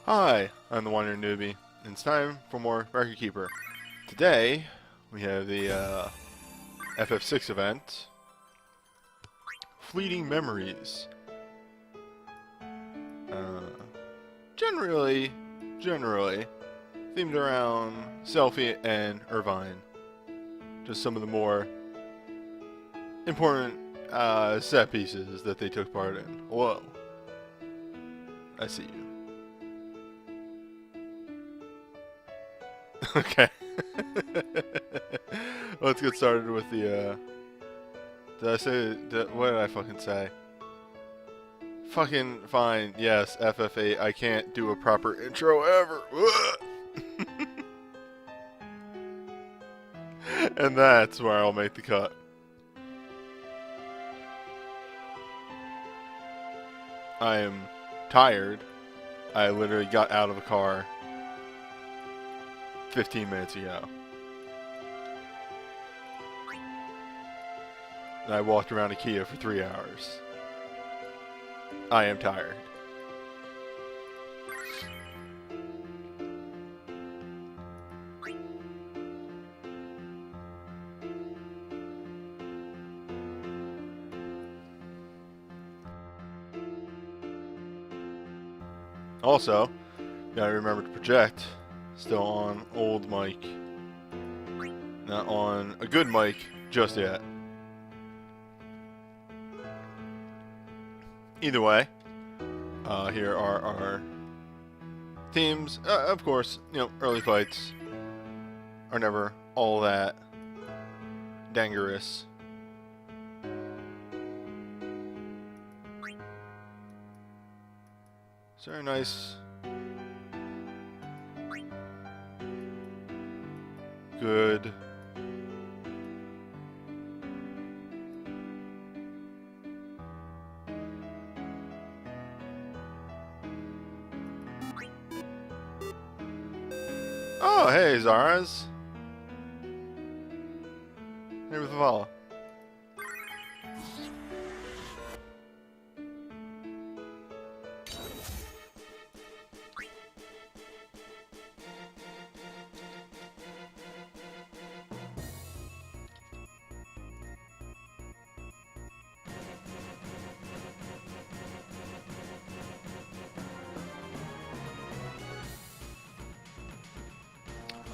Hi, I'm the WanderingNewbie, and it's time for more Record Keeper. Today, we have the FF6 event, Fleeting Memories. Generally, themed around Selphie and Irvine. Just some of the more important set pieces that they took part in. Whoa. I see you. Okay. Let's get started with the, what did I fucking say? Fucking fine, yes, FF8, I can't do a proper intro ever. And that's where I'll make the cut. I am tired. I literally got out of a car 15 minutes ago. And I walked around IKEA for 3 hours. I am tired. Also, gotta remember to project. Still on old mic. Not on a good mic just yet. Either way, here are our themes. Of course, you know, early fights are never all that dangerous. It's very nice. Good. Oh, hey, Zaraz. Hey, with the follow.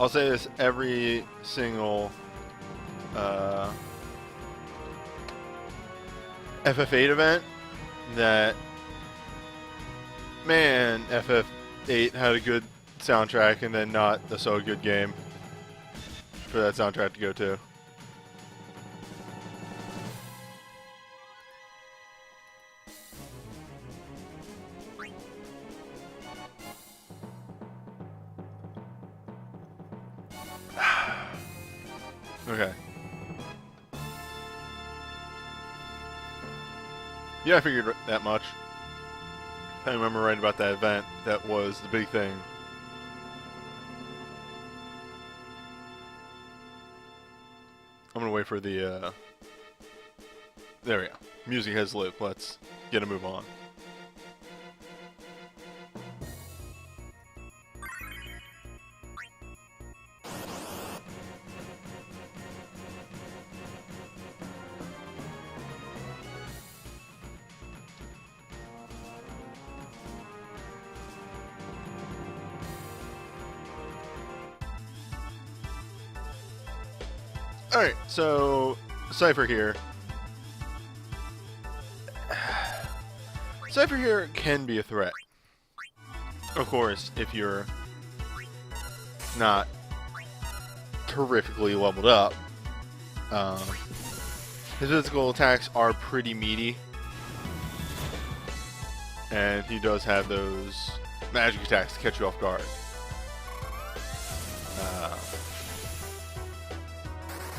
I'll say this every single FF8 event, that, man, FF8 had a good soundtrack and then not a so good game for that soundtrack to go to. Okay. Yeah, I figured that much. If I remember right about that event, that was the big thing. I'm gonna wait for the, there we go. Music has lit. Let's get a move on. Alright, so Cypher here. Cypher here can be a threat. Of course, if you're not terrifically leveled up. His physical attacks are pretty meaty. And he does have those magic attacks to catch you off guard.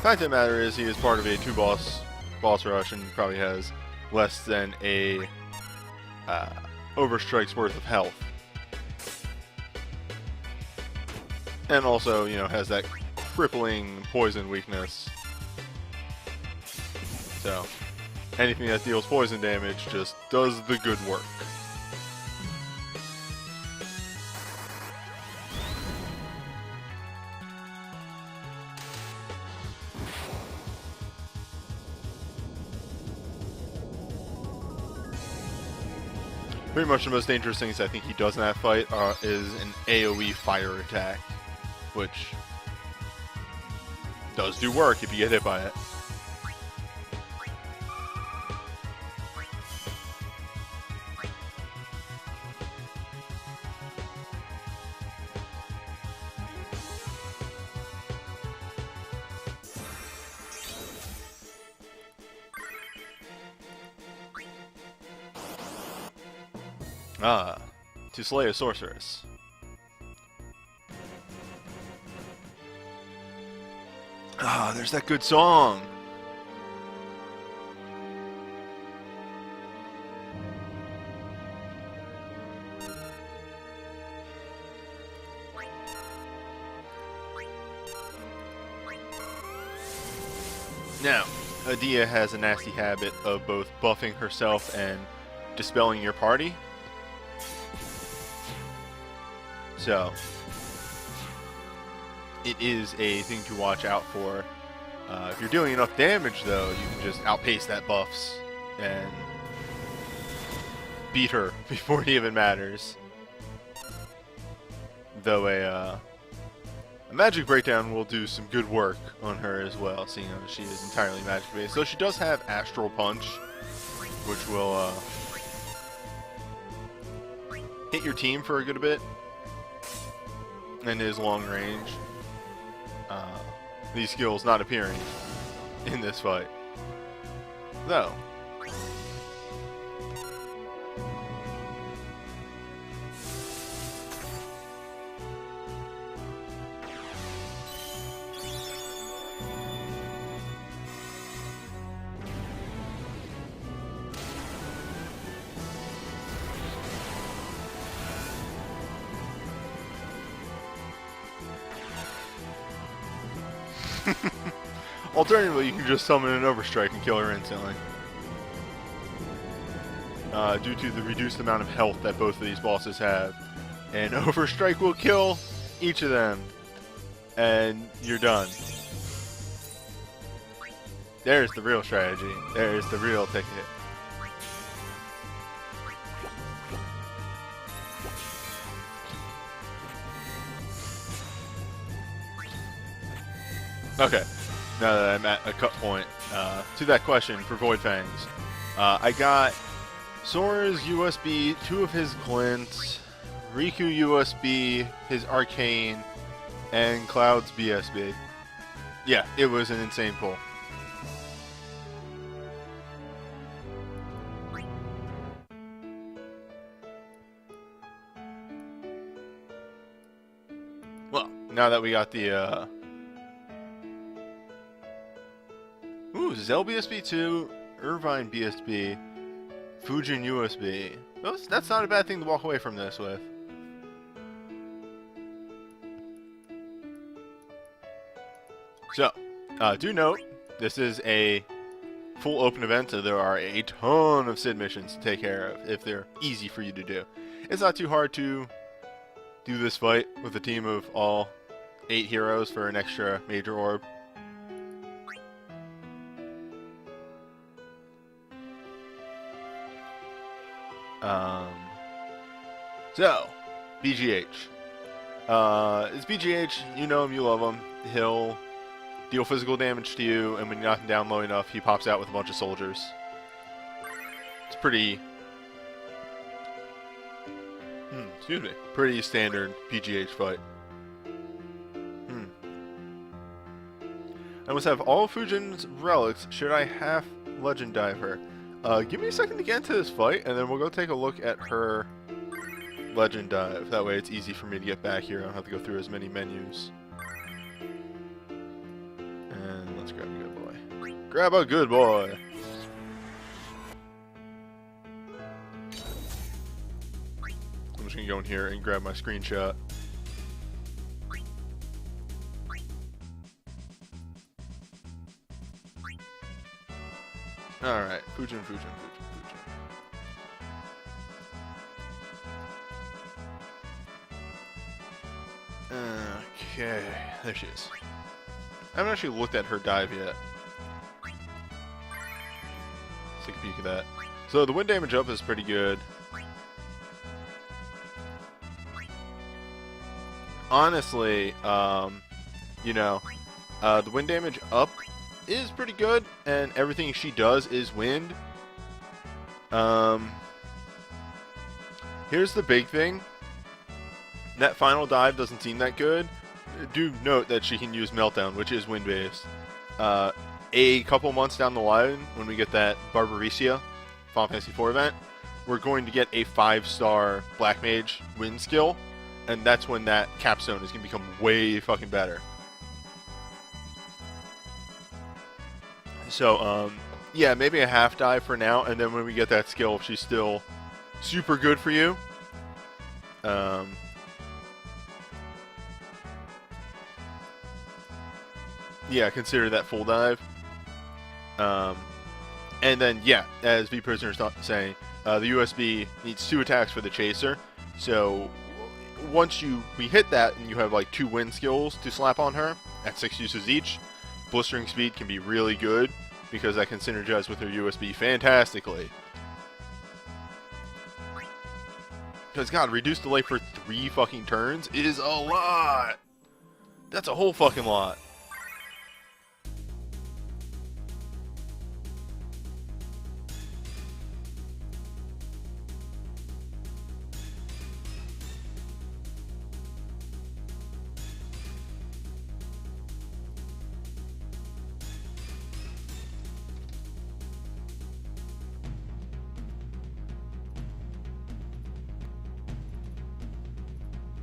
Fact of the matter is, he is part of a boss rush and probably has less than a overstrike's worth of health. And also, you know, has that crippling poison weakness. So, anything that deals poison damage just does the good work. Pretty much the most dangerous things I think he does in that fight is an AoE fire attack, which does do work if you get hit by it. Ah, to slay a sorceress. Ah, there's that good song. Now, Adia has a nasty habit of both buffing herself and dispelling your party. So, it is a thing to watch out for. If you're doing enough damage, though, you can just outpace that buffs and beat her before it even matters. Though a magic breakdown will do some good work on her as well, seeing as she is entirely magic based. So she does have Astral Punch, which will hit your team for a good bit. And is long range. These skills not appearing in this fight, though. Alternatively, you can just summon an Overstrike and kill her instantly. Due to the reduced amount of health that both of these bosses have. And Overstrike will kill each of them. And you're done. There's the real strategy. There's the real ticket. Okay. Now that I'm at a cut point, to that question for Void Fangs, I got Sora's USB, 2 of his Glints, Riku USB, his Arcane, and Cloud's BSB. Yeah, it was an insane pull. Well, now that we got the, Zell BSB 2, Irvine BSB, Fujin USB. That's not a bad thing to walk away from this with. So, do note, this is a full open event, so there are a ton of Sid missions to take care of if they're easy for you to do. It's not too hard to do this fight with a team of all 8 heroes for an extra major orb. So, BGH. It's BGH, you know him, you love him. He'll deal physical damage to you, and when you knock him down low enough, he pops out with a bunch of soldiers. It's pretty... pretty standard BGH fight. I must have all Fujin's relics should I half legend dive her. Give me a second to get into this fight, and then we'll go take a look at her legend dive. That way it's easy for me to get back here. I don't have to go through as many menus. And let's grab a good boy. Grab a good boy! I'm just gonna go in here and grab my screenshot. Alright, Fujin. Okay, there she is. I haven't actually looked at her dive yet. Let's take a peek at that. So the wind damage up is pretty good. honestly, you know, the wind damage up is pretty good, and everything she does is wind. Here's the big thing. That final dive doesn't seem that good. Do note that she can use Meltdown, which is wind-based. A couple months down the line, when we get that Barbariccia Final Fantasy IV event, we're going to get a 5-star Black Mage wind skill, and that's when that capstone is going to become way fucking better. So, yeah, maybe a half dive for now, and then when we get that skill, if she's still super good for you, yeah, consider that full dive. And then, yeah, as V Prisoner's saying, the USB needs 2 attacks for the Chaser. So once we hit that and you have like 2 wind skills to slap on her at 6 uses each, Blistering Speed can be really good because that can synergize with her USB fantastically. Because, God, reduce delay for 3 fucking turns is a lot! That's a whole fucking lot.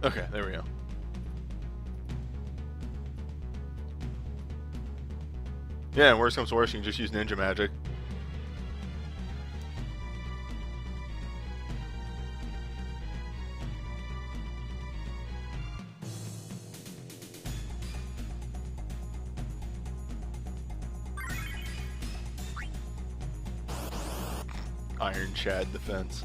Okay, there we go. Yeah, and worst comes to worst, you can just use Ninja Magic. Iron Shad defense.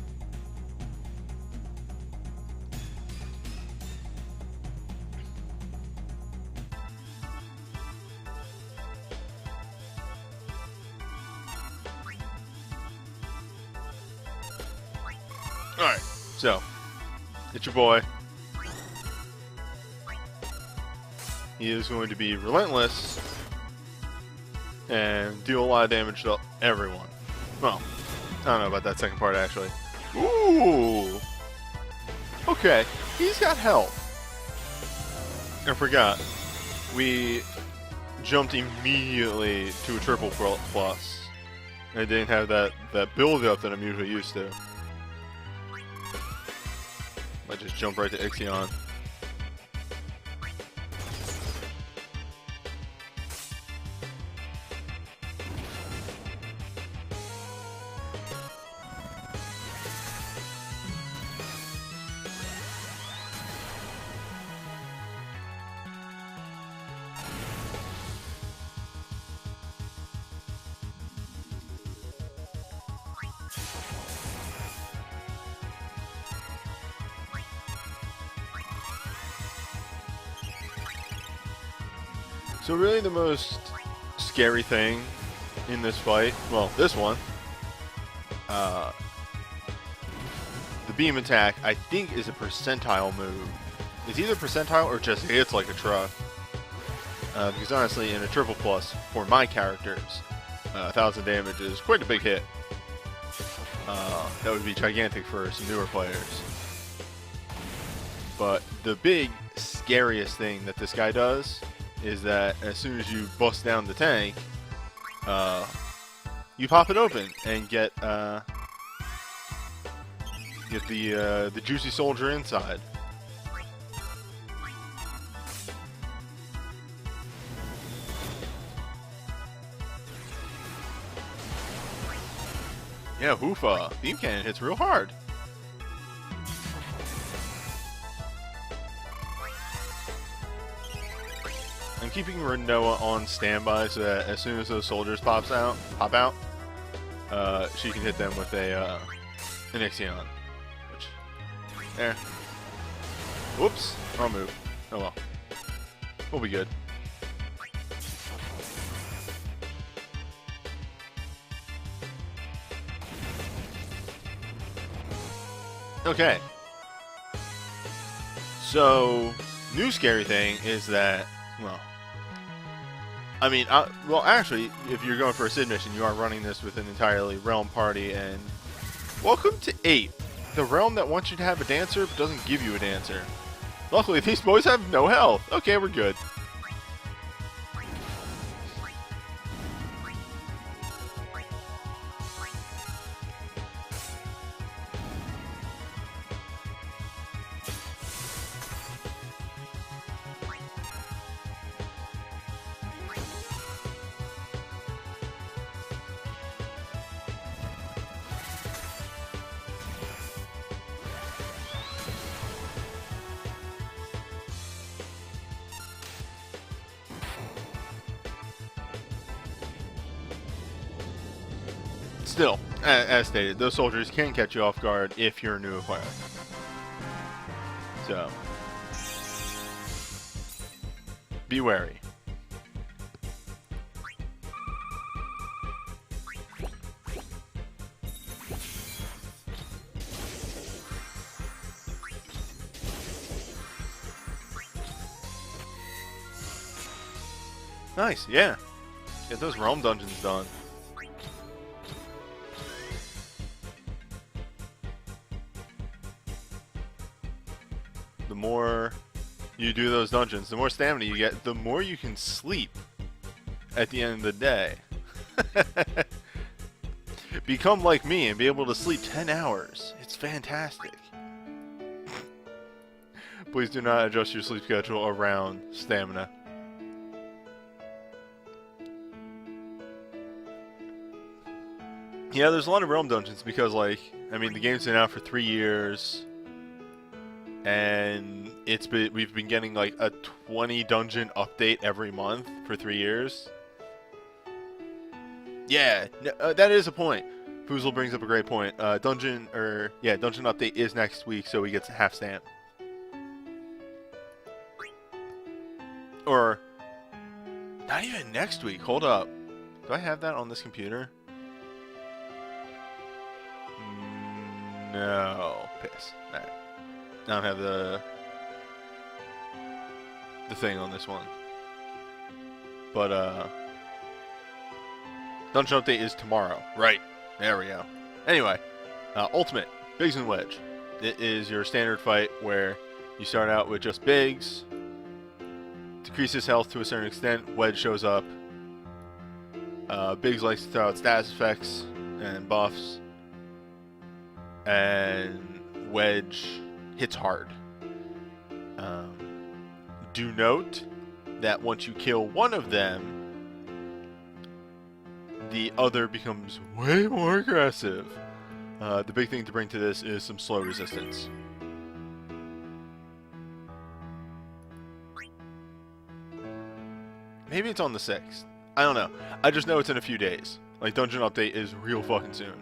Alright, so, it's your boy. He is going to be relentless and deal a lot of damage to everyone. Well, I don't know about that second part, actually. Ooh! Okay, he's got health. I forgot. We jumped immediately to a triple plus. I didn't have that build-up that I'm usually used to. Might just jump right to Ixion. So really the most scary thing in this fight, well, this one, the beam attack, I think is a percentile move. It's either percentile or just hits like a truck. Because honestly, in a triple plus, for my characters, 1,000 damage is quite a big hit. That would be gigantic for some newer players. But the big, scariest thing that this guy does is that as soon as you bust down the tank, you pop it open and get the juicy soldier inside. Yeah, Hoofa. Beam cannon hits real hard. I'm keeping Renoa on standby so that as soon as those soldiers pop out, she can hit them with an Ixion. Which, there. Whoops, wrong move. Oh well. We'll be good. Okay. So, new scary thing is that, well, I mean, well, actually, if you're going for a Sid mission, you are running this with an entirely realm party, and welcome to 8, the realm that wants you to have a dancer but doesn't give you a dancer. Luckily, these boys have no health. Okay, we're good. Still, as stated, those soldiers can catch you off guard if you're a new acquirer. So, be wary. Nice, yeah. Get those realm dungeons done. The more you do those dungeons, the more stamina you get, the more you can sleep at the end of the day. Become like me and be able to sleep 10 hours. It's fantastic. Please do not adjust your sleep schedule around stamina. Yeah, there's a lot of realm dungeons because, like, I mean, the game's been out for 3 years. And we've been getting like a 20 dungeon update every month for 3 years. Yeah, that is a point. Foozle brings up a great point. Dungeon update is next week, so we get half stamp. Or not even next week. Hold up. Do I have that on this computer? No. Piss. All right. I don't have the thing on this one. But dungeon update is tomorrow. Right. There we go. Anyway, Ultimate, Biggs and Wedge. It is your standard fight where you start out with just Biggs. Decreases health to a certain extent. Wedge shows up. Biggs likes to throw out status effects and buffs. And Wedge hits hard. Do note that once you kill one of them, the other becomes way more aggressive. The big thing to bring to this is some slow resistance. Maybe it's on the 6th. I don't know. I just know it's in a few days. Like, dungeon update is real fucking soon.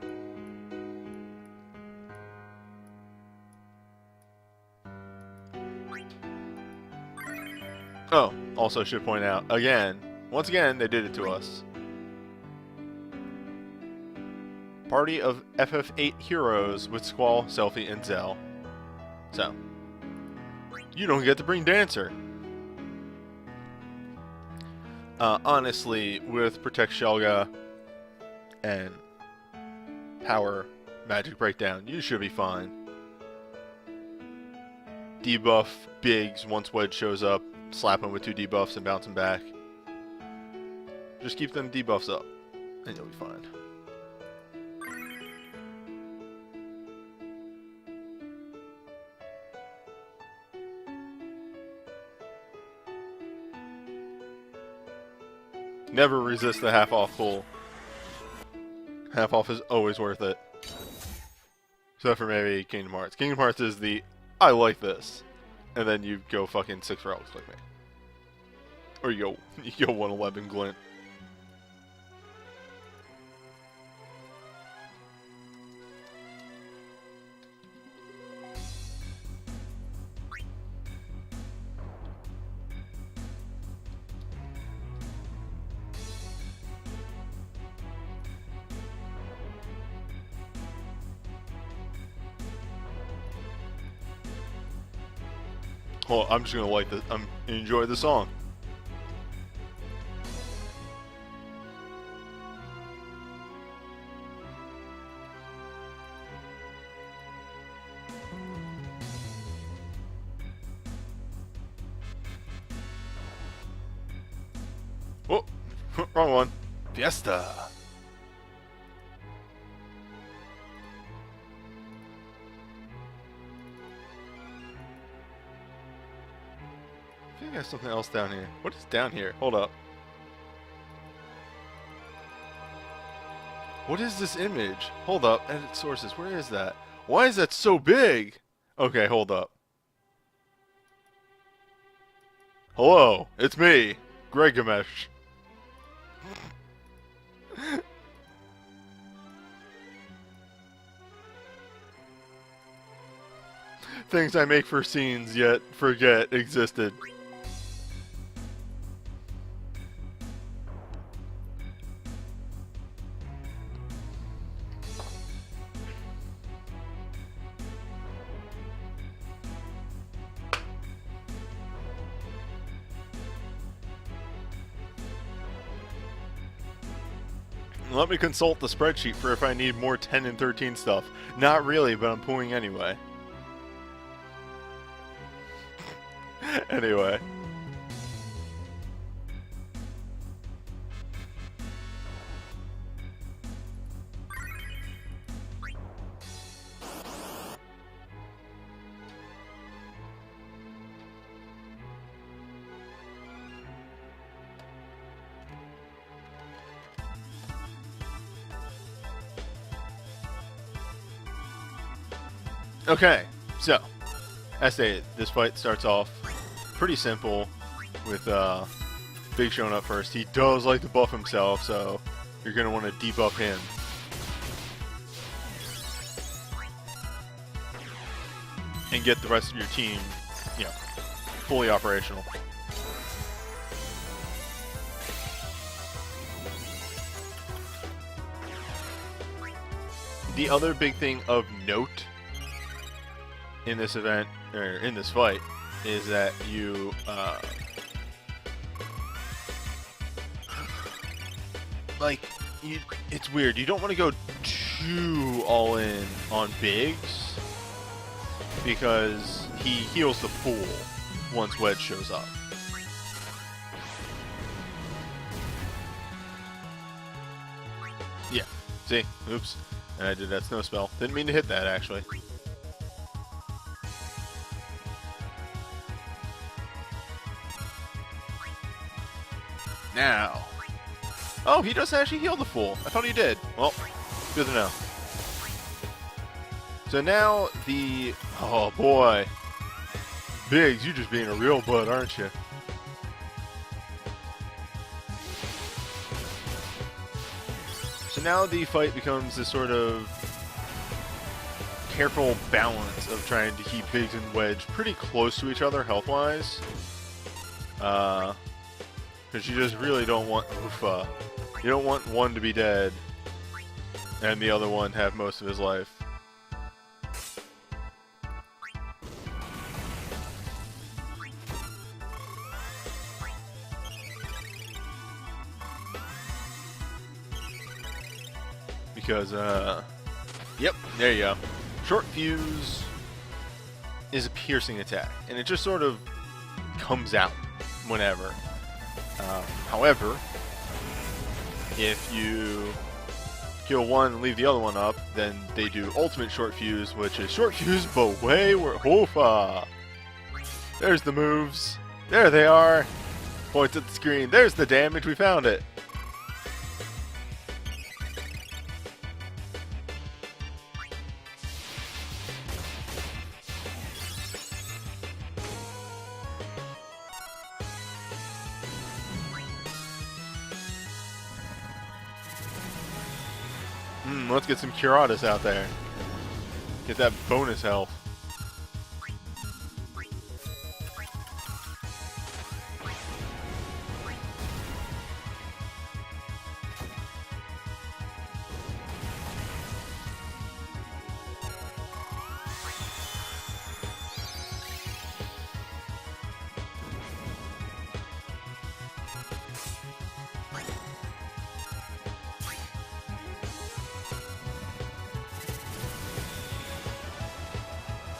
Oh, also should point out, once again, they did it to us. Party of FF8 heroes with Squall, Selphie, and Zell. So, you don't get to bring Dancer. Honestly, with Protect Shelga and Power Magic Breakdown, you should be fine. Debuff Biggs once Wedge shows up. Slap him with 2 debuffs and bounce him back. Just keep them debuffs up, and you'll be fine. Never resist the half-off pull. Half-off is always worth it. Except for maybe Kingdom Hearts. Kingdom Hearts is the, I like this. And then you go fucking 6 relics like me. Or you go 111 glint. Well, I'm just gonna like the. Enjoy the song. Oh, wrong one. Fiesta. I think there's something else down here. What is down here? Hold up. What is this image? Hold up. Edit sources. Where is that? Why is that so big? Okay, hold up. Hello, it's me, Gregamesh. Things I make for scenes yet forget existed. Let me consult the spreadsheet for if I need more 10 and 13 stuff. Not really, but I'm pulling anyway. Anyway. Okay, so, as stated, this fight starts off pretty simple with Big showing up first. He does like to buff himself, so you're going to want to debuff him. And get the rest of your team, you know, fully operational. The other big thing of note in this event, or in this fight, is that you, it's weird. You don't want to go too all in on Biggs, because he heals the fool once Wedge shows up. Yeah, see? Oops. And I did that snow spell. Didn't mean to hit that, actually. Now. Oh, he doesn't actually heal the fool. I thought he did. Well, good to know. So now the... Oh, boy. Biggs, you're just being a real bud, aren't you? So now the fight becomes this sort of careful balance of trying to keep Biggs and Wedge pretty close to each other health-wise. Because you just really don't want... you don't want one to be dead and the other one have most of his life. Because, yep, there you go. Short fuse is a piercing attack, and it just sort of comes out whenever. However, if you kill one and leave the other one up, then they do ultimate short fuse, which is short fuse, but way worse. Hoofa! There's the moves. There they are. Points at the screen. There's the damage. We found it. Let's get some Curatus out there. Get that bonus health.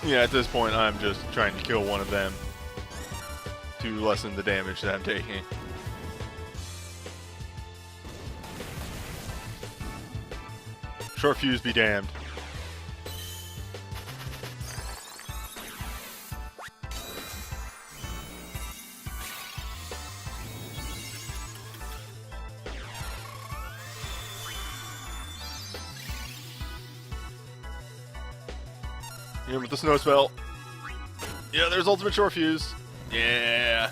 Yeah, at this point, I'm just trying to kill one of them to lessen the damage that I'm taking. Short fuse be damned. In with the snow spell. Yeah, there's ultimate short fuse. Yeah.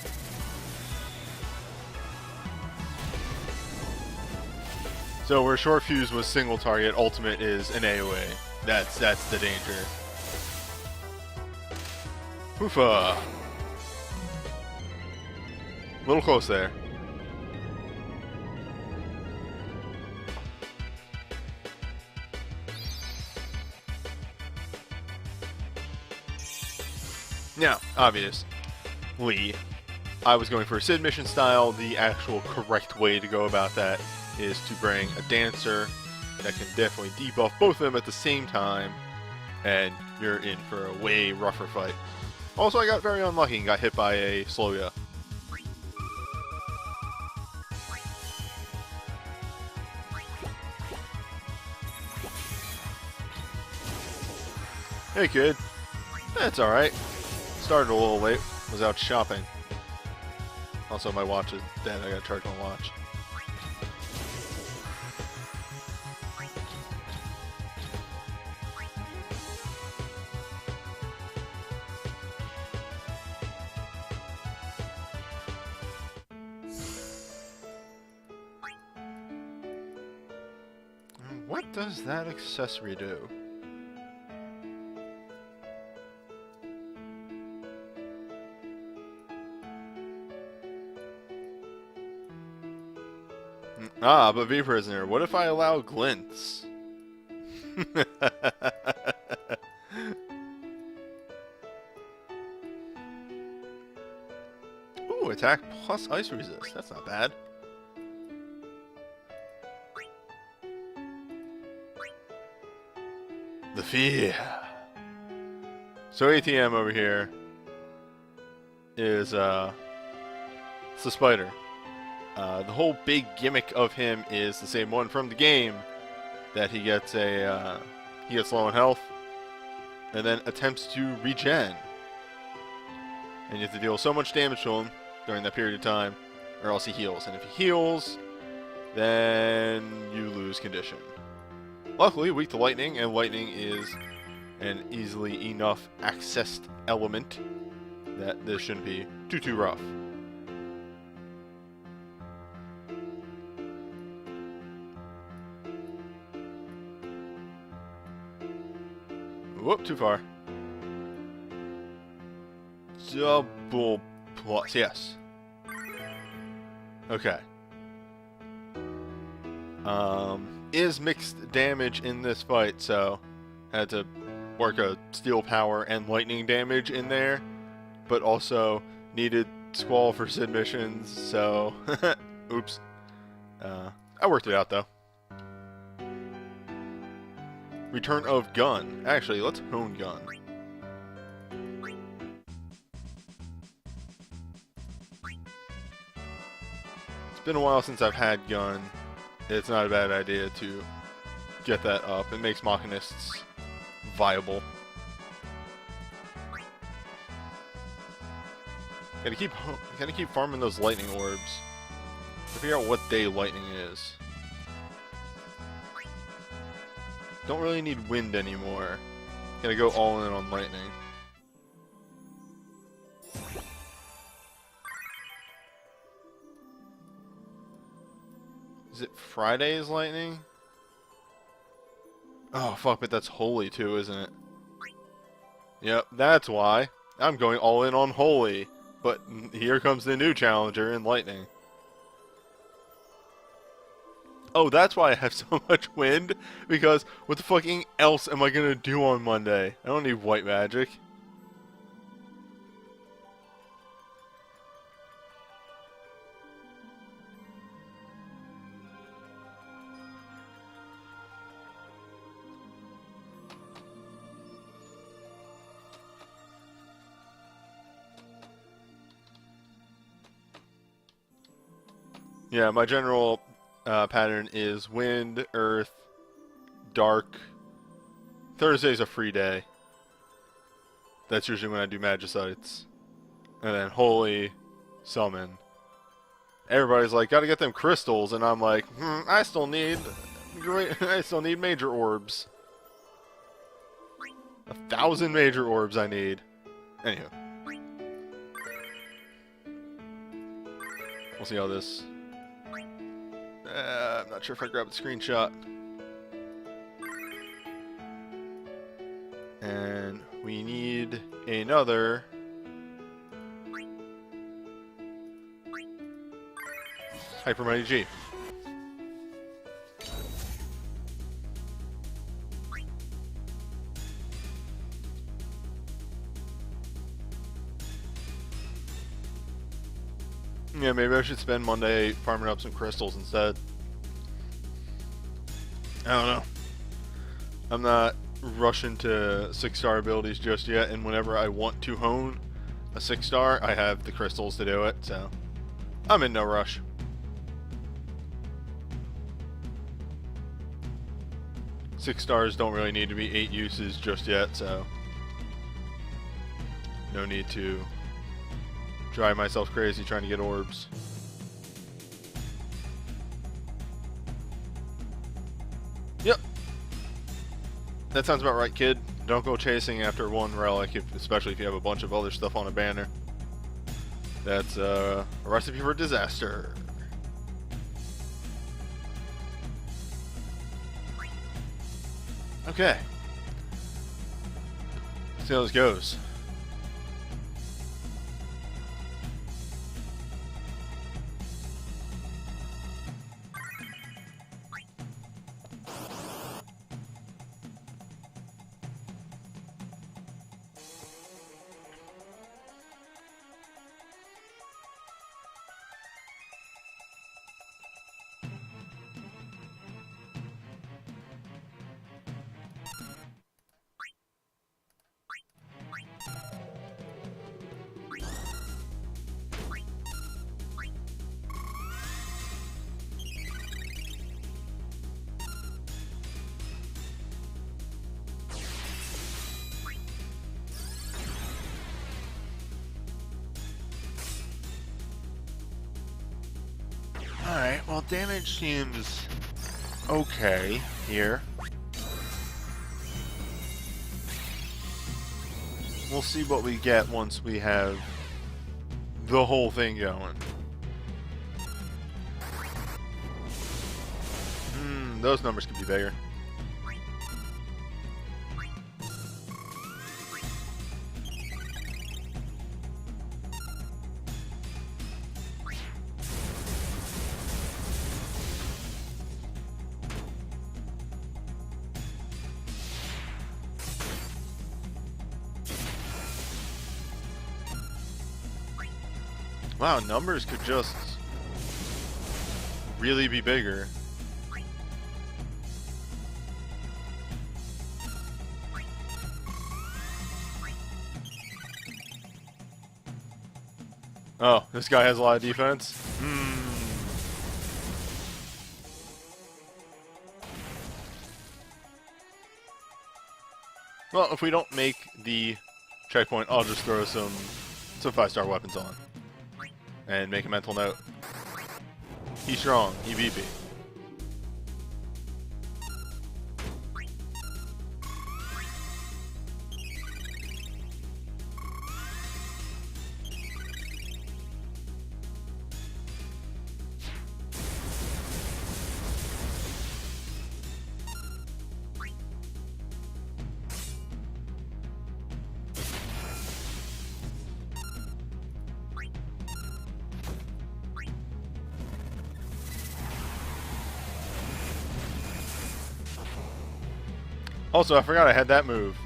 So where short fuse was single target, ultimate is an AoE. That's the danger. Oofa. Little close there. Now, obviously, I was going for a Sid mission style. The actual correct way to go about that is to bring a dancer that can definitely debuff both of them at the same time, and you're in for a way rougher fight. Also, I got very unlucky and got hit by a Sloya. Hey kid, that's alright. Started a little late, was out shopping. Also, my watch is dead, I gotta charge my watch. What does that accessory do? Ah, but be prisoner, what if I allow glints? Ooh, attack plus ice resist. That's not bad. The fear. So ATM over here is it's the spider. The whole big gimmick of him is the same one from the game, that he gets he gets low on health, and then attempts to regen, and you have to deal so much damage to him during that period of time, or else he heals. And if he heals, then you lose condition. Luckily, weak to lightning, and lightning is an easily enough accessed element that this shouldn't be too rough. Whoop, too far. Double plus, yes. Okay. Is mixed damage in this fight, so had to work a steel power and lightning damage in there, but also needed Squall for Sid missions, so oops. I worked it out though. Return of Gun. Actually, let's hone Gun. It's been a while since I've had Gun. It's not a bad idea to get that up. It makes Machinists viable. Gotta keep farming those lightning orbs to figure out what day lightning is. Don't really need wind anymore. Gotta go all in on lightning. Is it Friday's lightning? Oh fuck, but that's holy too, isn't it? Yep, that's why. I'm going all in on holy. But here comes the new challenger in lightning. Oh, that's why I have so much wind, because what the fucking else am I gonna do on Monday? I don't need white magic. Yeah, my general pattern is wind, earth, dark. Thursday's a free day. That's usually when I do Magicites. And then holy, summon. Everybody's like, gotta get them crystals, and I'm like, I still need major orbs. 1,000 major orbs I need. Anywho. We'll see how this... I'm not sure if I grabbed the screenshot. And we need another... Hyper Mighty G. Yeah, maybe I should spend Monday farming up some crystals instead. I don't know. I'm not rushing to 6-star abilities just yet, and whenever I want to hone a 6-star, I have the crystals to do it, so I'm in no rush. Six stars don't really need to be 8 uses just yet, so no need to drive myself crazy trying to get orbs. Yep. That sounds about right, kid. Don't go chasing after one relic, especially if you have a bunch of other stuff on a banner. That's a recipe for disaster. Okay. Let's see how this goes. Alright, well, damage seems okay here. We'll see what we get once we have the whole thing going. Those numbers could be bigger. Wow, numbers could just really be bigger. Oh, this guy has a lot of defense? Well, if we don't make the checkpoint, I'll just throw some 5-star weapons on. And make a mental note. He's strong. EVP. Also, I forgot I had that move.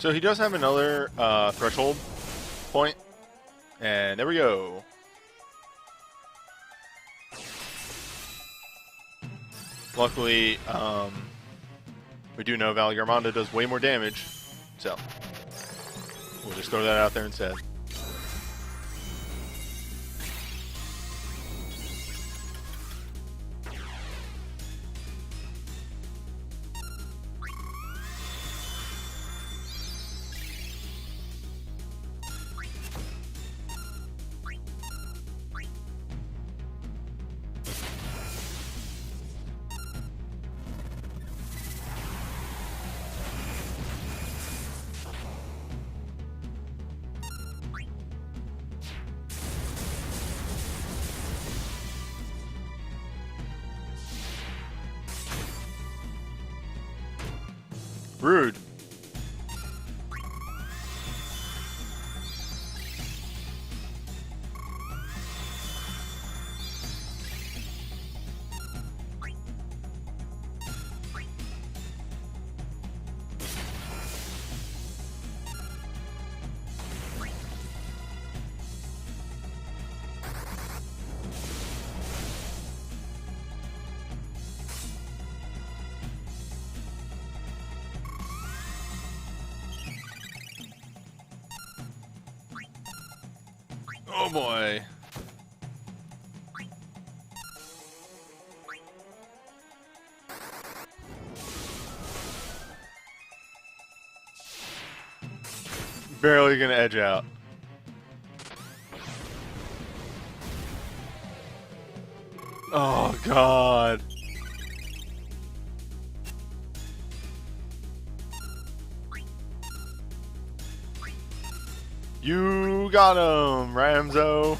So he does have another threshold point, and there we go. Luckily, we do know Valgarmonda does way more damage, so we'll just throw that out there instead. Rude. Oh boy. Barely gonna edge out. Oh god. You got him, Ramzo.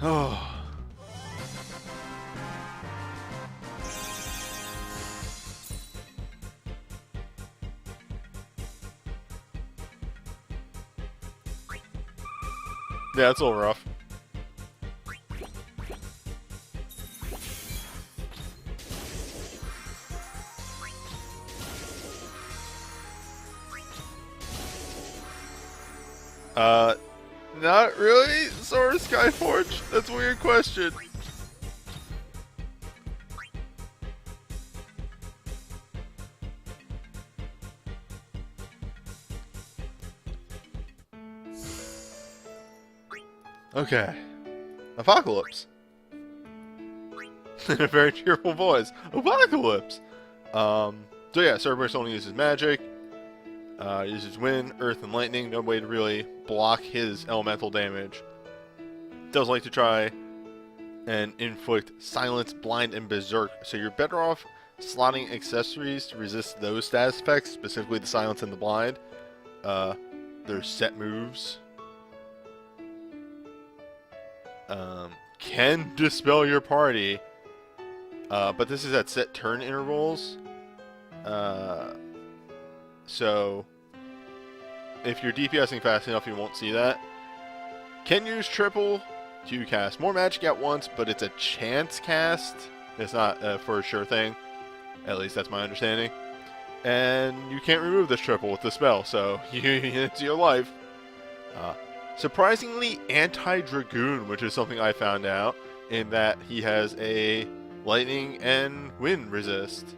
Oh. Yeah, it's a little rough. Not really, Sword of Skyforge? That's a weird question. Okay. Apocalypse. In a very cheerful voice. Apocalypse! So yeah, Cerberus only uses magic. Uses wind, earth, and lightning. No way to really block his elemental damage. Does like to try and inflict silence, blind, and berserk. So you're better off slotting accessories to resist those status effects, specifically the silence and the blind. There's set moves. Can dispel your party, but this is at set turn intervals. So if you're DPSing fast enough, you won't see that. Can use triple to cast more magic at once, but it's a chance cast. It's not for a sure thing. At least that's my understanding. And you can't remove this triple with the spell, so it's your life. Surprisingly anti-Dragoon, which is something I found out, in that he has a lightning and wind resist.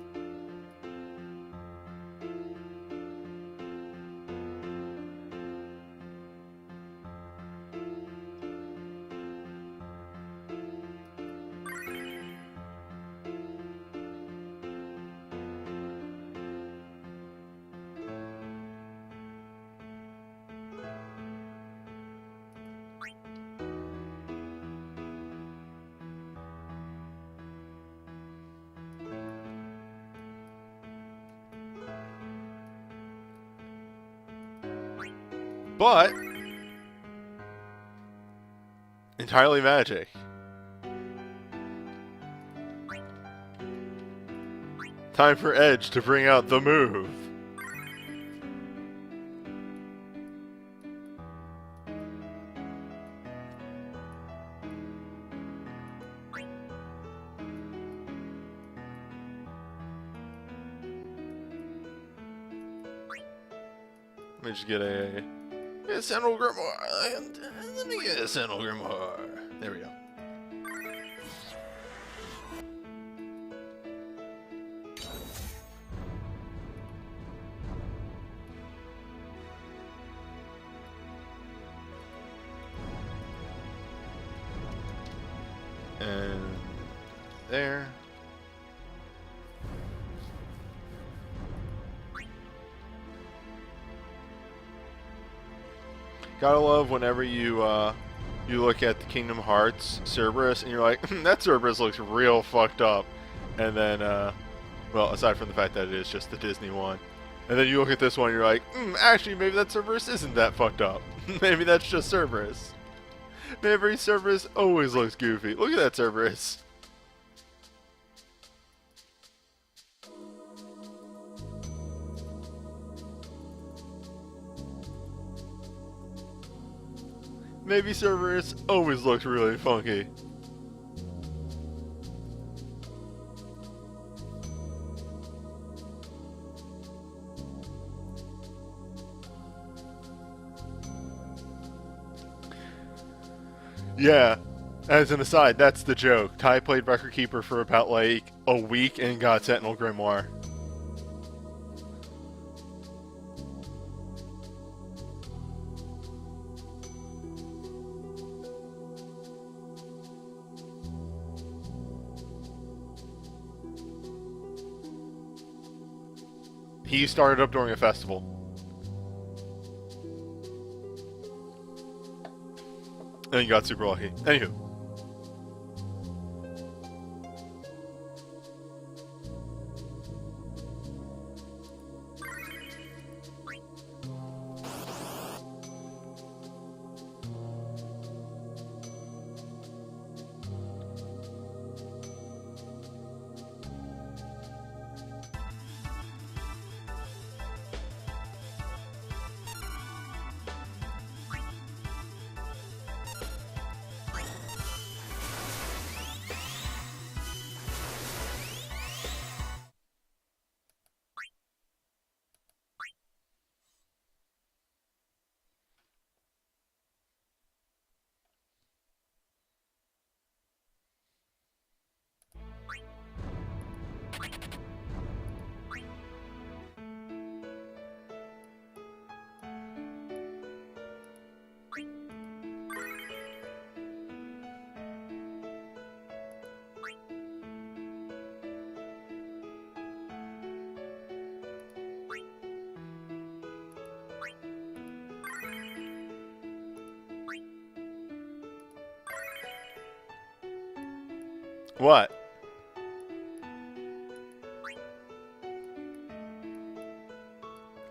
But entirely magic. Time for Edge to bring out the move. Let me just get a Sentinel Grimoire. Let me get a Sentinel Grimoire. There we go. And there. Gotta love whenever you look at the Kingdom Hearts Cerberus and you're like, that Cerberus looks real fucked up. And then, well, aside from the fact that it is just the Disney one. And then you look at this one and you're like, actually, maybe that Cerberus isn't that fucked up. Maybe that's just Cerberus. Maybe Cerberus always looks goofy. Look at that Cerberus. Maybe Cerberus always looks really funky. Yeah, as an aside, that's the joke. Ty played Record Keeper for about like a week and got Sentinel Grimoire. He started up during a festival. And he got super lucky. Anywho. What?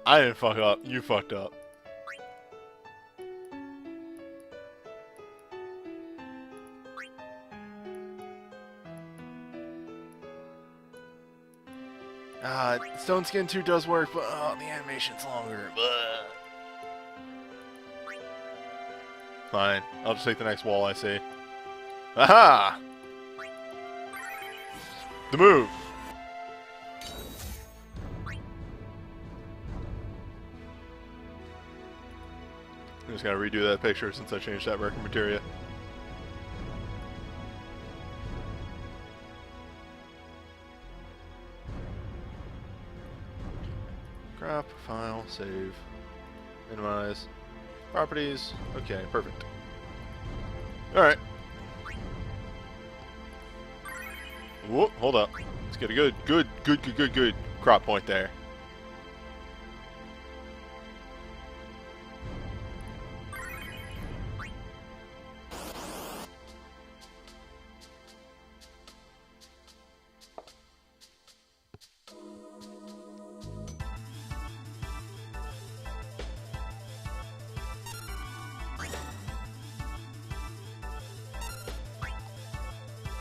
I didn't fuck up. You fucked up. Stone Skin 2 does work, but the animation's longer. Fine. I'll just take the next wall I see. Aha! The move! I just gotta redo that picture since I changed that record materia. Crop, file, save, minimize, properties. Okay, perfect. Alright. Whoop, hold up. Let's get a good crop point there.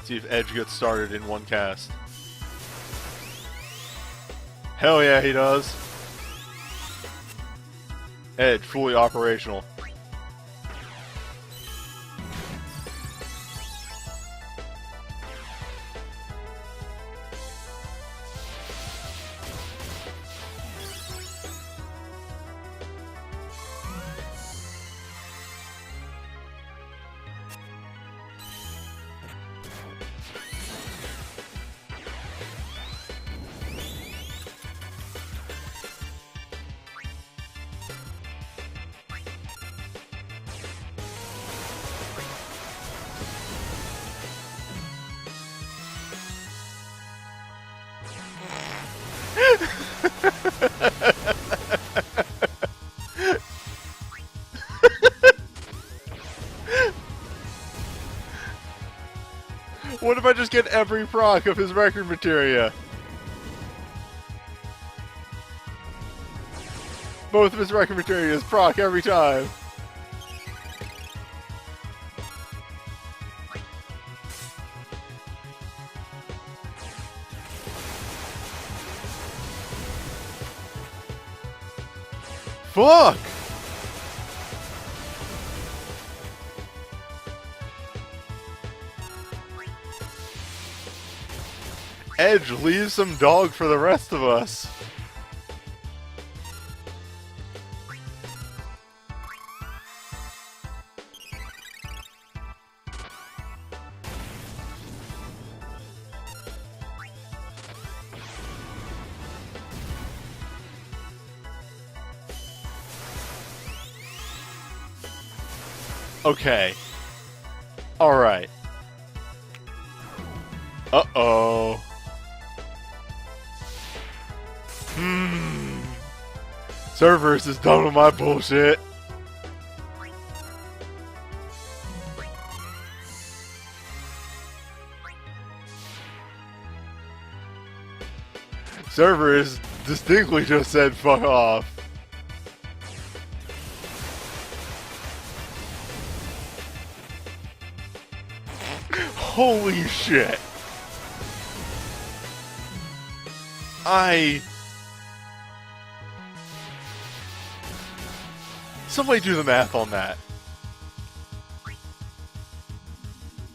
See if Edge gets started in one cast. Hell yeah, he does. Edge, fully operational. What if I just get every proc of his record materia? Both of his record materias proc every time. Fuck! Edge, leave some dog for the rest of us. Okay. Alright. Uh-oh. Cerberus is done with my bullshit. Cerberus distinctly just said fuck off. Holy shit. Somebody do the math on that.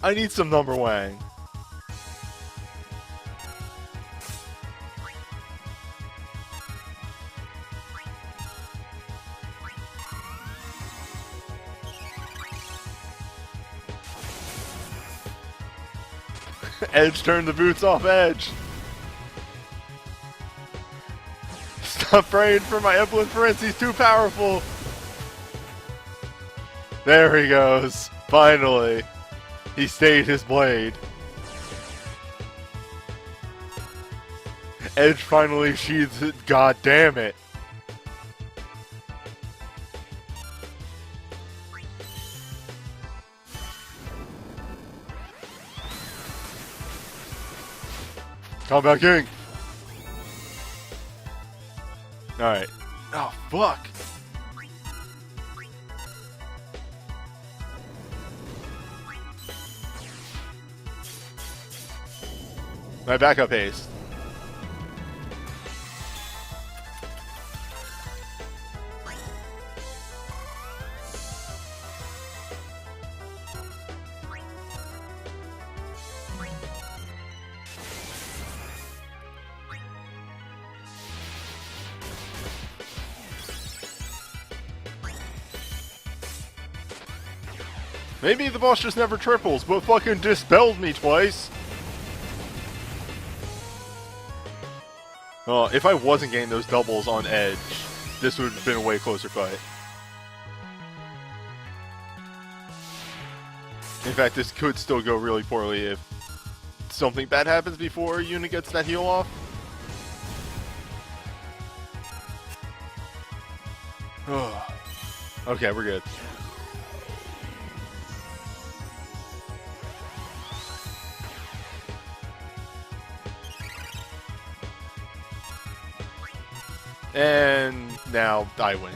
I need some number wang. Edge turned the boots off Edge. Stop praying for my Evelyn Prince, he's too powerful. There he goes. Finally. He stayed his blade. Edge finally sheathes it. God damn it. Combat King. Alright. Oh, fuck. My backup haste. Maybe the boss just never triples, but fucking dispelled me twice. Oh, if I wasn't getting those doubles on Edge, this would have been a way closer fight. In fact, this could still go really poorly if something bad happens before Unit gets that heal off. Okay, we're good. And now I win.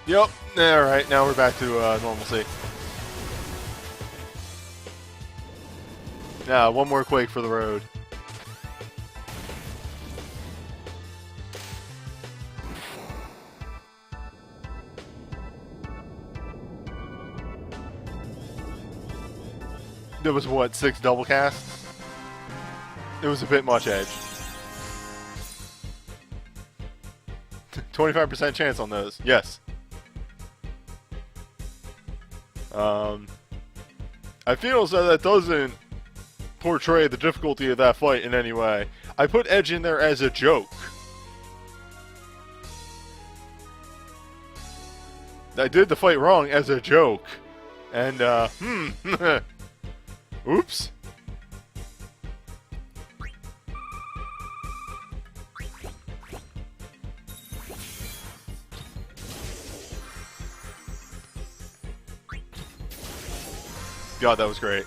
Yep. Alright, now we're back to normalcy. Now, one more quake for the road. There was, what, 6 double casts? It was a bit much Edge. 25% chance on those. Yes. I feel as though that doesn't portray the difficulty of that fight in any way. I put Edge in there as a joke. I did the fight wrong as a joke. And, oops. God, that was great.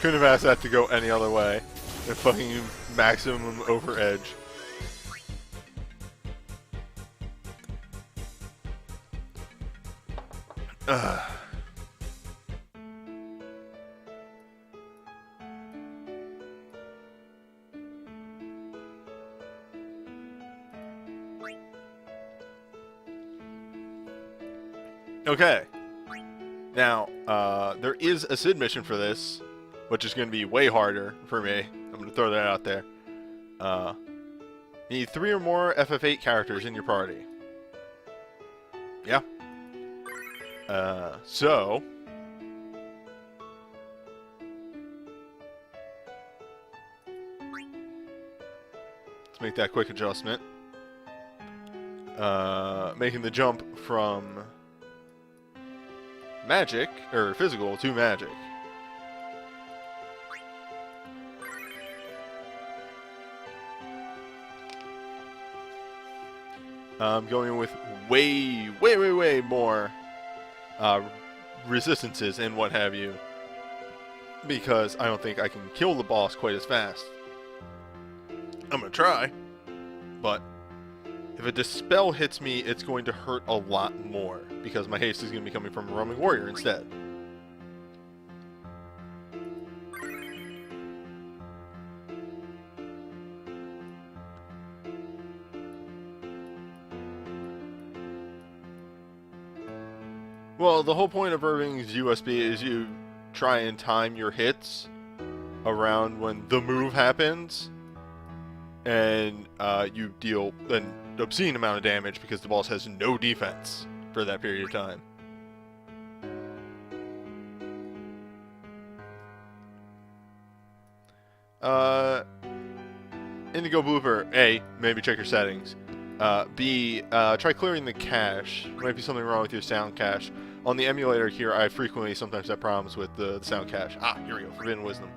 Couldn't have asked that to go any other way. And fucking maximum over edge. Okay. Now, there is a Sid mission for this, which is going to be way harder for me. I'm going to throw that out there. You need 3 or more FF8 characters in your party. Yeah. So... let's make that quick adjustment. Making the jump from magic, or physical, to magic. I'm going with way more resistances and what have you, because I don't think I can kill the boss quite as fast. I'm gonna try, but if a dispel hits me, it's going to hurt a lot more, because my haste is going to be coming from a roaming warrior instead. Well, the whole point of Irving's USB is you try and time your hits around when the move happens, and you deal an obscene amount of damage because the boss has no defense for that period of time. Indigo Blooper, A, maybe check your settings. B, try clearing the cache. There might be something wrong with your sound cache. On the emulator here, I frequently sometimes have problems with the sound cache. Ah, here we go, Forbidden Wisdom.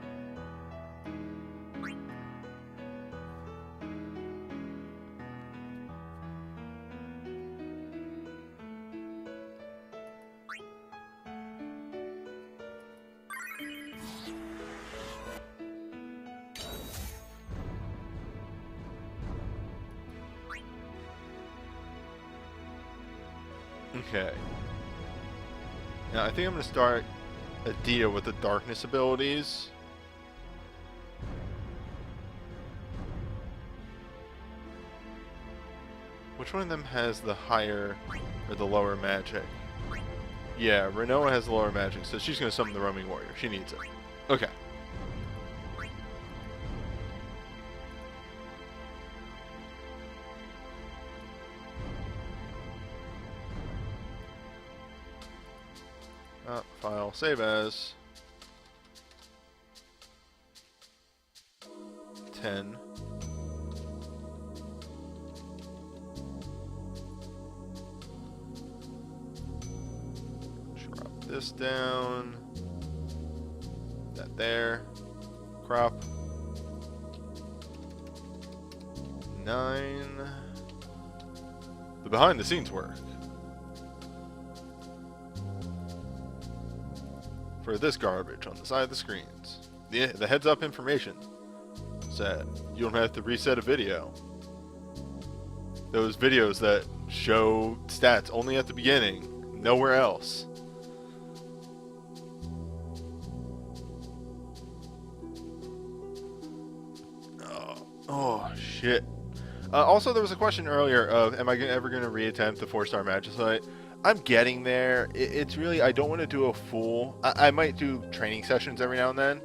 Okay. Now, I think I'm going to start Adia with the darkness abilities. Which one of them has the higher or the lower magic? Yeah, Renoa has the lower magic, so she's going to summon the roaming warrior. She needs it. Okay. File, save as 10. Drop this down. That there. Crop. 9. The behind the scenes work. For this garbage on the side of the screens. The heads up information said you don't have to reset a video. Those videos that show stats only at the beginning, nowhere else. Oh shit. Also, there was a question earlier of, am I ever going to reattempt the 4-star Magicite? I'm getting there. It's really, I don't want to do a full... I might do training sessions every now and then,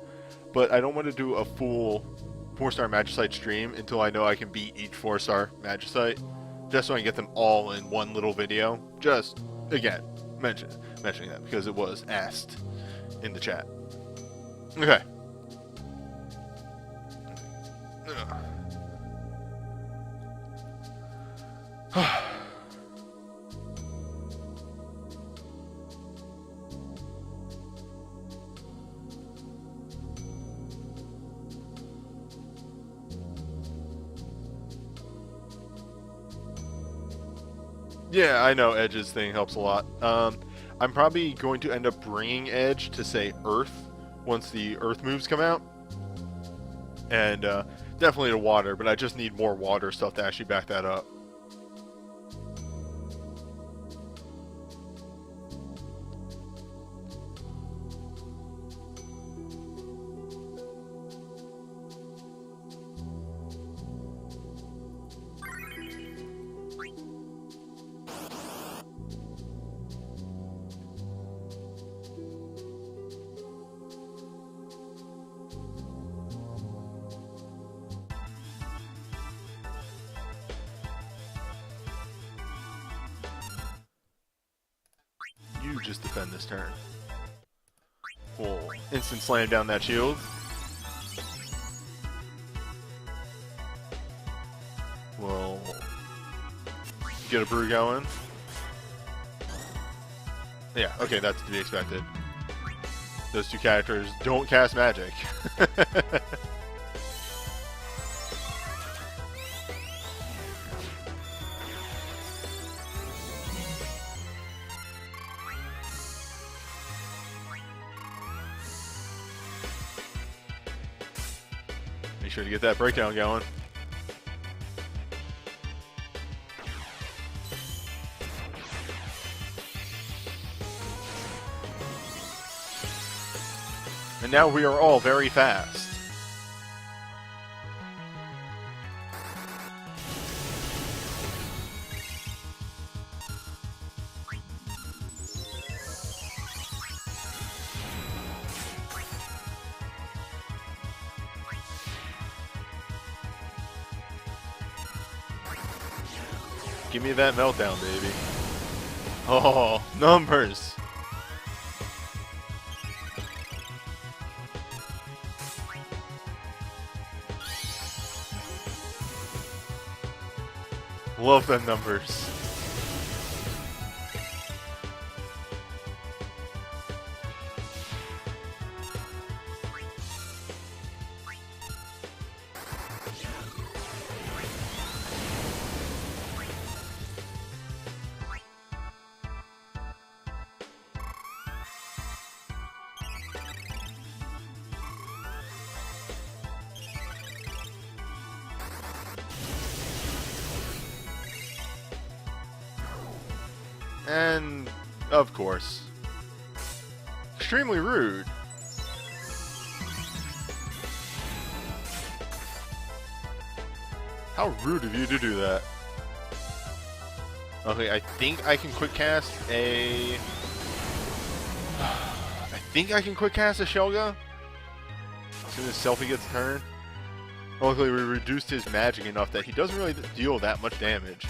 but I don't want to do a full 4-star Magicite stream until I know I can beat each 4-star Magicite, just so I can get them all in one little video. Just, again, mentioning that because it was asked in the chat. Okay. Yeah, I know Edge's thing helps a lot. I'm probably going to end up bringing Edge to, say, Earth once the Earth moves come out. And definitely to Water, but I just need more Water stuff to actually back that up. You just defend this turn. We'll instant slam down that shield. We'll get a brew going. Yeah, okay, that's to be expected. Those two characters don't cast magic. Make sure to get that breakdown going. And now we are all very fast. Give me that meltdown, baby. Oh, numbers. Love the numbers. And, of course, extremely rude. How rude of you to do that. Okay, I think I can quick cast a... I think I can quick cast a Shelga. As soon as Selfie gets a turn. Luckily, we reduced his magic enough that he doesn't really deal that much damage.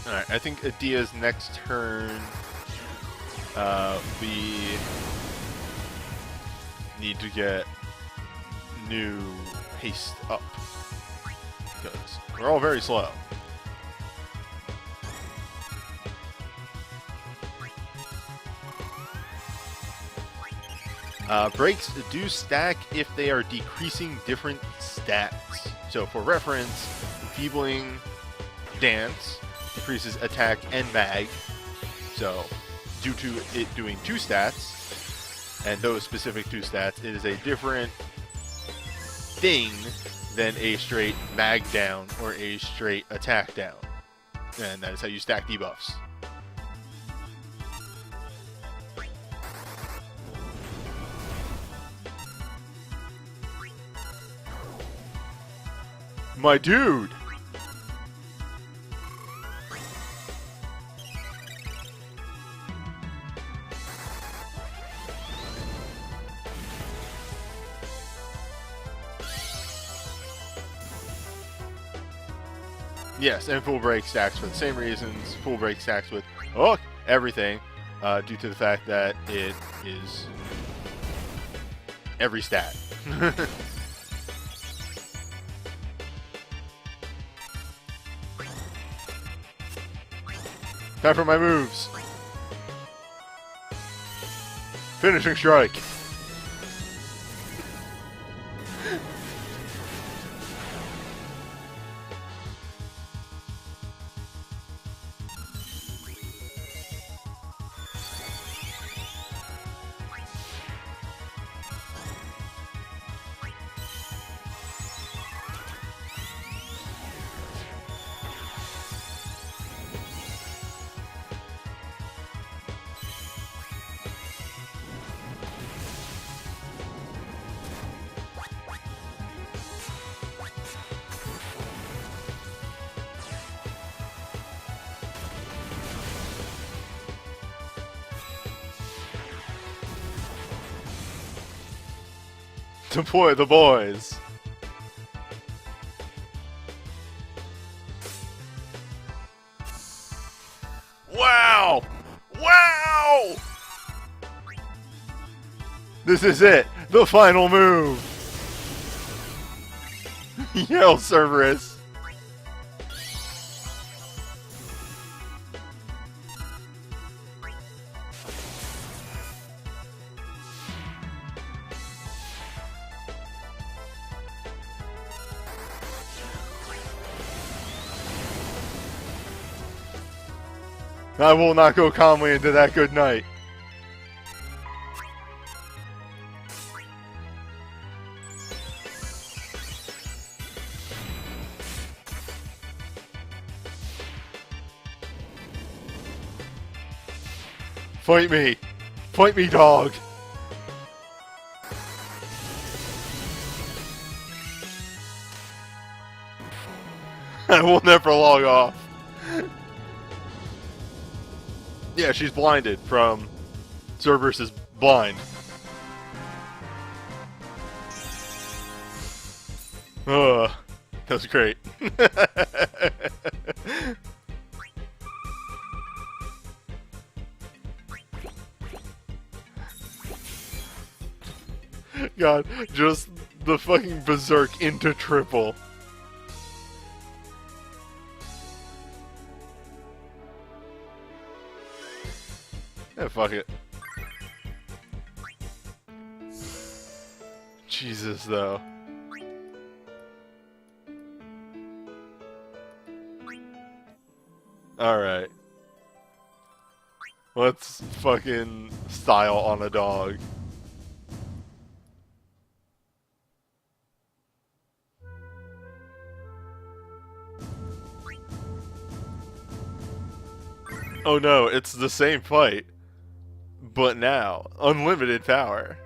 Alright, I think Adia's next turn, we need to get new haste up, because we're all very slow. Breaks do stack if they are decreasing different stats. So for reference, Enfeebling Dance decreases attack and mag, so due to it doing two stats, and those specific two stats, it is a different thing than a straight mag down or a straight attack down, and that is how you stack debuffs. My dude! Yes, and full break stacks for the same reasons. Full break stacks with everything, due to the fact that it is every stat. Time for my moves. Finishing strike. Deploy the boys. Wow! Wow! This is it. The final move. Yell, Cerberus. I will not go calmly into that good night. Fight me! Fight me, dog! I will never log off. Yeah, she's blinded from Cerberus is blind. Ugh, that was great. God, just the fucking berserk into triple. Yeah, fuck it. Jesus, though. Alright. Let's fucking style on a dog. Oh no, it's the same fight. But now, unlimited power.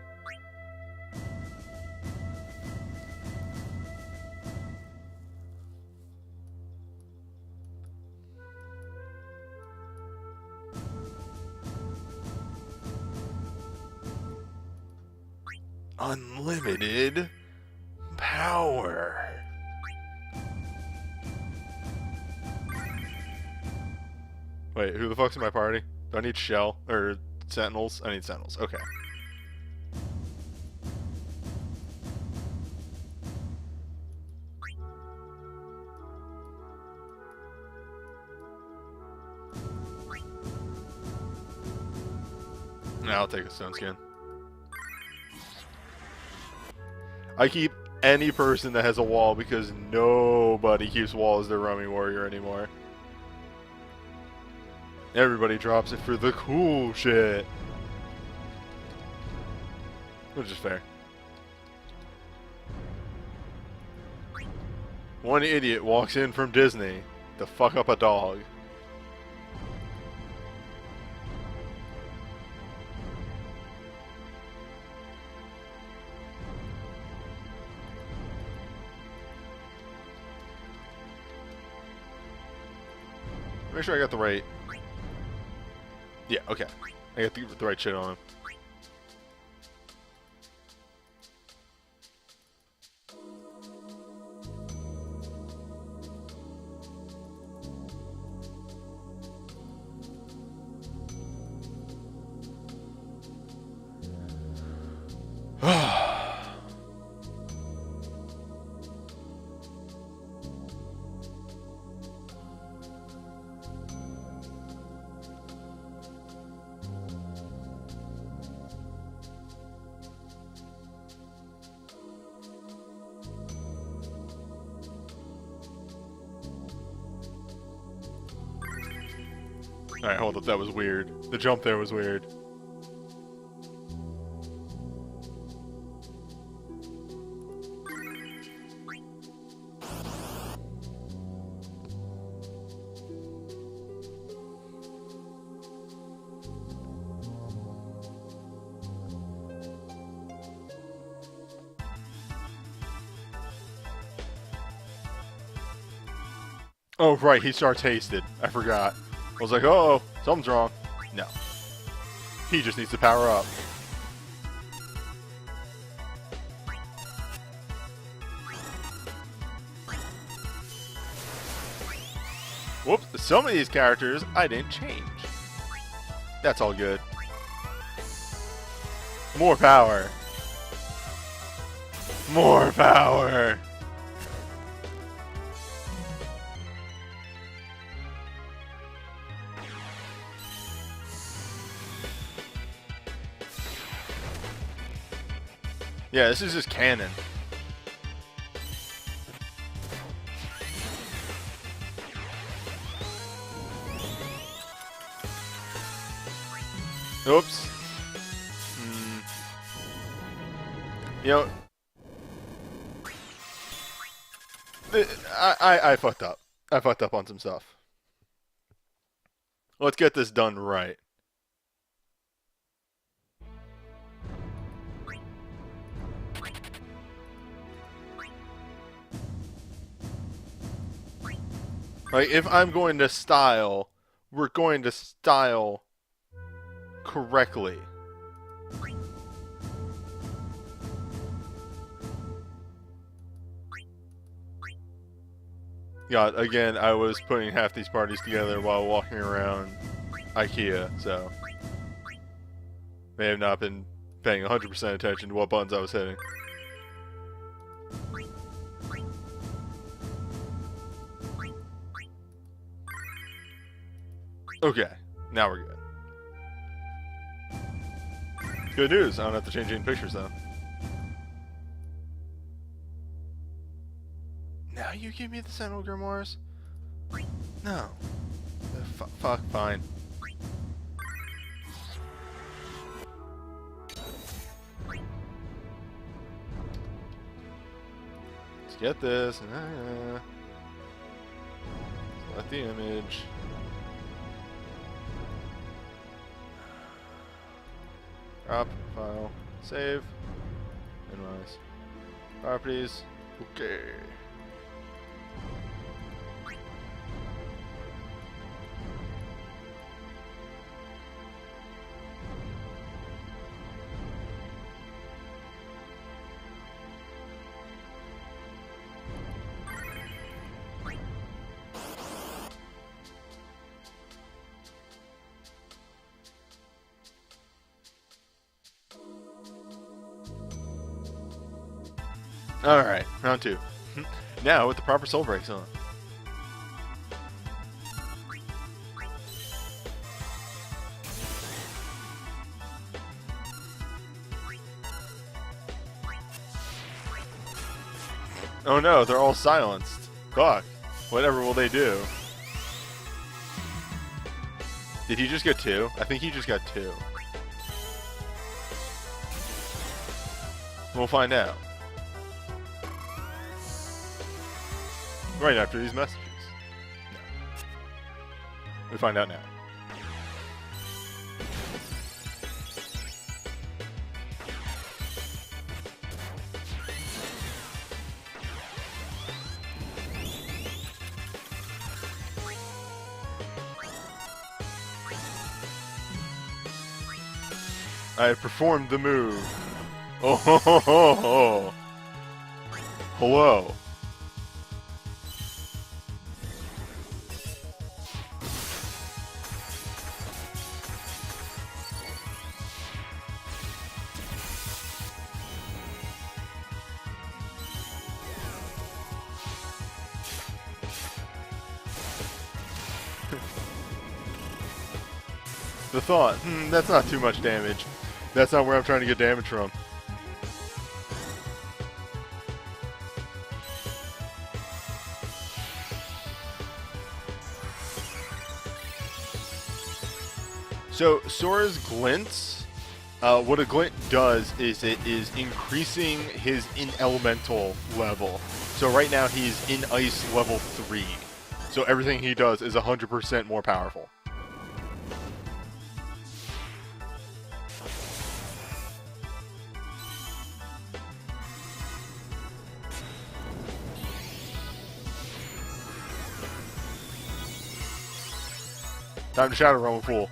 Unlimited power. Wait, who the fuck's in my party? Do I need Shell? Or Sentinels? I need Sentinels. Okay. Now I'll take a stone skin. I keep any person that has a wall because nobody keeps wall as their roaming warrior anymore. Everybody drops it for the cool shit. Which is fair. One idiot walks in from Disney to fuck up a dog. Make sure I got the right... Yeah, okay. I got the right shit on him. Alright, hold up, that was weird. The jump there was weird. Oh, right, he starts hasted. I forgot. I was like, oh, something's wrong. No. He just needs to power up. Whoops, some of these characters I didn't change. That's all good. More power. More power. Yeah, this is just canon. Oops. You know, I fucked up. I fucked up on some stuff. Let's get this done right. Like, if I'm going to style, we're going to style correctly. God, again, I was putting half these parties together while walking around IKEA, so may have not been paying 100% attention to what buttons I was hitting. Okay, now we're good. Good news, I don't have to change any pictures though. Now you give me the Sentinel Grimoires? No. Fuck, fine. Let's get this. Select the image. Drop, file, save, minimize. Properties, okay. Alright, round 2. Now with the proper soul breaks on. Oh no, they're all silenced. Fuck. Whatever will they do? Did he just get 2? I think he just got 2. We'll find out. Right after these messages. No. We find out now. I have performed the move. Oh ho ho ho ho. Hello. The thought, that's not too much damage. That's not where I'm trying to get damage from. So Sora's glints, what a glint does is it is increasing his in elemental level. So right now he's in ice level 3. So everything he does is 100% more powerful. Time to Shadow Realm, fool.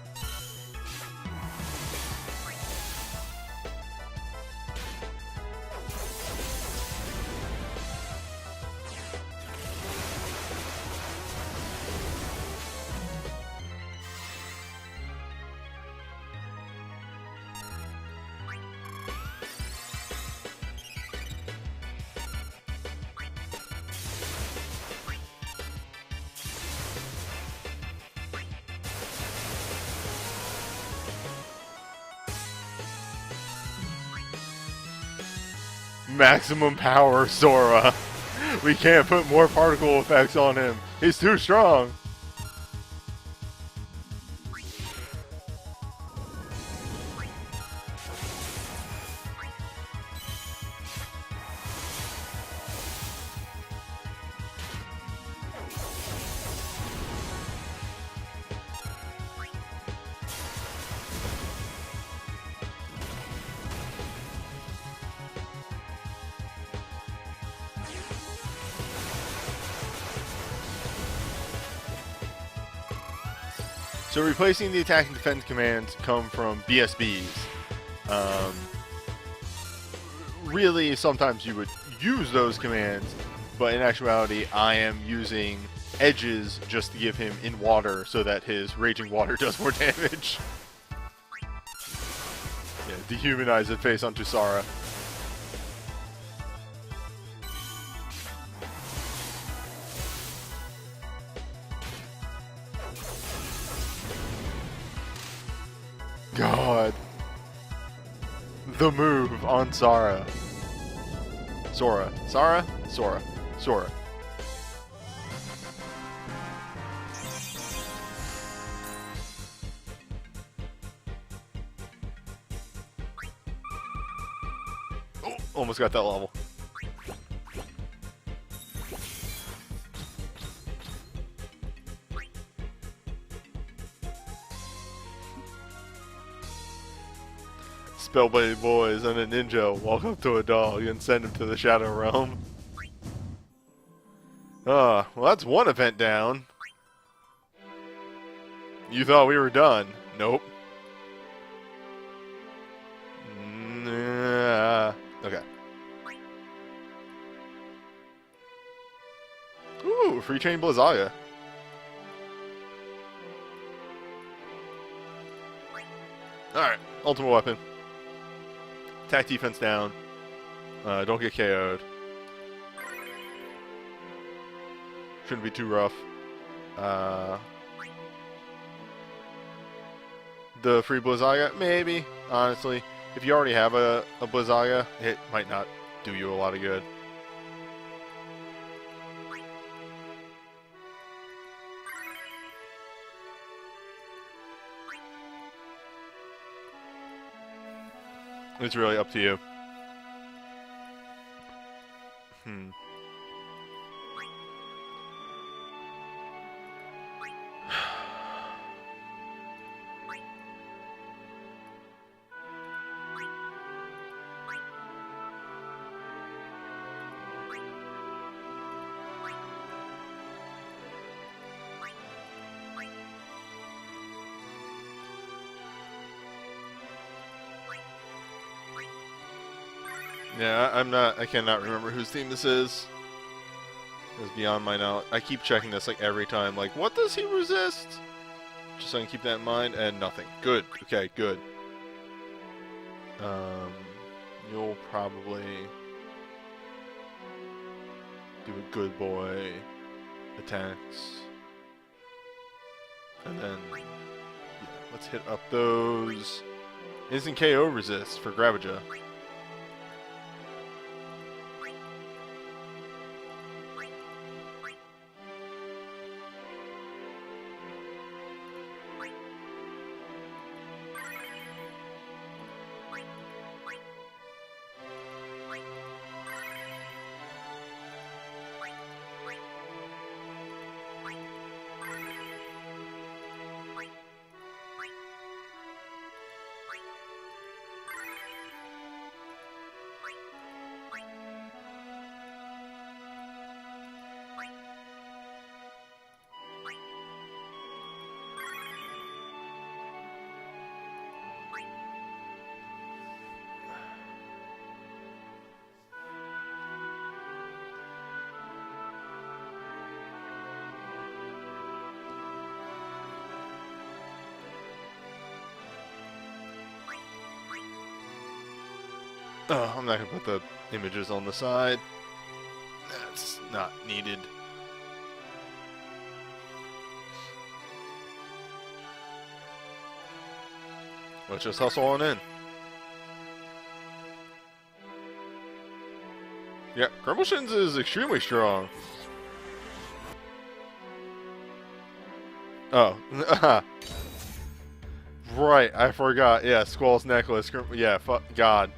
Maximum power, Sora. We can't put more particle effects on him. He's too strong. So replacing the attack and defense commands come from BSBs. Really, sometimes you would use those commands, but in actuality, I am using edges just to give him in water so that his raging water does more damage. Yeah, dehumanize it face onto Sora. God. The move on Sora. Sora. Sora? Sora. Sora. Oh, almost got that level. Spellblade boys and a ninja walk up to a dog and send him to the Shadow Realm. Well that's one event down. You thought we were done. Nope. Okay. Ooh, free chain Blizzaga. Alright, ultimate weapon. Attack defense down. Don't get KO'd. Shouldn't be too rough. The free Blizzaga? Maybe, honestly. If you already have a Blizzaga, it might not do you a lot of good. It's really up to you. Yeah, I cannot remember whose theme this is. It's beyond my knowledge. I keep checking this like every time. Like, what does he resist? Just so I can keep that in mind, and nothing. Good. Okay, good. You'll probably do a good boy attacks. And then, yeah, let's hit up those instant KO resists for Gravaja. Oh, I'm not gonna put the images on the side. That's not needed. Let's just hustle on in. Yeah, Grumbleshins is extremely strong. Oh, right, I forgot. Yeah, Squall's necklace. Yeah, fuck, God.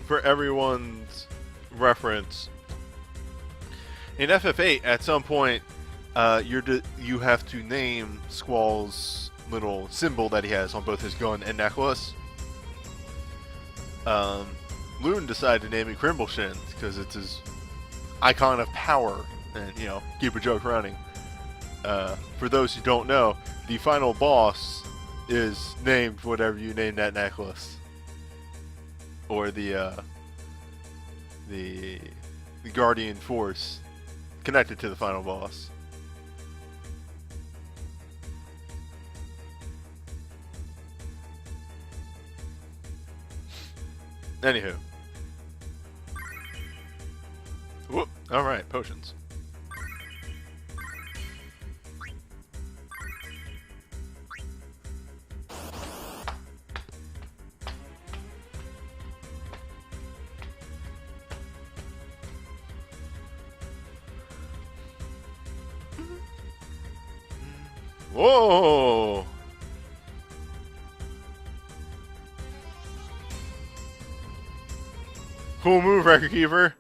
For everyone's reference, in FF8, at some point, you have to name Squall's little symbol that he has on both his gun and necklace. Loon decided to name it Grimbleshins because it's his icon of power, and keep a joke running. For those who don't know, the final boss is named whatever you name that necklace, or the guardian force connected to the final boss. Anywho. Whoop. Alright, potions. Whoa! Cool move, Record Keeper.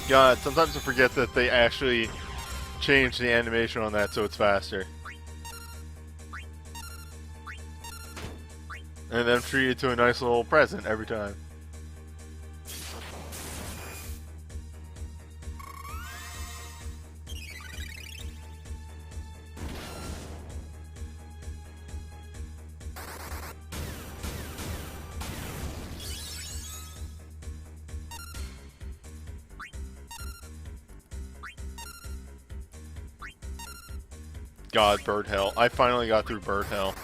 God, sometimes I forget that they actually changed the animation on that so it's faster. And then treat it to a nice little present every time. God, Bird Hell. I finally got through Bird Hell.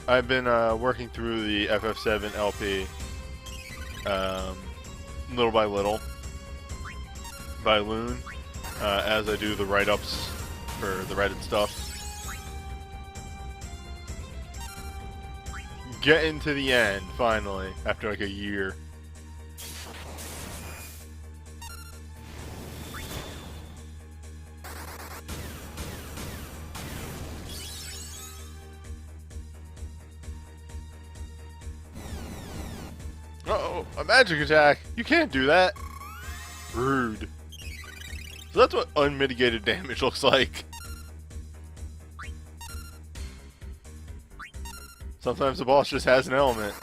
I've been working through the FF7 LP little by little by Loon as I do the write-ups for the Reddit stuff. Getting to the end, finally, after like a year. Uh-oh, a magic attack! You can't do that! Rude. So that's what unmitigated damage looks like. Sometimes the boss just has an element.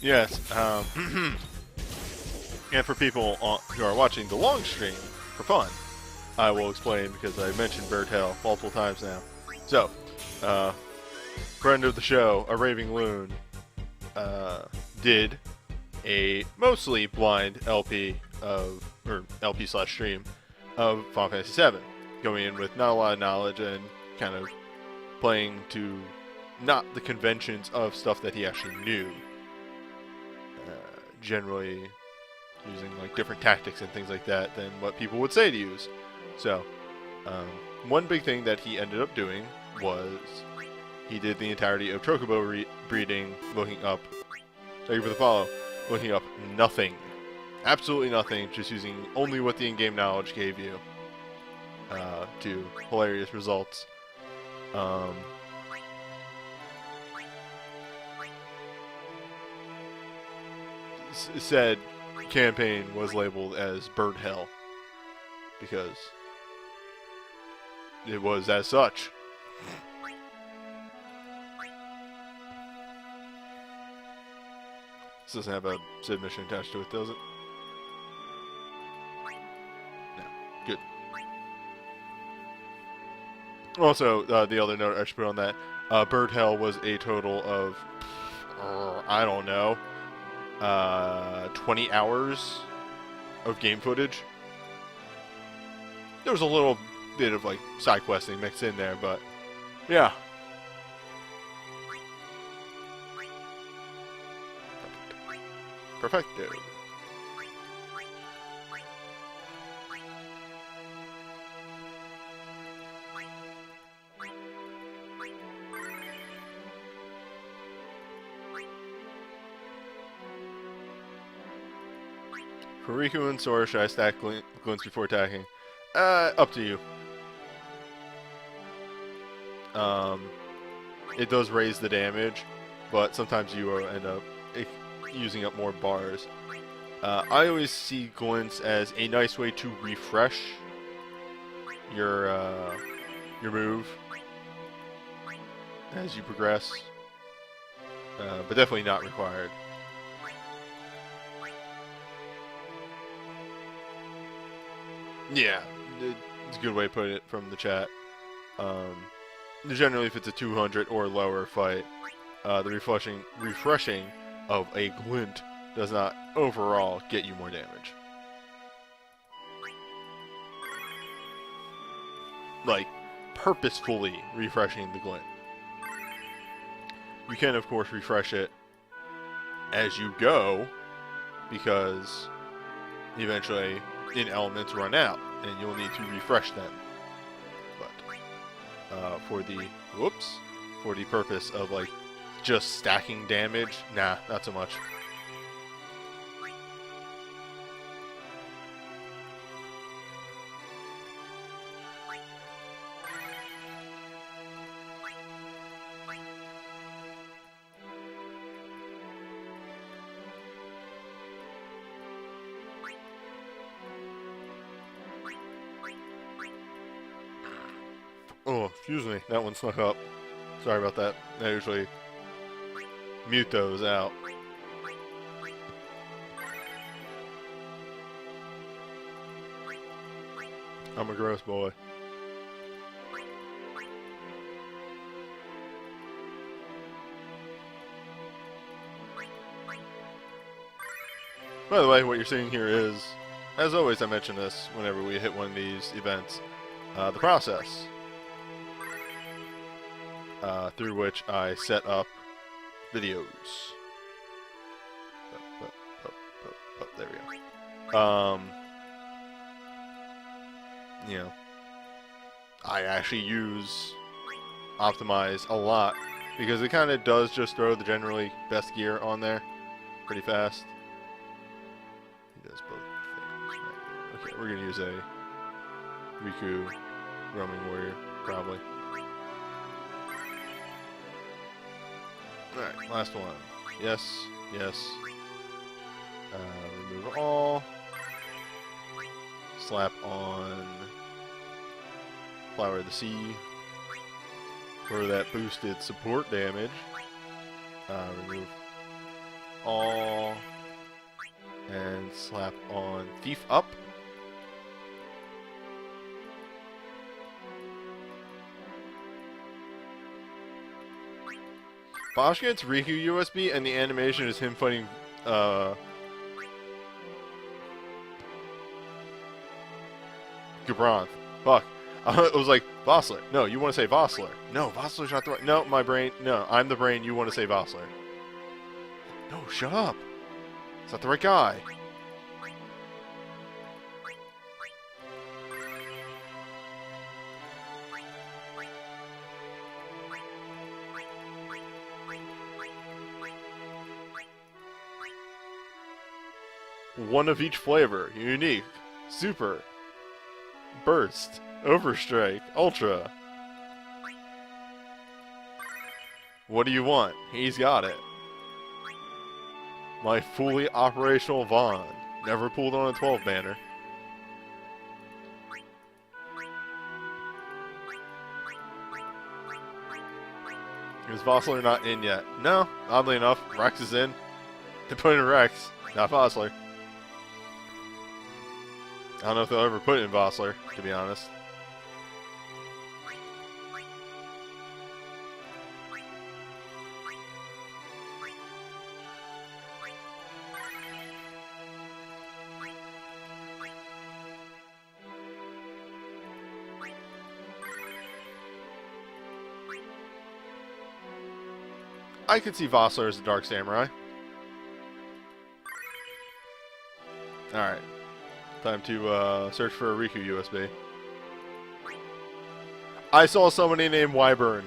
Yes. And for people who are watching the long stream for fun, I will explain because I mentioned Bird Hell multiple times now. So, friend of the show, a Raving Loon, did a mostly blind LP or LP/stream of Final Fantasy VII, going in with not a lot of knowledge and kind of playing to not the conventions of stuff that he actually knew. Generally using like different tactics and things like that than what people would say to use. So, one big thing that he ended up doing was he did the entirety of Chocobo breeding, looking up, thank you for the follow, looking up nothing. Absolutely nothing, just using only what the in-game knowledge gave you to hilarious results. Said campaign was labeled as Bird Hell because it was as such. This doesn't have a submission attached to it, does it? No. Good. Also, the other note I should put on that, Bird Hell was a total of, I don't know, 20 hours of game footage. There was a little bit of like side questing mixed in there, but yeah. Perfecto. For Riku and Sora, should I stack Grunts before attacking? Up to you. It does raise the damage, but sometimes you end up using up more bars. I always see Grunts as a nice way to refresh your move as you progress, but definitely not required. Yeah, it's a good way to put it from the chat. Generally, if it's a 200 or lower fight, the refreshing of a glint does not overall get you more damage. Like, purposefully refreshing the glint. You can, of course, refresh it as you go, because eventually elements run out, and you'll need to refresh them. But for the purpose of like just stacking damage, nah, not so much. Oh, excuse me, that one snuck up. Sorry about that. I usually mute those out. I'm a gross boy. By the way, what you're seeing here is, as always I mention this whenever we hit one of these events, the process through which I set up videos. There we go. You know, I actually use Optimize a lot because it kind of does just throw the generally best gear on there pretty fast. He does both things right there. Okay, we're gonna use a Riku roaming warrior probably. Alright, last one. Yes, yes. Remove all. Slap on Flower of the Sea for that boosted support damage. Remove all. And slap on Thief Up. Bosch gets Riku USB, and the animation is him fighting, Grunts. Fuck. It was like, Vossler. No, you want to say Vossler. No, Vossler's not the right... No, my brain. No, I'm the brain. You want to say Vossler. No, shut up. It's not the right guy. One of each flavor. Unique. Super. Burst. Overstrike. Ultra. What do you want? He's got it. My fully operational Vaughn. Never pulled on a 12 banner. Is Vossler not in yet? No, oddly enough, Rex is in. They put in Rex, not Vossler. I don't know if they'll ever put it in Vossler, to be honest. I could see Vossler as a Dark Samurai. Alright. Time to search for a Riku USB. I saw somebody named Wyvern.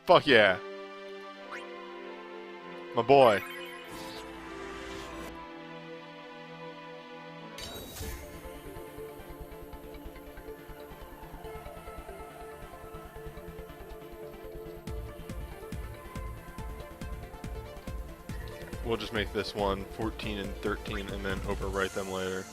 Fuck yeah. My boy. We'll just make this one 14 and 13 and then overwrite them later.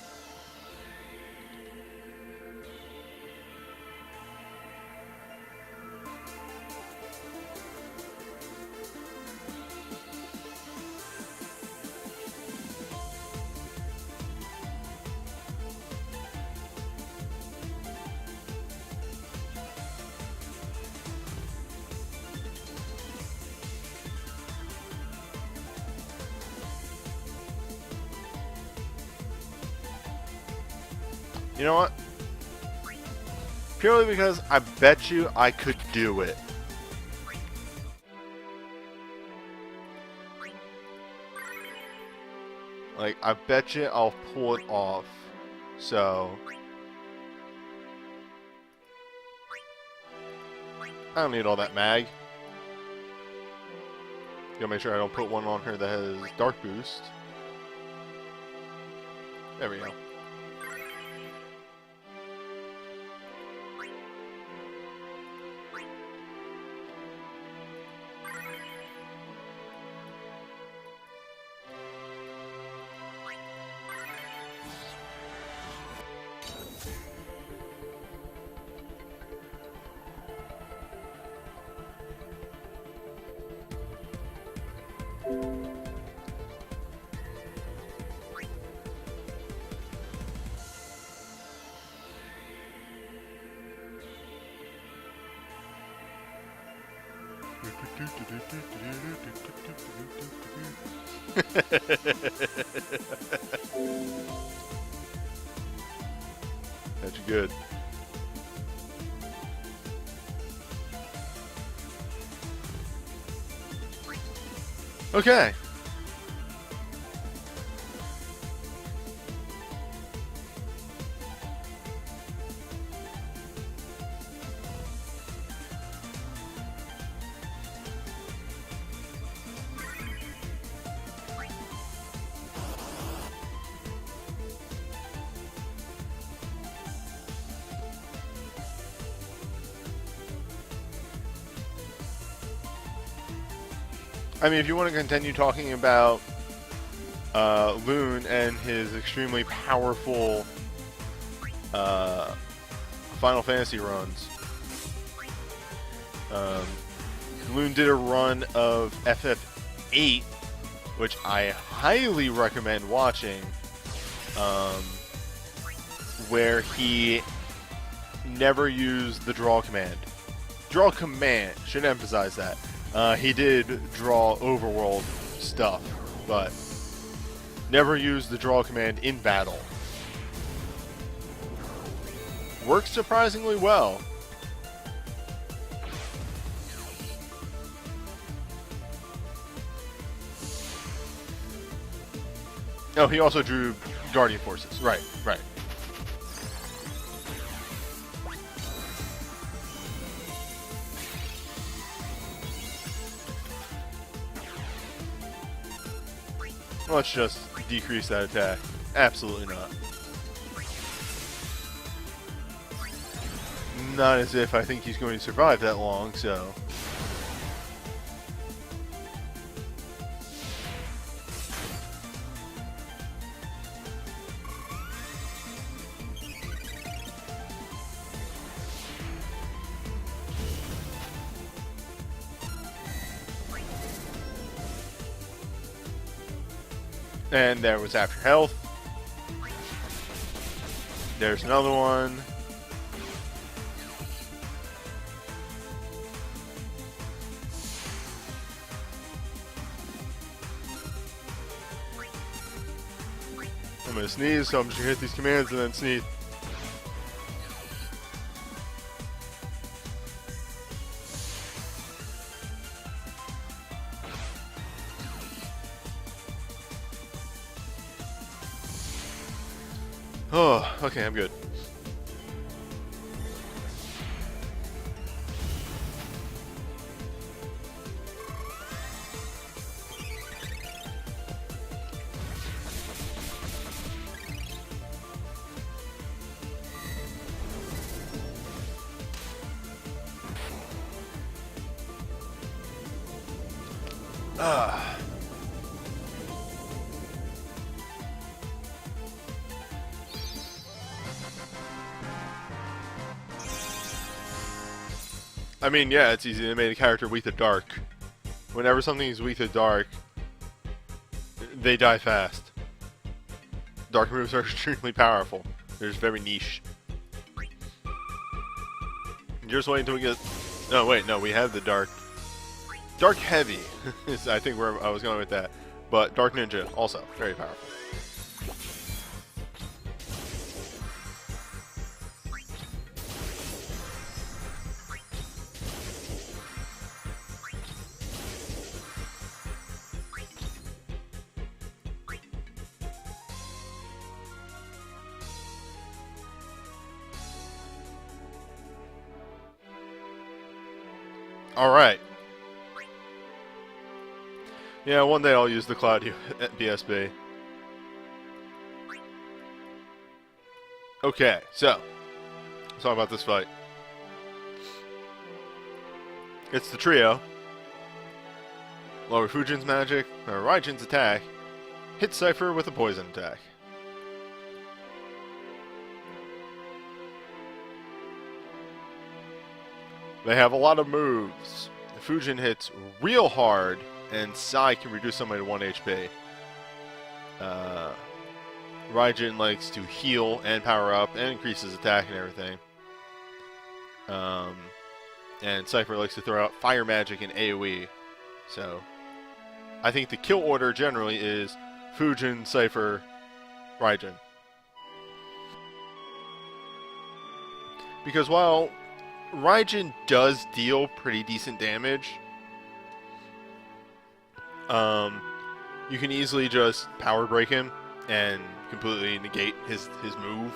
You know what? Purely because I bet you I could do it. Like, I bet you I'll pull it off. So... I don't need all that mag. Gotta make sure I don't put one on her that has Dark Boost. There we go. That's good. Okay. I mean, if you want to continue talking about Loon and his extremely powerful Final Fantasy runs, Loon did a run of FF8, which I highly recommend watching, where he never used the draw command. Draw command, should emphasize that. He did draw overworld stuff, but never used the draw command in battle. Works surprisingly well. Oh, he also drew Guardian Forces. Right, right. Let's just decrease that attack. Absolutely not. Not as if I think he's going to survive that long, so... And there was after health. There's another one. I'm gonna sneeze, so I'm just gonna hit these commands and then sneeze. Oh, okay, I'm good. I mean, yeah, it's easy to make a character weak to dark. Whenever something is weak to dark, they die fast. Dark moves are extremely powerful. They're just very niche. You're just waiting until we get... Oh, wait, no, we have the dark... Dark Heavy is, I think, where I was going with that. But Dark Ninja, also, very powerful. Alright. Yeah, one day I'll use the Cloud BSB. Okay, so let's talk about this fight. It's the trio. Lower Fujin's magic, or Raijin's attack, hit Cypher with a poison attack. They have a lot of moves. Fujin hits real hard, and Sai can reduce somebody to 1 HP. Raijin likes to heal and power up and increase his attack and everything. And Cypher likes to throw out fire magic and AoE. So, I think the kill order generally is Fujin, Cypher, Raijin. Because while Raijin does deal pretty decent damage, you can easily just power break him and completely negate his move.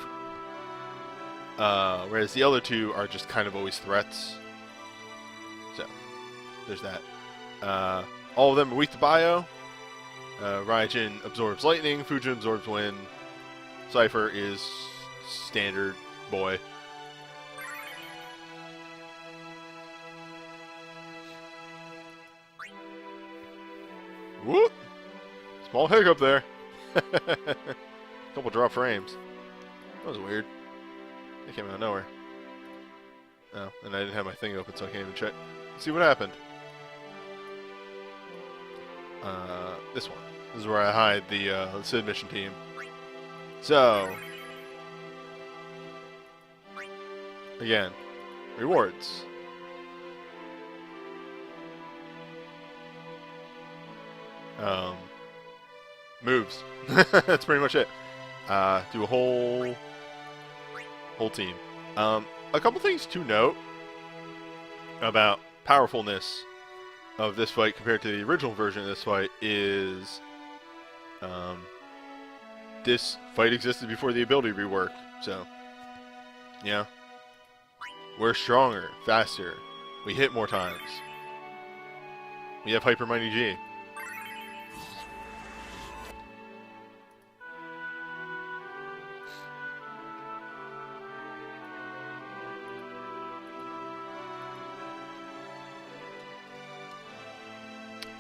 Whereas the other two are just kind of always threats. So, there's that. All of them are weak to bio. Raijin absorbs lightning, Fujin absorbs wind. Cypher is standard boy. Whoop! Small hiccup there. Couple drop frames. That was weird. It came out of nowhere. Oh, and I didn't have my thing open, so I can't even check. See what happened. this one. This is where I hide the Sid mission team. So, again, rewards. Moves. That's pretty much it. Do a whole team. A couple things to note about powerfulness of this fight compared to the original version of this fight is this fight existed before the ability rework, so yeah, we're stronger, faster, we hit more times, we have Hyper Mighty G.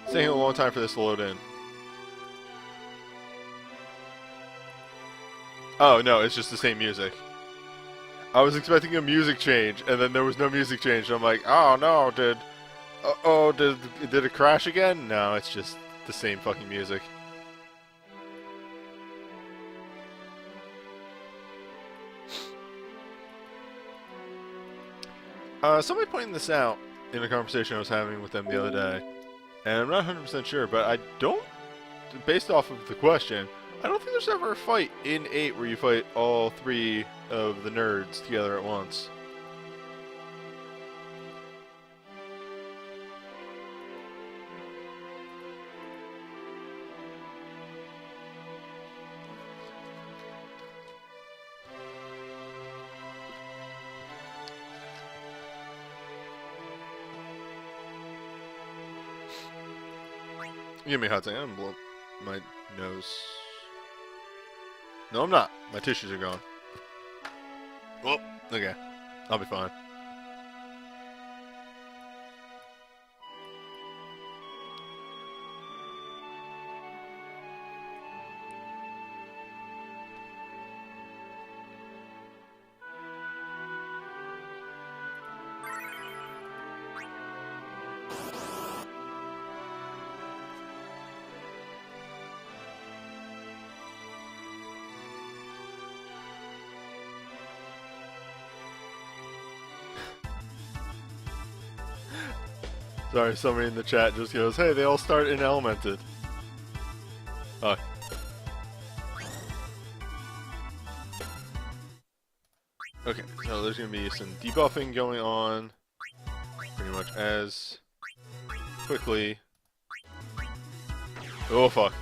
It's taking a long time for this to load in. Oh, no, it's just the same music. I was expecting a music change, and then there was no music change. And I'm like, oh, no, did it crash again? No, it's just the same fucking music. Somebody pointed this out in a conversation I was having with them the other day. And I'm not 100% sure, but I don't, based off of the question, I don't think there's ever a fight in 8 where you fight all 3 of the nerds together at once. Give me a hot second. I'm gonna blow my nose. No, I'm not. My tissues are gone. Well, okay. I'll be fine. Sorry, somebody in the chat just goes, hey, they all start in Elemented. Oh. Okay, so there's going to be some debuffing going on pretty much as quickly. Oh, fuck.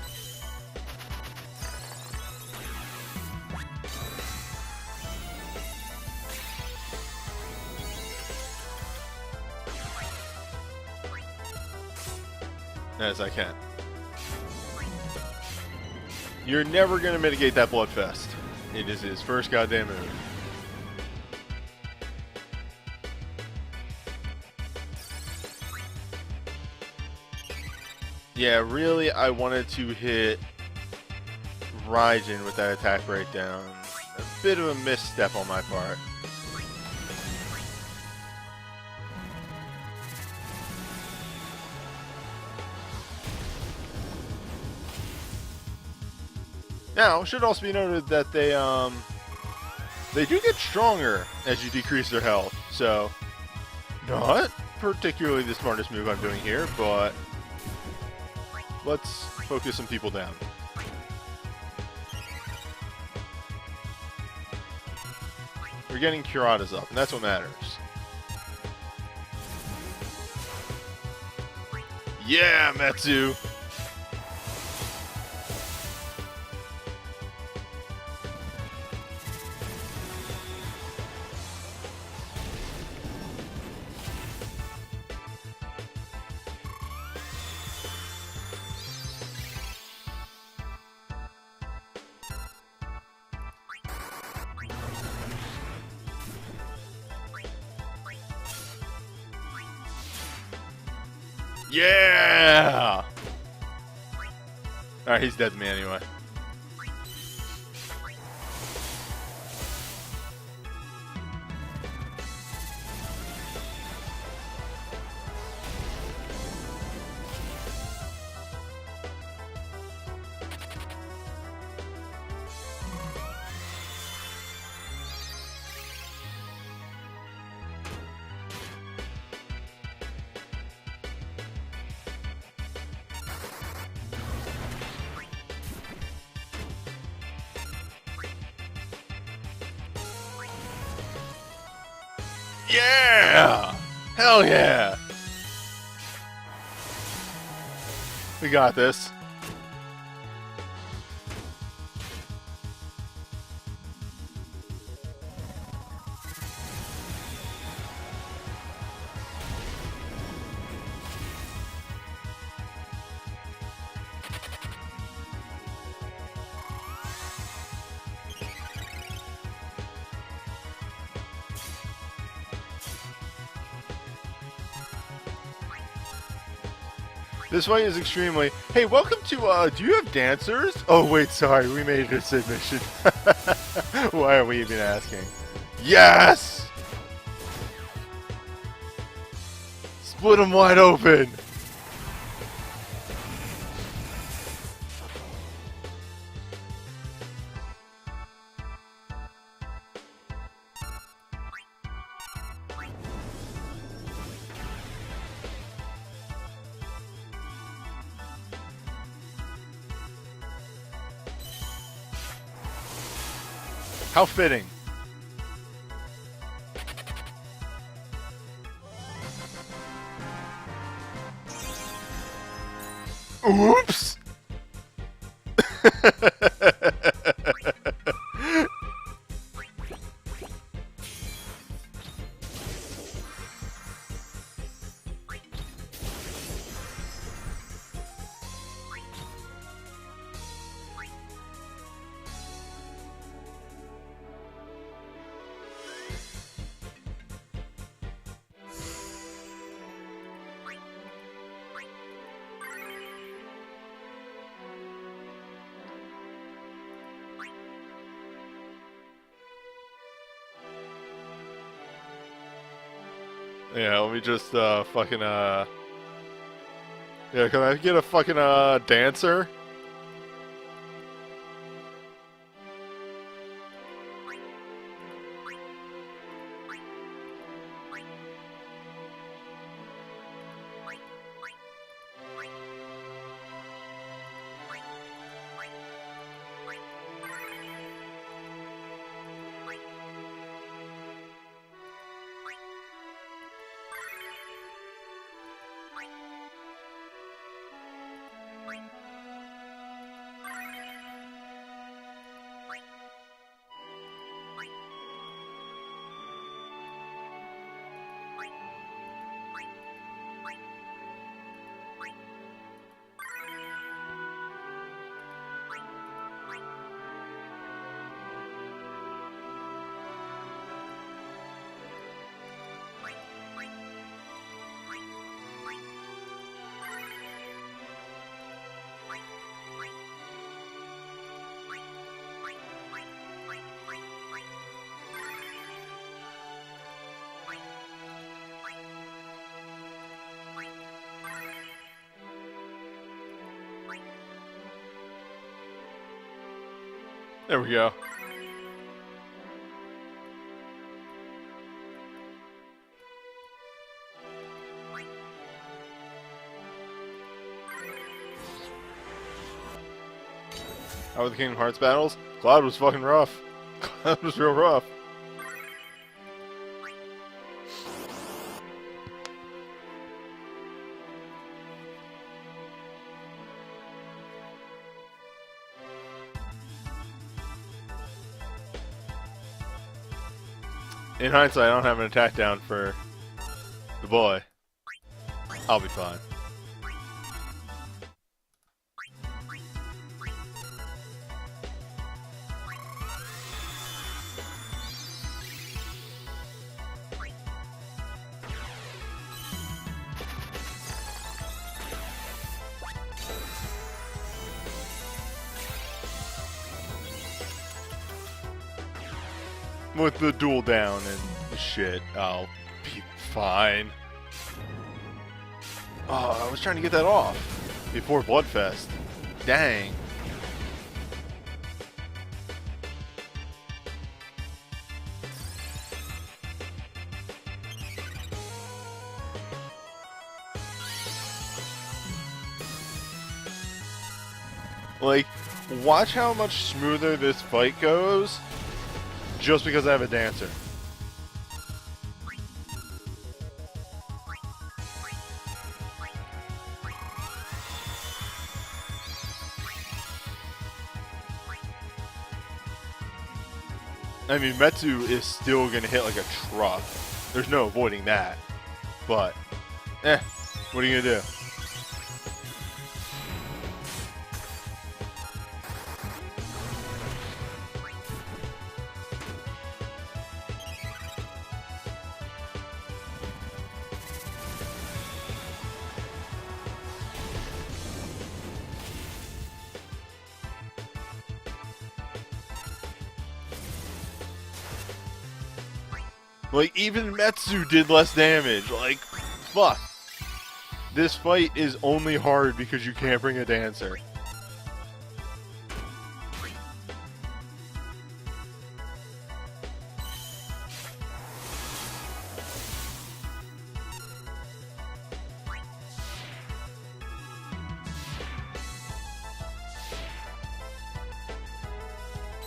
As I can. You're never going to mitigate that Bloodfest. It is his first goddamn move. Yeah, really, I wanted to hit Raijin with that attack breakdown. A bit of a misstep on my part. Now, it should also be noted that they do get stronger as you decrease their health, so not particularly the smartest move I'm doing here, but let's focus some people down. We're getting Curadas up, and that's what matters. Yeah, Metsu! Yeah! Alright, he's dead to me anyway. Hell yeah! We got this. This fight is extremely... Hey, welcome to, do you have dancers? Oh, wait, sorry, we made it a submission. Why are we even asking? Yes! Split them wide open! How fitting. Oops! Yeah, let me just, fucking, yeah, can I get a fucking, dancer? There we go. How were the Kingdom Hearts battles? Cloud was fucking rough. Cloud was real rough. In hindsight, I don't have an attack down for the boy. I'll be fine. With the duel down and shit, I'll be fine. Oh, I was trying to get that off before Bloodfest. Dang. Like, watch how much smoother this fight goes. Just because I have a dancer. I mean, Metsu is still gonna hit like a truck. There's no avoiding that. But, what are you gonna do? Like, even Metsu did less damage. Like, fuck. This fight is only hard because you can't bring a dancer.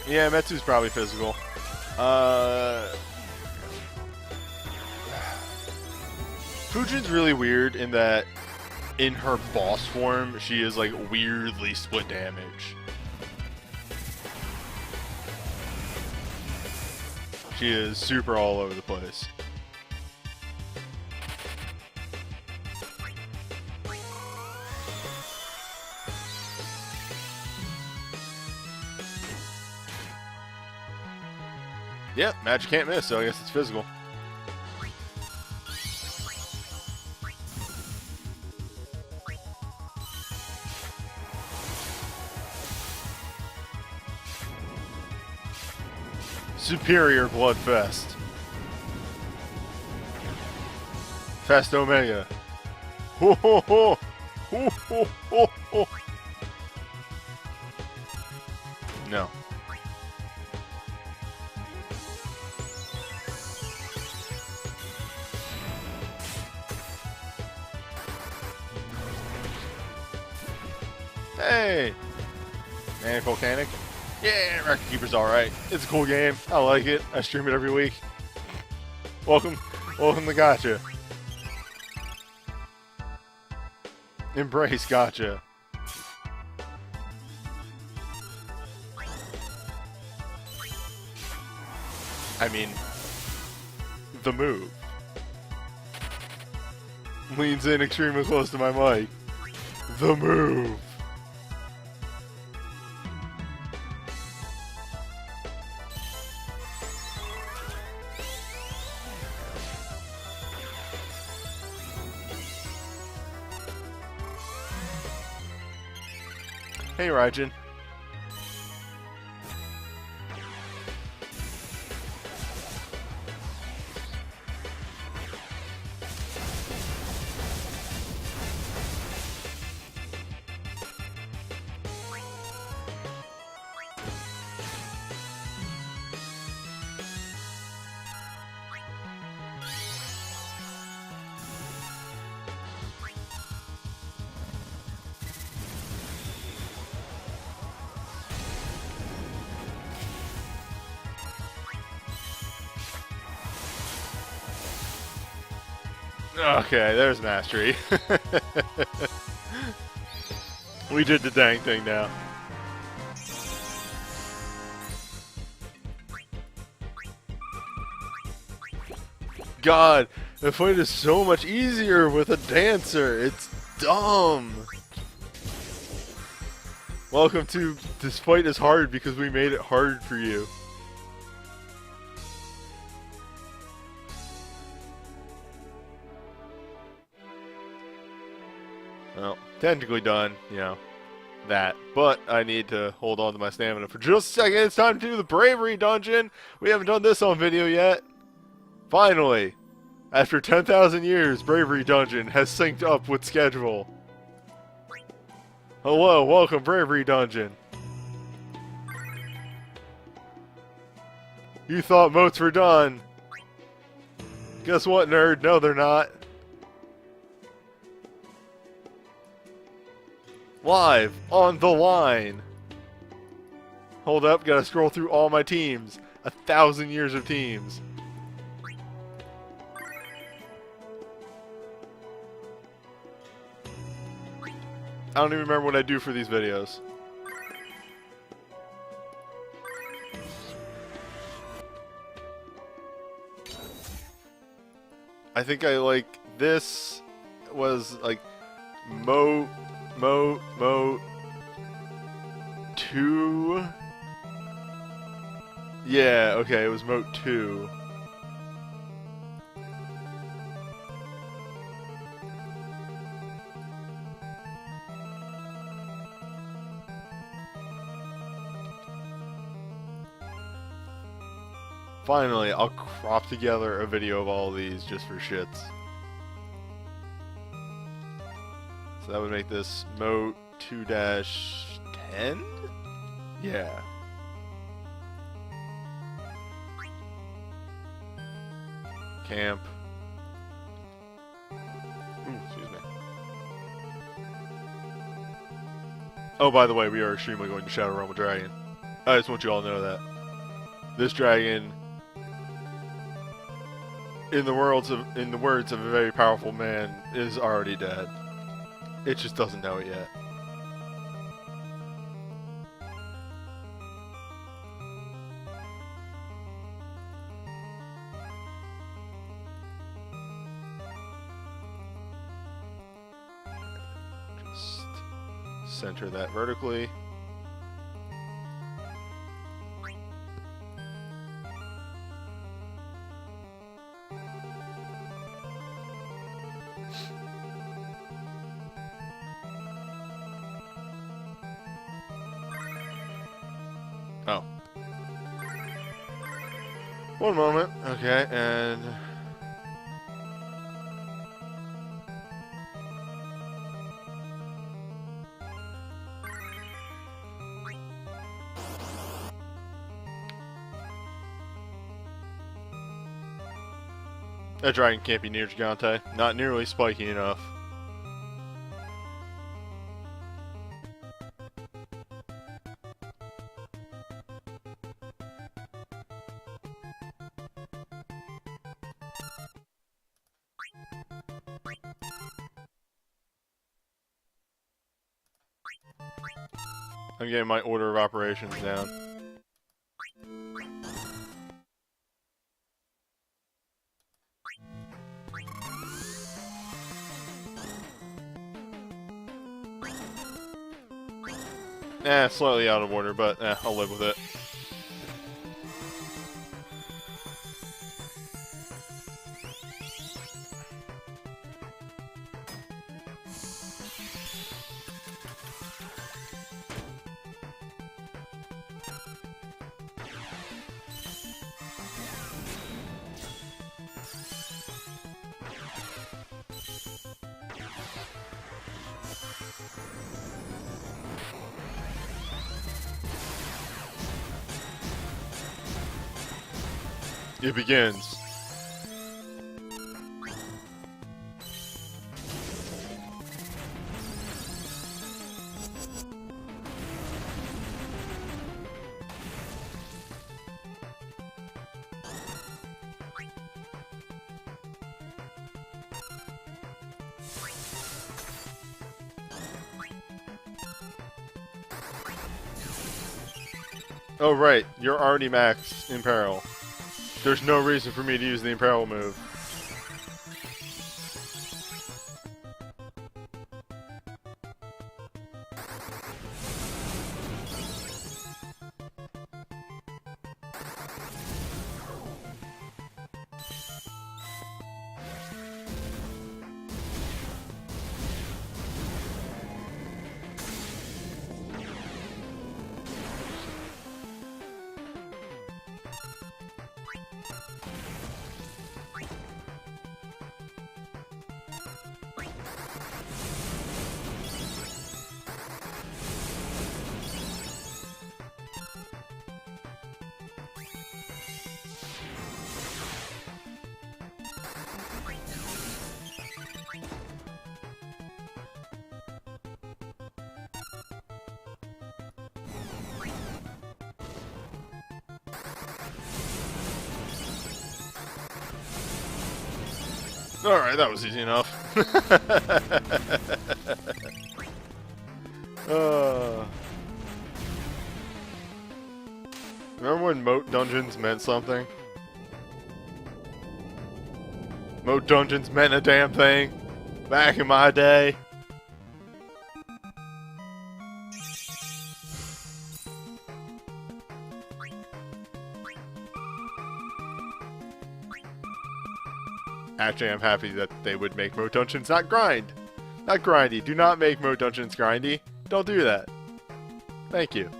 Yeah, Metsu's probably physical. Fujin's really weird in that in her boss form, she is like weirdly split damage. She is super all over the place. Yep, magic can't miss, so I guess it's physical. Superior Bloodfest. Fest Omega. Ho ho ho! Ho ho ho ho! No. Hey! Manic Volcanic. Yeah, Record Keeper's alright. It's a cool game. I like it. I stream it every week. Welcome to Gotcha. Embrace Gotcha. I mean, the move. Leans in extremely close to my mic. The move. Hey, Raijin. Okay, there's mastery. We did the dang thing now. God, the fight is so much easier with a dancer. It's dumb. Welcome to this fight is hard because we made it hard for you. Well, technically done, you know, that. But I need to hold on to my stamina for just a second. It's time to do the Bravery Dungeon. We haven't done this on video yet. Finally, after 10,000 years, Bravery Dungeon has synced up with schedule. Hello, welcome, Bravery Dungeon. You thought moats were done. Guess what, nerd? No, they're not. Live on the line. Hold up, gotta scroll through all my teams. 1,000 years of teams. I don't even remember what I do for these videos. I think I like this was like Moat 2. Yeah, okay, it was Moat 2. Finally, I'll crop together a video of all of these just for shits. So that would make this Moat 2-10? Yeah. Camp. Ooh, excuse me. Oh, by the way, we are extremely going to Shadow Realm of Dragon. I just want you all to know that. This dragon, in the words of a very powerful man, is already dead. It just doesn't know it yet. Just center that vertically. Oh. One moment. Okay, and... that dragon can't be near Gigante. Not nearly spiky enough. I'm getting my order of operations down. Slightly out of order, but I'll live with it. It begins. Oh right, you're already maxed in peril. There's no reason for me to use the Imperil move. Alright, that was easy enough. Remember when moat dungeons meant something? Mode dungeons meant a damn thing. Back in my day. Actually, I'm happy that they would make mode dungeons not grind. Not grindy. Do not make mode dungeons grindy. Don't do that. Thank you.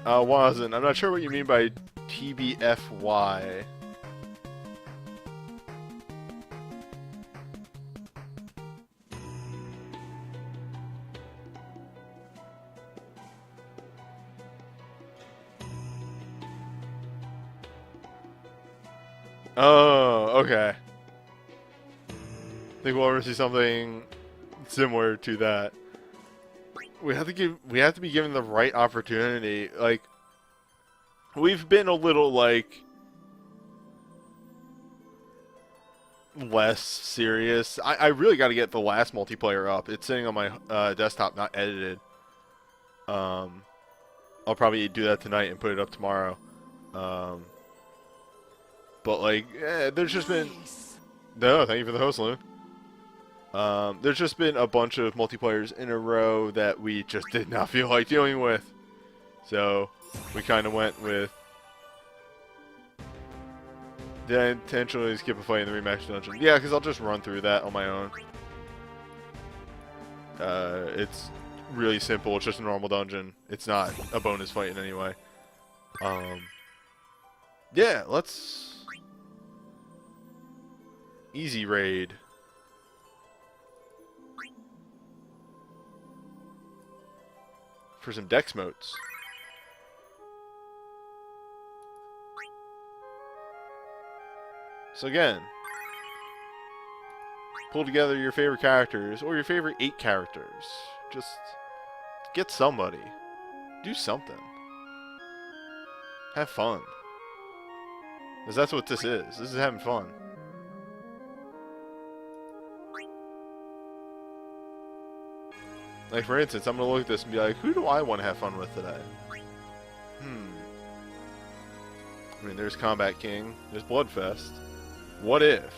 Wasn't. I'm not sure what you mean by TBFY. Oh, okay. I think we'll ever see something similar to that. We have to be given the right opportunity. Like, we've been a little like less serious. I really got to get the last multiplayer up. It's sitting on my desktop, not edited. I'll probably do that tonight and put it up tomorrow. But like, there's just been no. Thank you for the host, Loon. There's just been a bunch of multiplayers in a row that we just did not feel like dealing with. So we kind of went with did I intentionally skip a fight in the rematch dungeon? Yeah, because I'll just run through that on my own. It's really simple. It's just a normal dungeon. It's not a bonus fight in any way. Yeah, let's easy raid. For some dex motes. So again, pull together your favorite characters or your favorite 8 characters. Just get somebody. Do something. Have fun. Because that's what this is. This is having fun. Like, for instance, I'm going to look at this and be like, who do I want to have fun with today? I mean, there's Combat King. There's Bloodfest. What if?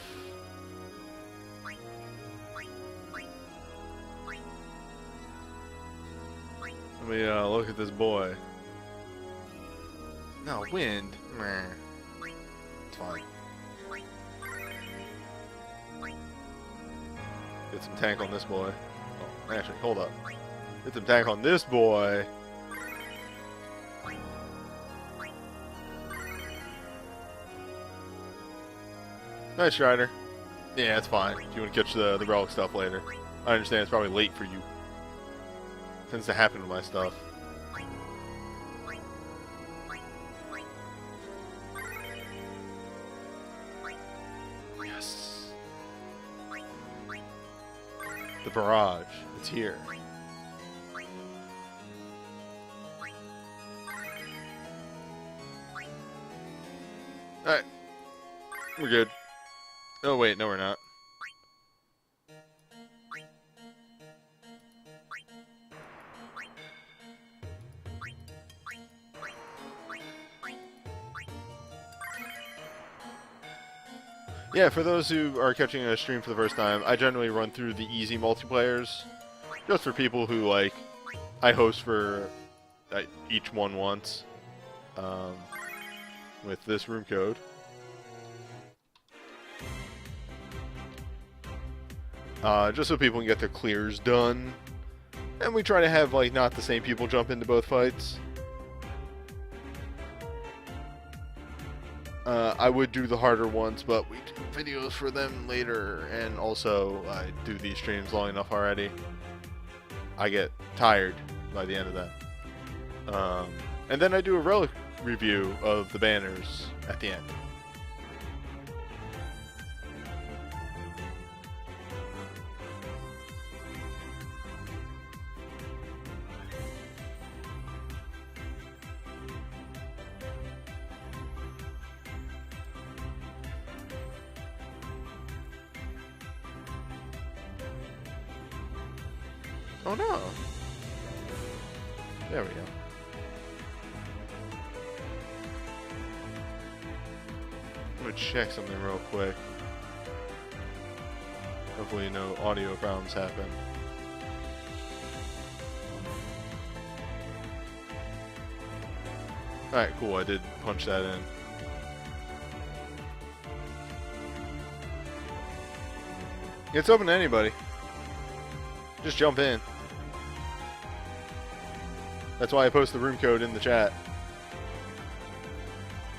Let me look at this boy. No, Wind. Meh. It's fine. Get some tank on this boy. Oh, actually, hold up. Get some tank on this boy. Nice, Strider. Yeah, it's fine. If you want to catch the relic stuff later. I understand it's probably late for you. Tends to happen with my stuff. Yes. The barrage. It's here. Alright. We're good. Oh wait, no we're not. Yeah, for those who are catching a stream for the first time, I generally run through the easy multiplayers. Just for people who, like, I host for each one once. With this room code. Just so people can get their clears done. And we try to have, like, not the same people jump into both fights. I would do the harder ones, but we do videos for them later, and also I do these streams long enough already. I get tired by the end of that. And then I do a relic review of the banners at the end. Oh no. There we go. I'm gonna check something real quick. Hopefully no audio problems happen. Alright, cool, I did punch that in. It's open to anybody. Just jump in. That's why I post the room code in the chat.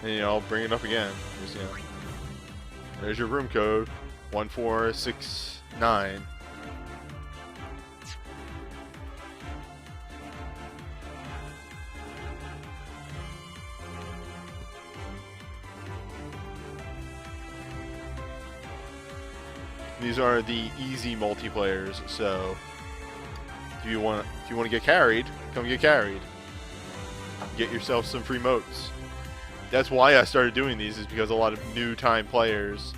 And, you know, I'll bring it up again. Just, you know, there's your room code, 1469. These are the easy multiplayers, so if you want to get carried, come get carried. Get yourself some free motes. That's why I started doing these, is because a lot of new time players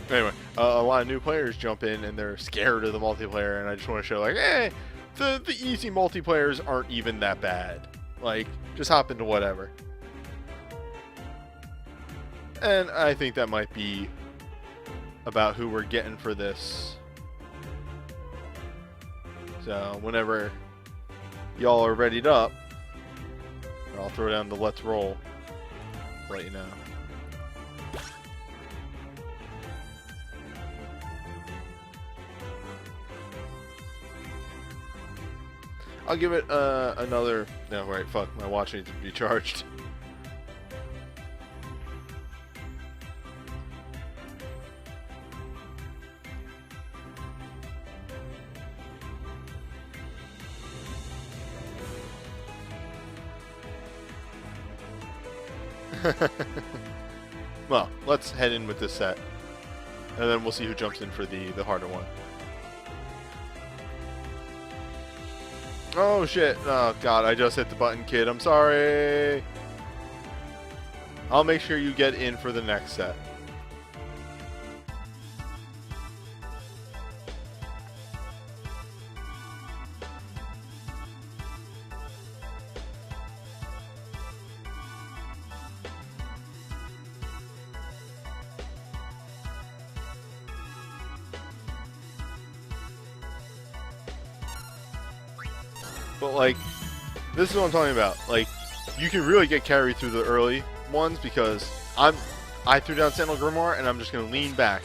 anyway, a lot of new players jump in and they're scared of the multiplayer, and I just want to show, like, hey, the easy multiplayers aren't even that bad. Like, just hop into whatever. And I think that might be about who we're getting for this. So, whenever y'all are readied up, I'll throw down the let's roll to let you know. I'll give it another... No, right, fuck, my watch needs to be charged. Well, let's head in with this set, and then we'll see who jumps in for the harder one. Oh shit, oh god, I just hit the button, kid, I'm sorry. I'll make sure you get in for the next set. But, like, this is what I'm talking about. Like, you can really get carried through the early ones because I threw down Sentinel Grimoire and I'm just going to lean back.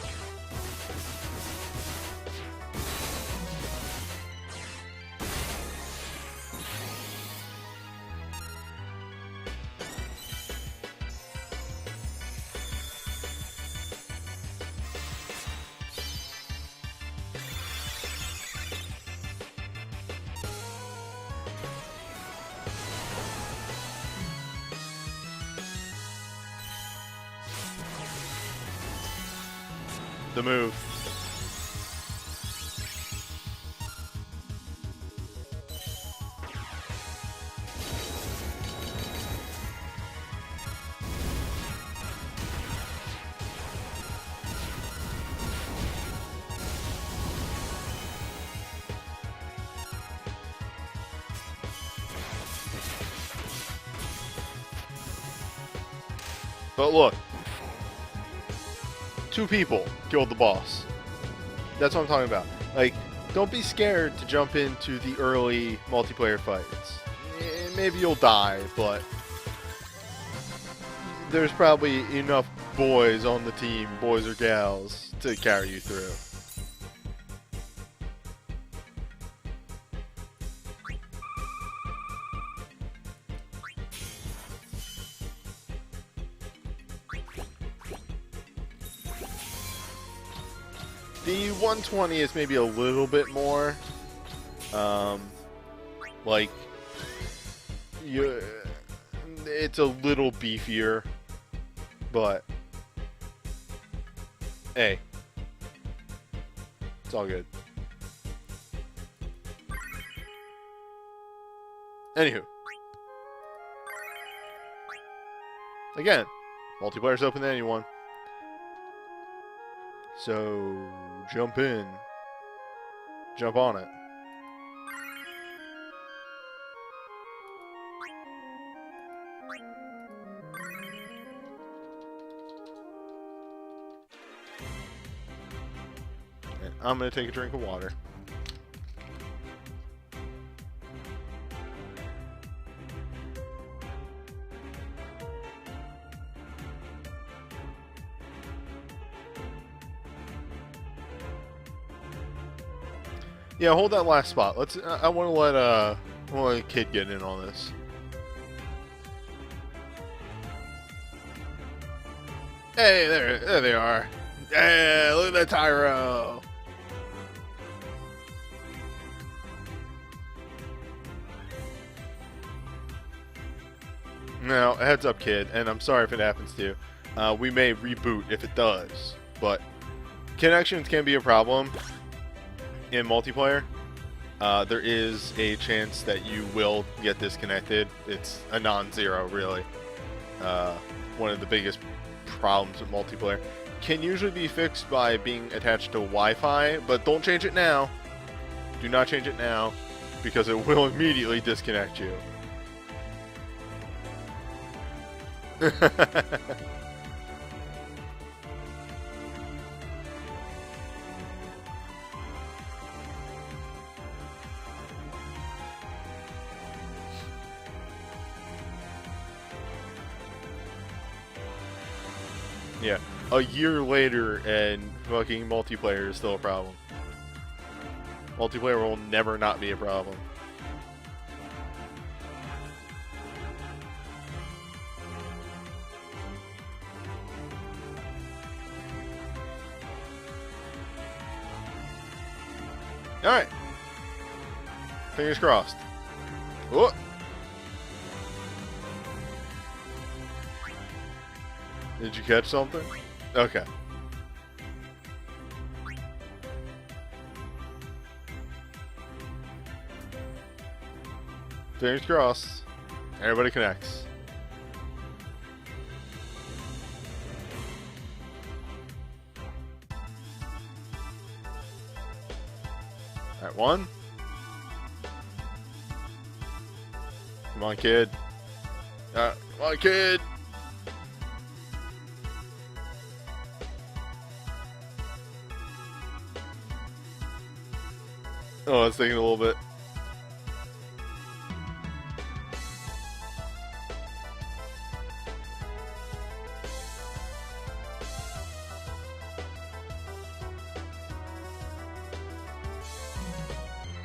The move. But look. 2 people killed the boss. That's what I'm talking about. Like, don't be scared to jump into the early multiplayer fights. Maybe you'll die, but there's probably enough boys on the team, boys or gals, to carry you through. The 120 is maybe a little bit more, like, it's a little beefier, but, hey, it's all good. Anywho. Again, multiplayer's open to anyone. So, jump in. Jump on it. And I'm going to take a drink of water. Yeah, hold that last spot. Let's. I want to let a kid get in on this. Hey, there they are. Yeah, look at that Tyro. Now, heads up, kid, and I'm sorry if it happens to you. We may reboot if it does, but connections can be a problem. In multiplayer, there is a chance that you will get disconnected. It's a non-zero, really. One of the biggest problems with multiplayer. Can usually be fixed by being attached to Wi-Fi, but don't change it now. Do not change it now, because it will immediately disconnect you. Yeah, a year later and fucking multiplayer is still a problem. Multiplayer will never not be a problem. Alright. Fingers crossed. Whoa. Did you catch something? Okay. Fingers crossed. Everybody connects. Alright, one. Come on, kid. Come on, kid. Oh, it's taking a little bit.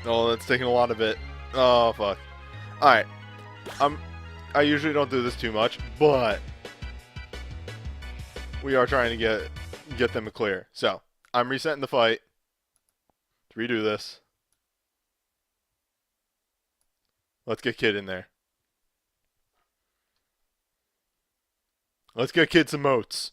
Oh, that's taking a lot of it. Oh, fuck. Alright. I usually don't do this too much, but we are trying to get them clear. So, I'm resetting the fight to redo this. Let's get Kid in there. Let's get Kid some motes.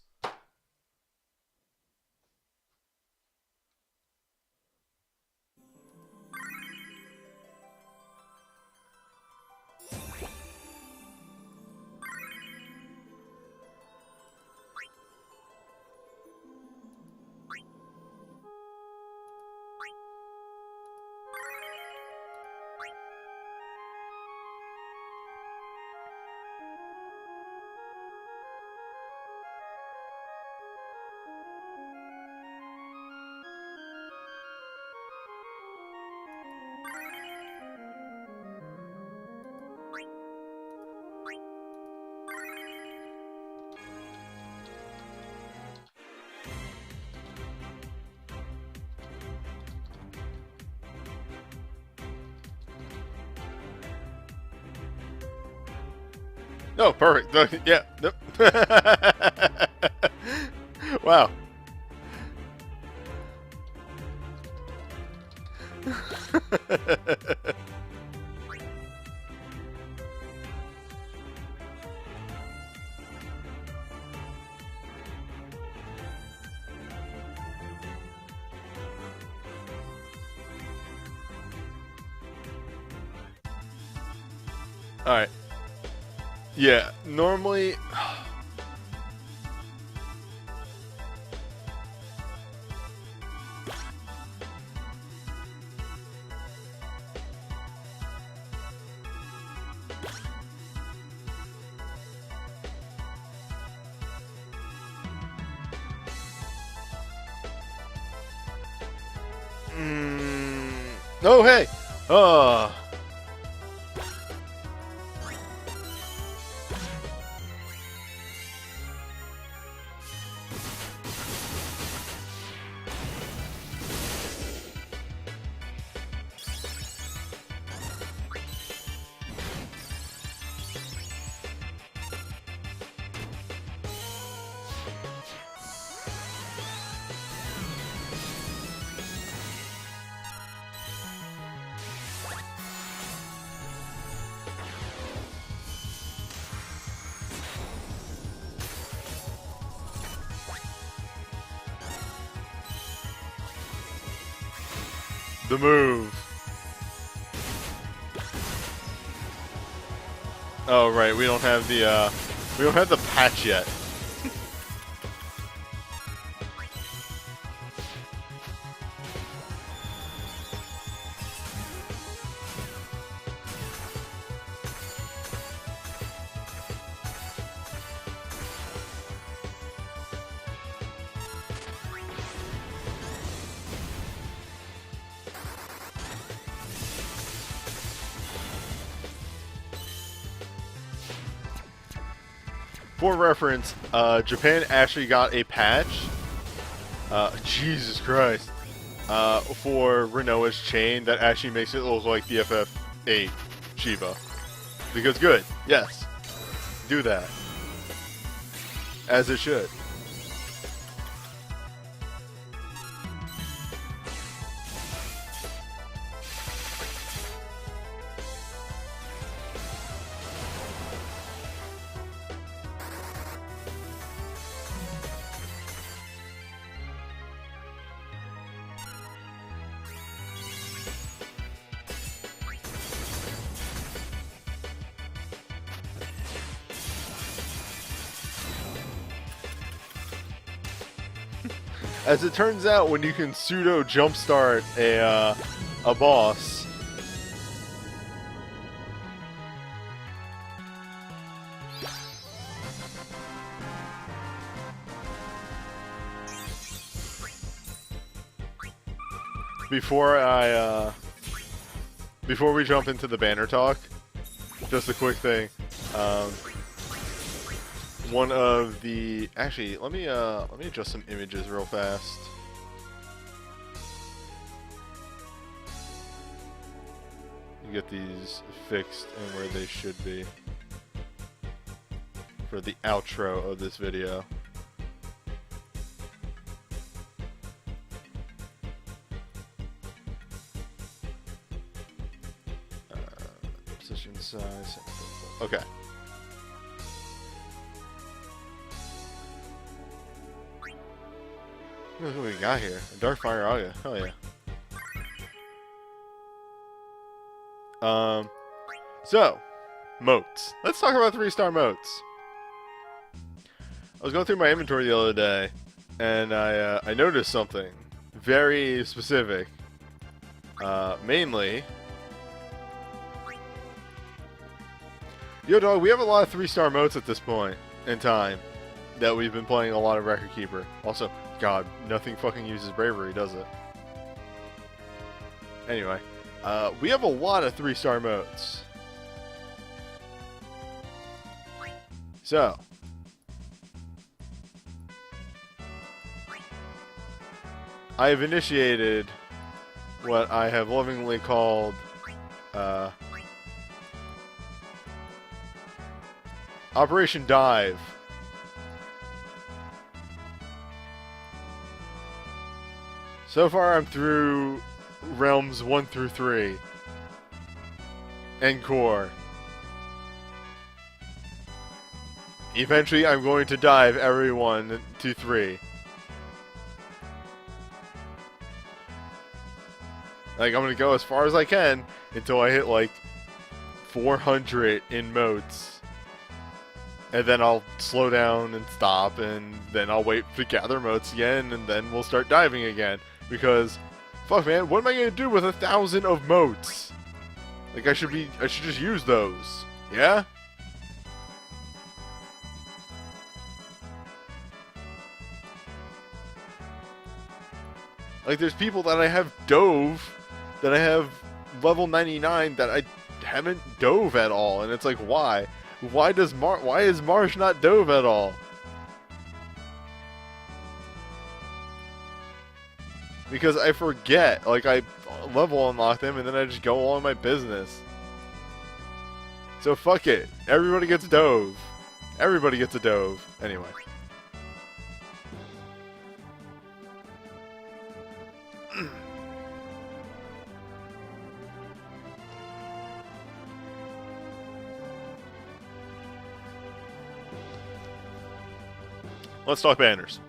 Oh, perfect. Yeah. Nope. Wow. All right. Yeah, normally Oh, hey! Oh. The move. Oh right, we don't have the patch yet. For reference, Japan actually got a patch. Jesus Christ. For Renoa's chain that actually makes it look like the FF8 Shiva. Because good, yes. Do that. As it should. As it turns out, when you can pseudo jumpstart a boss, before we jump into the banner talk, just a quick thing. One of the actually, let me adjust some images real fast. You get these fixed and where they should be for the outro of this video. Position size. Okay. Look what we got here. A Darkfire Aga. Hell yeah. So, moats. Let's talk about 3-star moats. I was going through my inventory the other day, and I noticed something very specific. Mainly, yo dog, we have a lot of 3-star moats at this point in time that we've been playing a lot of Record Keeper. Also, God, nothing fucking uses bravery, does it? Anyway, we have a lot of 3-star moats. So, I have initiated what I have lovingly called Operation Dive. So far, I'm through realms 1 through 3 and core. Eventually, I'm going to dive every 1 to 3. Like, I'm going to go as far as I can until I hit, like, 400 in moats. And then I'll slow down and stop, and then I'll wait to gather moats again, and then we'll start diving again. Because, fuck man, what am I gonna do with 1,000 of moats? Like, I should just use those. Yeah? Like, there's people that I have dove, that I have level 99 that I haven't dove at all, and it's like, why? Why is Marsh not dove at all? Because I forget, like, I level unlock them and then I just go on my business. So fuck it. Everybody gets dove. Everybody gets a dove. Anyway. Let's talk banners.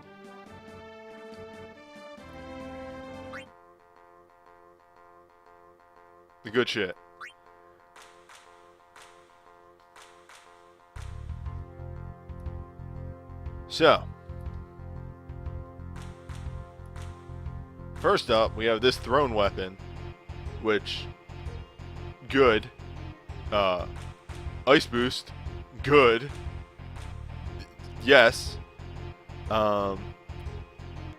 The good shit. So, first up, we have this thrown weapon, which, good. Ice boost, good. Yes. So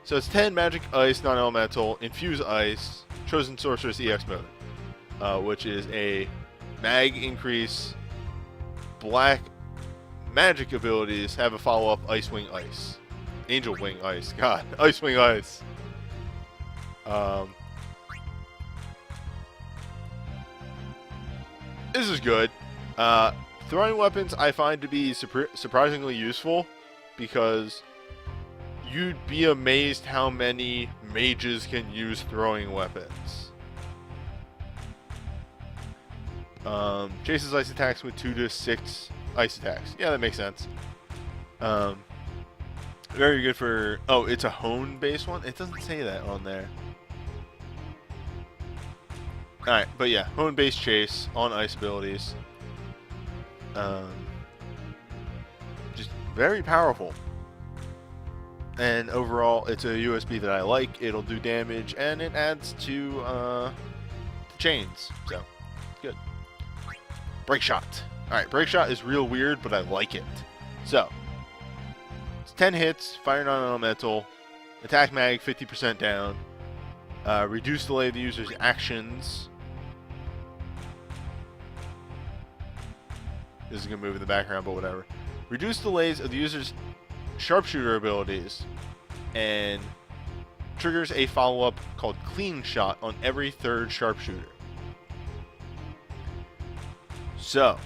it's 10 magic, ice, non-elemental, infuse ice, chosen sorceress EX mode, which is a mag increase, black magic abilities have a follow-up Ice Wing Ice. Angel Wing Ice. God. Ice Wing Ice. This is good. Throwing weapons I find to be surprisingly useful because you'd be amazed how many mages can use throwing weapons. Chases ice attacks with 2 to 6 ice attacks. Yeah, that makes sense. Very good for... Oh, it's a hone-based one? It doesn't say that on there. Alright, but yeah, hone-based chase on ice abilities. Just very powerful. And overall, it's a USB that I like. It'll do damage, and it adds to the chains. So, good. Break shot. Alright, break shot is real weird, but I like it. So, it's 10 hits, fire non-elemental, attack mag 50% down, reduce delay of the user's actions. This is going to move in the background, but whatever. Reduce delays of the user's sharpshooter abilities, and triggers a follow-up called Clean Shot on every third sharpshooter. So,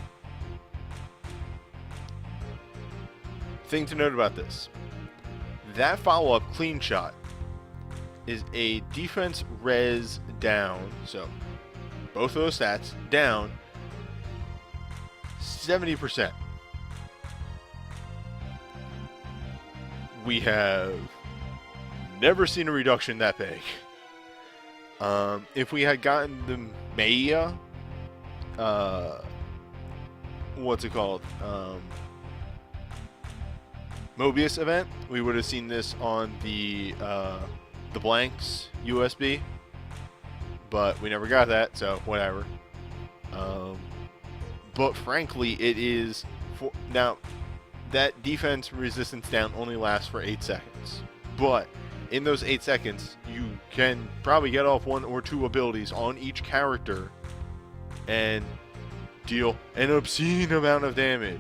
thing to note about this. That follow-up Clean Shot is a defense res down, so both of those stats down 70%. We have never seen a reduction that big. If we had gotten the Maya, what's it called? Mobius event, we would have seen this on the blanks USB, but we never got that, so whatever. But frankly, it is now that defense resistance down only lasts for 8 seconds, but in those 8 seconds, you can probably get off 1 or 2 abilities on each character and deal an obscene amount of damage.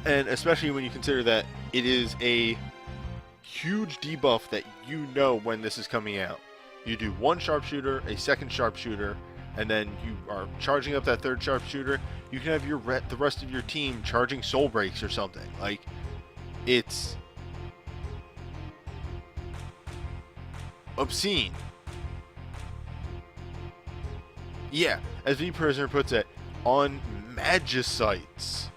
And especially when you consider that it is a huge debuff that you know when this is coming out. You do 1 sharpshooter, a 2nd sharpshooter, and then you are charging up that 3rd sharpshooter. You can have the rest of your team charging soul breaks or something. Like, it's obscene. Yeah, as V Prisoner puts it, on Magicites,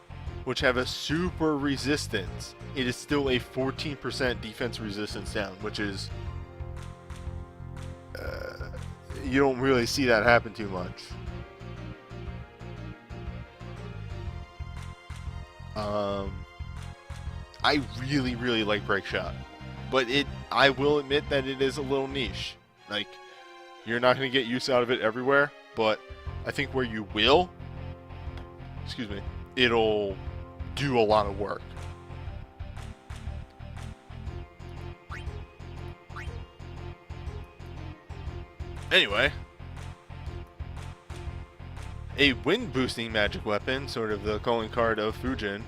which have a super resistance, it is still a 14% defense resistance down, which is... you don't really see that happen too much. I really, really like Break Shot. But I will admit that it is a little niche. Like, you're not going to get use out of it everywhere, but I think where you will, it'll do a lot of work. Anyway, a wind boosting magic weapon, sort of the calling card of Fujin.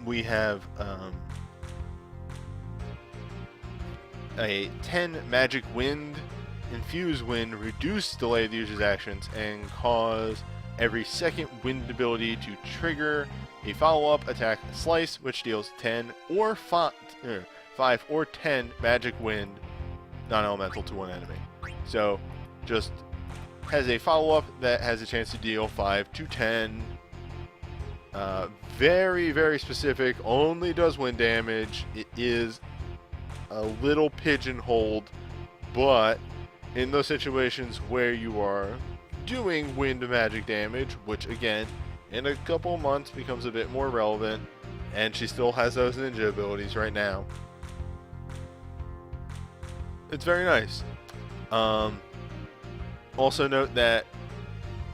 We have a 10 magic wind, infuse wind, reduce delay the user's actions, and cause every second wind ability to trigger a follow-up attack slice, which deals 10 or 5 or 10 magic wind non-elemental to one enemy. So just has a follow-up that has a chance to deal 5 to 10. Very, very specific, only does wind damage. It is a little pigeonholed, but in those situations where you are doing wind magic damage, which again, in a couple months becomes a bit more relevant, and she still has those ninja abilities right now. It's very nice. Also note that,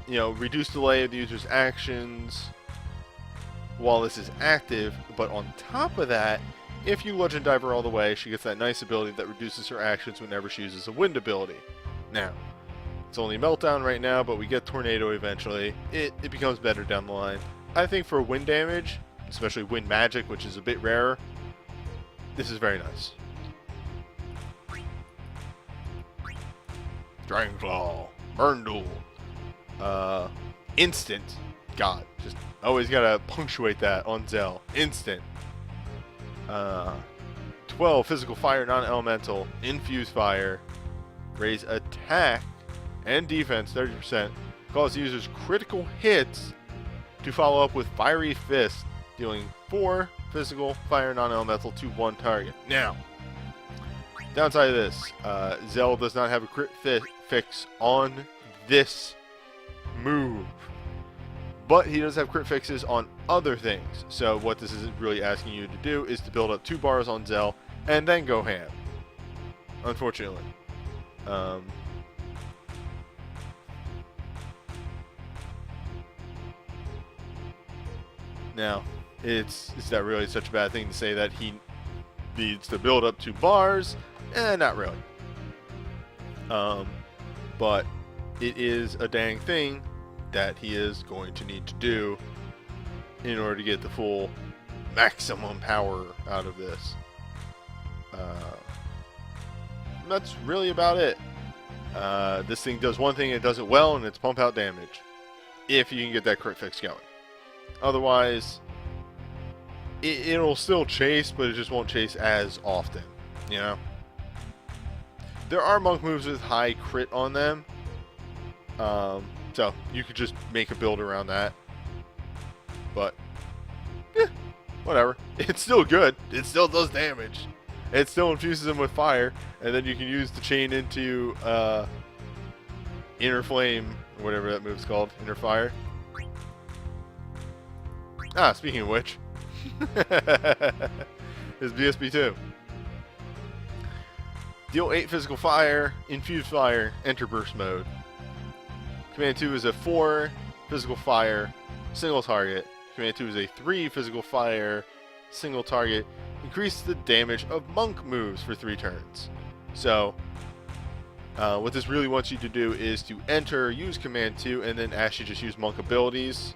reduce delay of the user's actions while this is active, but on top of that, if you Legend Dive her all the way, she gets that nice ability that reduces her actions whenever she uses a wind ability. Now, it's only Meltdown right now, but we get Tornado eventually. It becomes better down the line. I think for wind damage, especially wind magic, which is a bit rarer, this is very nice. Dragon Claw, Burn Duel, Instant. God, just always gotta punctuate that on Zell. Instant. 12 physical fire, non-elemental, infuse fire, raise attack and defense 30%, cause users critical hits to follow up with Fiery Fist, dealing 4 physical fire, non-elemental to one target. Now, downside of this, Zell does not have a crit fix on this move, but he does have crit fixes on other things. So what this is really asking you to do is to build up 2 bars on Zell and then go ham, unfortunately. Now, it's that really such a bad thing to say that he needs to build up 2 bars? Not really. But it is a dang thing that he is going to need to do in order to get the full maximum power out of this. That's really about it. This thing does one thing, it does it well, and it's pump out damage. If you can get that crit fix going. Otherwise, it'll still chase, but it just won't chase as often, There are monk moves with high crit on them. So you could just make a build around that. But, whatever. It's still good. It still does damage. It still infuses them with fire, and then you can use the chain into Inner Flame, or whatever that move's called. Inner Fire. Speaking of which, is BSB2. Deal 8 physical fire, infuse fire, enter burst mode. Command 2 is a 4 physical fire, single target. Command 2 is a 3 physical fire, single target. Increase the damage of monk moves for 3 turns. So, what this really wants you to do is to enter, use Command 2, and then actually just use monk abilities.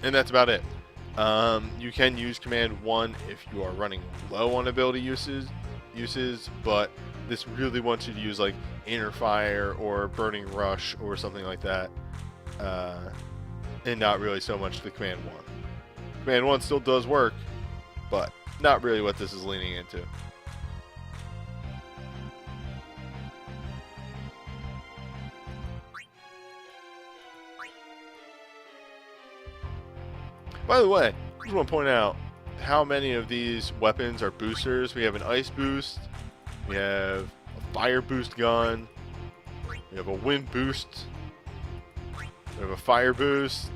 And that's about it. You can use Command 1 if you are running low on ability uses, but this really wants you to use like Inner Fire or Burning Rush or something like that, and not really so much the Command 1. Command 1 still does work, but not really what this is leaning into. By the way, I just want to point out how many of these weapons are boosters. We have an ice boost, we have a fire boost gun, we have a wind boost, we have a fire boost.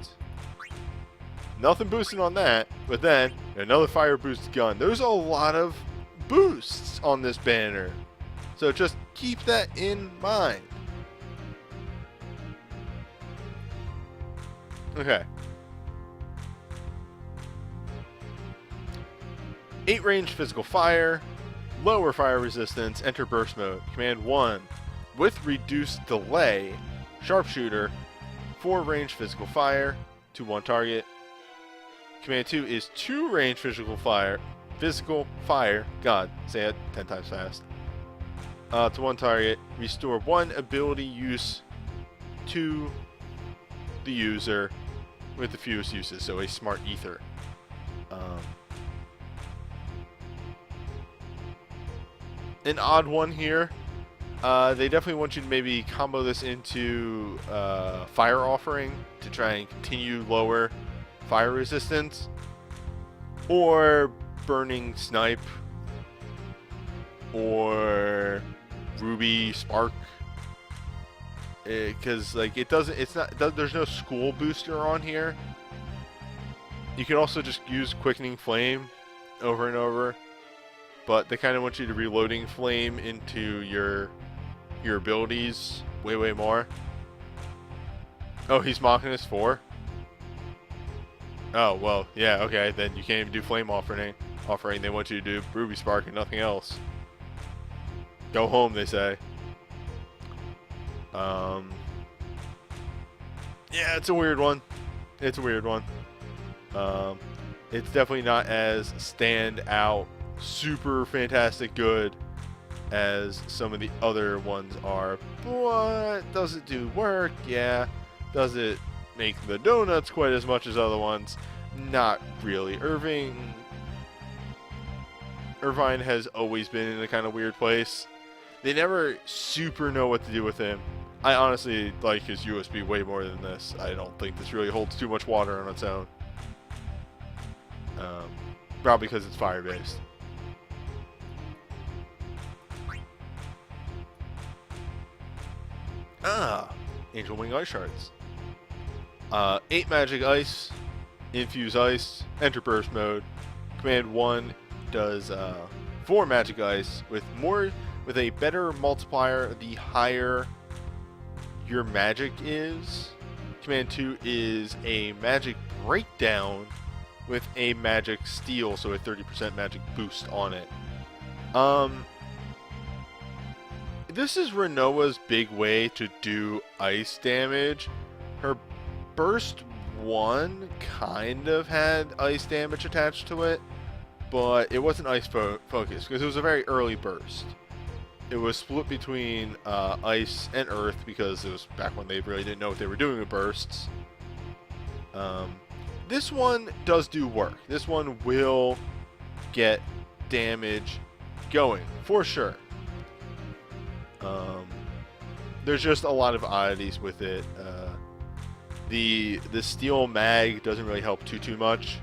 Nothing boosting on that, but then another fire boost gun. There's a lot of boosts on this banner. So just keep that in mind. Okay. 8 range physical fire, lower fire resistance, enter burst mode. Command 1, with reduced delay, sharpshooter, 4 range physical fire to 1 target. Command 2 is 2 range physical fire, God, say it 10 times fast, to 1 target. Restore 1 ability use to the user with the fewest uses, so a smart ether. An odd one here. They definitely want you to maybe combo this into Fire Offering to try and continue lower fire resistance, or Burning Snipe, or Ruby Spark. Because like there's no school booster on here. You can also just use Quickening Flame over and over, but they kind of want you to reloading Flame into your abilities way more. Oh, he's mocking us 4. Oh well, yeah, okay. Then you can't even do Flame Offering. They want you to do Ruby Spark and nothing else. Go home, they say. Yeah, it's a weird one. It's definitely not as stand out, super fantastic good as some of the other ones are. But does it do work? Yeah. Does it make the donuts quite as much as other ones? Not really. Irvine has always been in a kind of weird place. They never super know what to do with him. I honestly like his USB way more than this. I don't think this really holds too much water on its own. Probably because it's fire-based. Angel Wing Ice Shards. 8 Magic Ice, Infuse Ice, enter Burst Mode. Command 1 does 4 Magic Ice with a better multiplier the higher your magic is. Command 2 is a Magic Breakdown with a Magic Steal, so a 30% magic boost on it. This is Renoa's big way to do ice damage. Her Burst 1 kind of had ice damage attached to it, but it wasn't ice focused because it was a very early burst. It was split between ice and earth because it was back when they really didn't know what they were doing with bursts. This one does do work. This one will get damage going for sure. There's just a lot of oddities with it. The steel mag doesn't really help too much.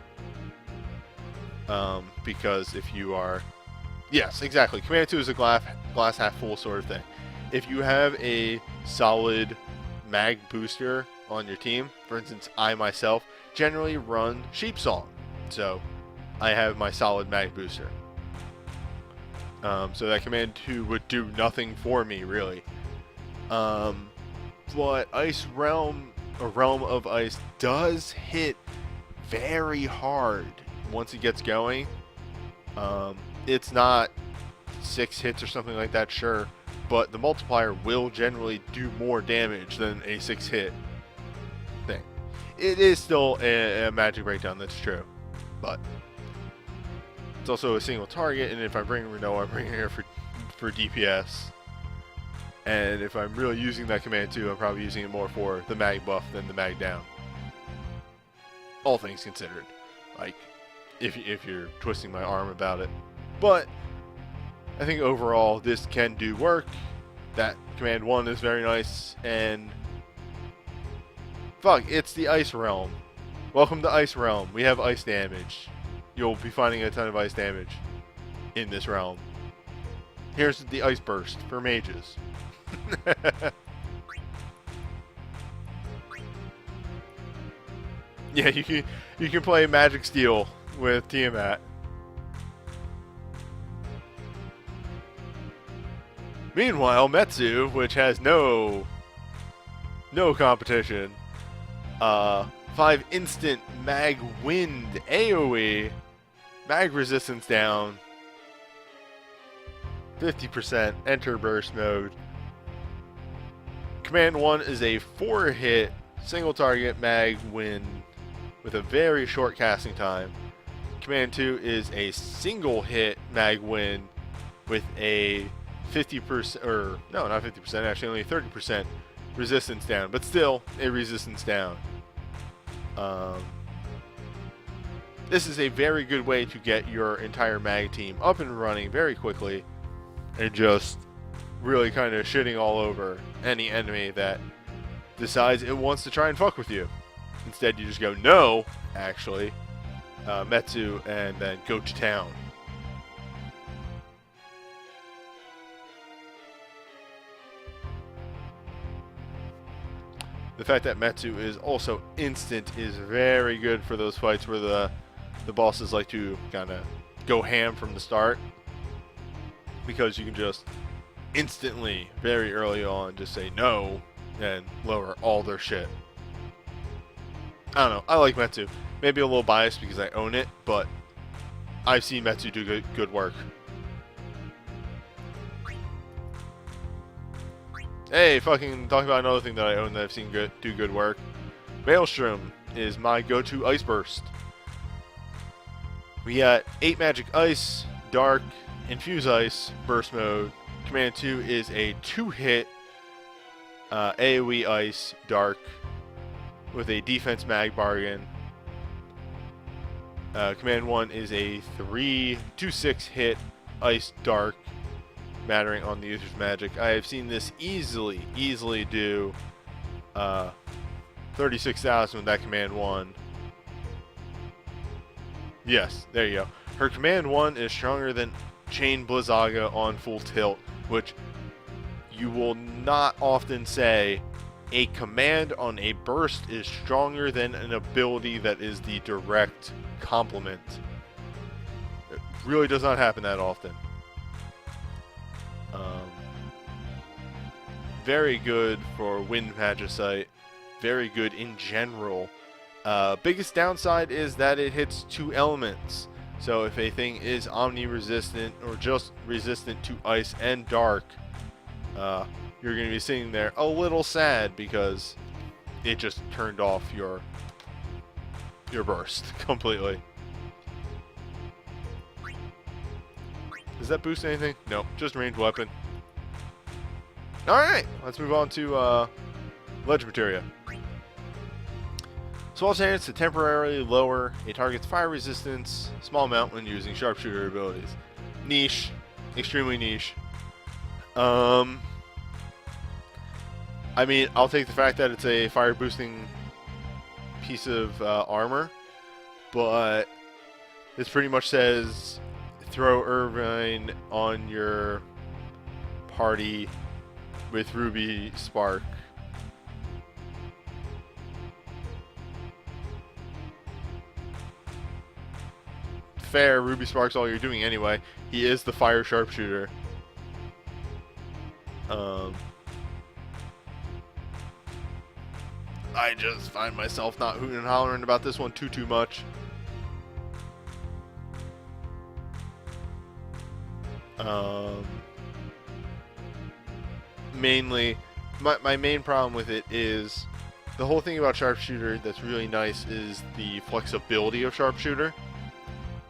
Because if you are... Yes, exactly. Command 2 is a glass half full sort of thing. If you have a solid mag booster on your team, for instance, I myself generally run Sheep Song. So I have my solid mag booster. So that command 2 would do nothing for me, really. But Ice Realm, or Realm of Ice, does hit very hard once it gets going. It's not 6 hits or something like that, sure, but the multiplier will generally do more damage than a 6-hit thing. It is still a magic breakdown, that's true, but it's also a single target, and if I bring Renoa, I bring her for DPS. And if I'm really using that command too, I'm probably using it more for the mag buff than the mag down. All things considered, like if you're twisting my arm about it. But I think overall this can do work. That command 1 is very nice, and fuck, it's the Ice Realm. Welcome to Ice Realm. We have ice damage. You'll be finding a ton of ice damage in this realm. Here's the Ice Burst for mages. Yeah, you can play Magic Steel with Tiamat. Meanwhile, Metsu, which has no competition, 5 instant mag wind AoE, mag resistance down, 50%, enter burst mode. Command 1 is a 4-hit single target mag wind with a very short casting time. Command 2 is a single hit mag wind with a 50%, or no, not 50%, actually only 30% resistance down, but still a resistance down. This is a very good way to get your entire mag team up and running very quickly and just really kind of shitting all over any enemy that decides it wants to try and fuck with you. Instead, you just go, no, actually, Metsu, and then go to town. The fact that Metsu is also instant is very good for those fights where the bosses like to kind of go ham from the start, because you can just instantly, very early on, just say no and lower all their shit. I don't know. I like Metsu. Maybe a little biased because I own it, but I've seen Metsu do good work. Hey, fucking talking about another thing that I own that I've seen do good work. Maelstrom is my go-to ice burst. We got 8 magic ice, dark, infuse ice, burst mode. Command 2 is a 2-hit AoE ice, dark, with a defense mag bargain. Command 1 is a 2/6 hit ice, dark, mattering on the user's magic. I have seen this easily do 36,000 with that command 1. Yes, there you go. Her command 1 is stronger than Chain Blizzaga on full tilt, which you will not often say a command on a burst is stronger than an ability that is the direct complement. It really does not happen that often. Very good for Wind Magicite. Very good in general. Biggest downside is that it hits 2 elements. So if a thing is omni-resistant or just resistant to ice and dark, you're going to be sitting there a little sad because it just turned off your burst completely. Does that boost anything? No, just ranged weapon. Alright, let's move on to Ledge Materia. Swallow's Hands to temporarily lower a target's fire resistance small amount when using sharpshooter abilities. Niche. Extremely niche. I mean, I'll take the fact that it's a fire boosting piece of armor, but this pretty much says throw Irvine on your party with Ruby Spark. Fair, Ruby Spark's all you're doing anyway. He is the fire sharpshooter. I just find myself not hooting and hollering about this one too much. Mainly, my main problem with it is the whole thing about sharpshooter that's really nice is the flexibility of sharpshooter,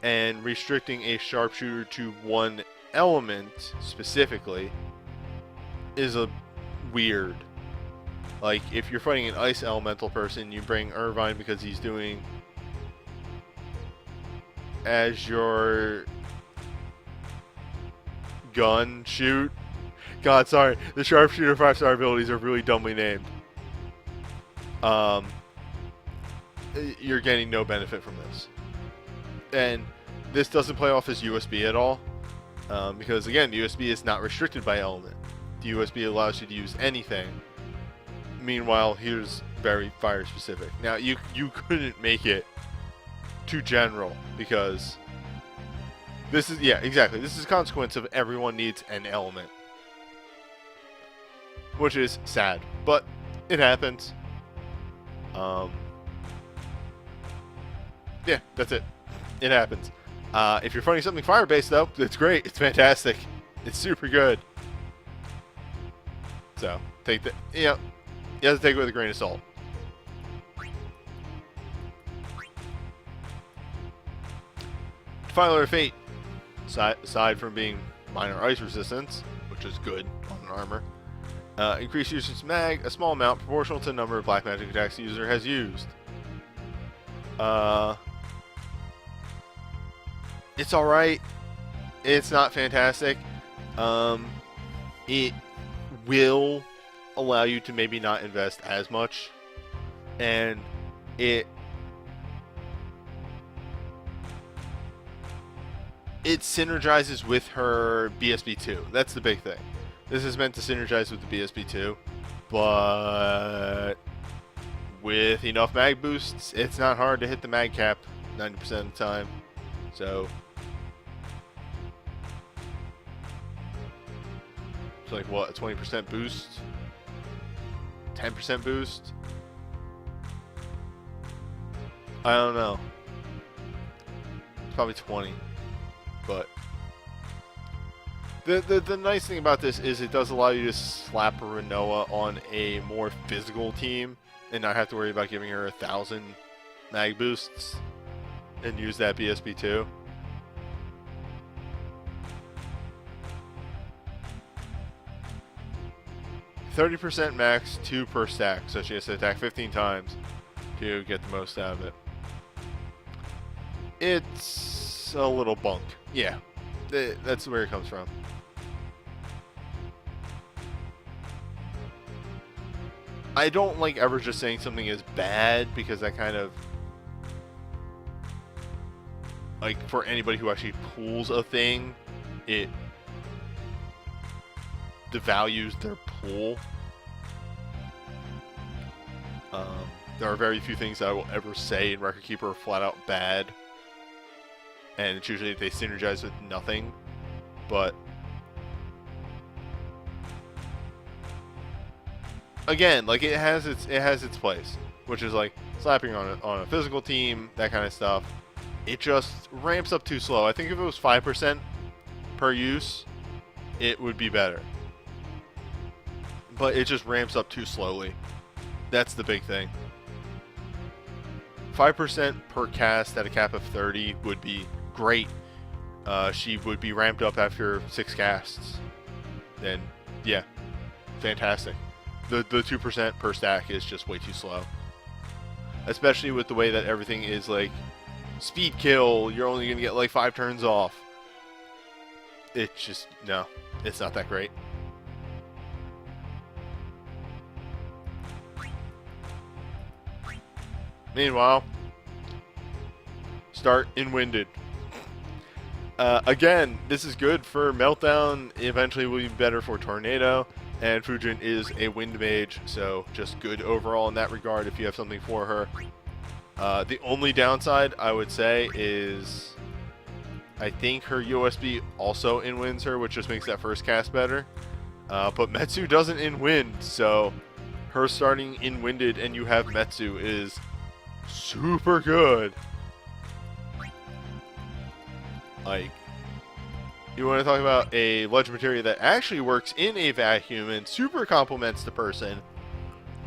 and restricting a sharpshooter to one element specifically is a weird. Like, if you're fighting an ice elemental person, you bring Irvine because he's doing as your gun shoot. God, sorry. The sharpshooter 5-star abilities are really dumbly named. You're getting no benefit from this. And this doesn't play off as USB at all. Because, again, the USB is not restricted by element. The USB allows you to use anything. Meanwhile, here's very fire specific. Now, you couldn't make it too general, because this is, yeah, exactly. This is a consequence of everyone needs an element. which is sad, but it happens. Yeah, that's it. It happens. If you're finding something fire-based, though, it's great. It's fantastic. It's super good. So, take the, you have to take it with a grain of salt. Defiler of Fate. Aside from being minor ice resistance, which is good on an armor, increase user's mag a small amount proportional to the number of black magic attacks the user has used. It's alright. It's not fantastic. It will allow you to maybe not invest as much, and it synergizes with her BSB2. That's the big thing. This is meant to synergize with the BSB2, but with enough mag boosts, it's not hard to hit the mag cap 90% of the time. So it's like, what, a 20% boost? 10% boost? I don't know. It's probably 20. But the nice thing about this is it does allow you to slap a Renoa on a more physical team and not have to worry about giving her 1,000 mag boosts and use that BSB2. %, max, 2 per stack, so she has to attack 15 times to get the most out of it. It's a little bunk. Yeah, that's where it comes from. I don't like ever just saying something is bad, because that kind of, like, for anybody who actually pulls a thing, it devalues their pull. There are very few things that I will ever say in Record Keeper are flat out bad, and it's usually they synergize with nothing. But again, like, it has its place, which is like slapping on a physical team, that kind of stuff. It just ramps up too slow. I think if it was 5% per use, it would be better. But it just ramps up too slowly. That's the big thing. 5% per cast at a cap of 30 would be great. She would be ramped up after 6 casts. Then, yeah, fantastic. The 2% per stack is just way too slow. Especially with the way that everything is, like, speed kill, you're only going to get like 5 turns off. It's just, no, it's not that great. Meanwhile, start in Winded. Again, this is good for Meltdown. Eventually will be better for Tornado. And Fujin is a Wind Mage, so just good overall in that regard if you have something for her. The only downside, I would say, is I think her USB also in-winds her, which just makes that first cast better. But Metsu doesn't in-wind, so her starting in-winded and you have Metsu is super good. Like, you want to talk about a legend materia that actually works in a vacuum and super complements the person.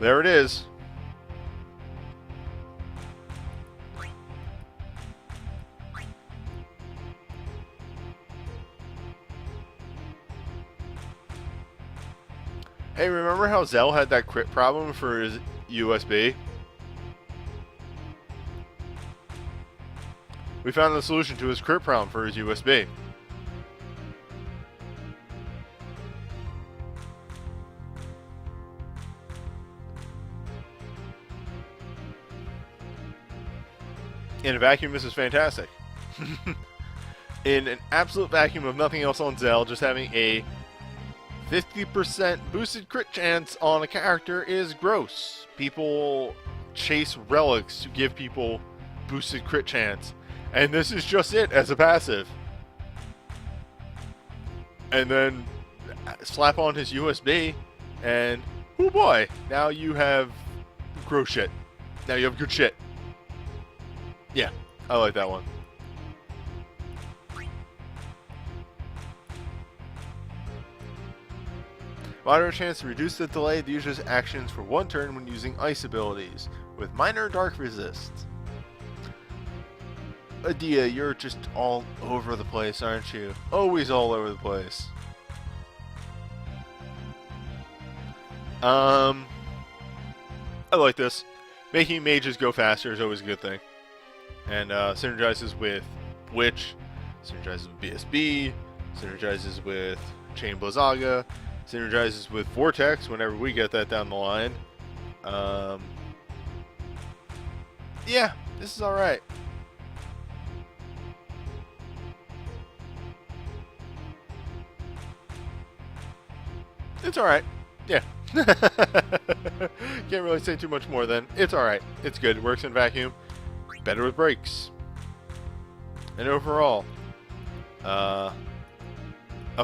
There it is. Hey, remember how Zell had that crit problem for his USB? We found the solution to his crit problem for his USB. In a vacuum, this is fantastic. In an absolute vacuum of nothing else on Zell, just having a 50% boosted crit chance on a character is gross. People chase relics to give people boosted crit chance. And this is just it as a passive. And then slap on his USB, And, oh boy, now you have gross shit. Now you have good shit. Yeah, I like that one. Moderate chance to reduce the delay of the user's actions for 1 turn when using ice abilities, with minor dark resist. Adia, you're just all over the place, aren't you? Always all over the place. I like this. Making mages go faster is always a good thing. And synergizes with Witch, synergizes with BSB, synergizes with Chain Blizzaga, synergizes with Vortex whenever we get that down the line. Yeah, this is alright. It's alright. Yeah. Can't really say too much more then. It's alright. It's good. Works in vacuum. Better with brakes. And overall, a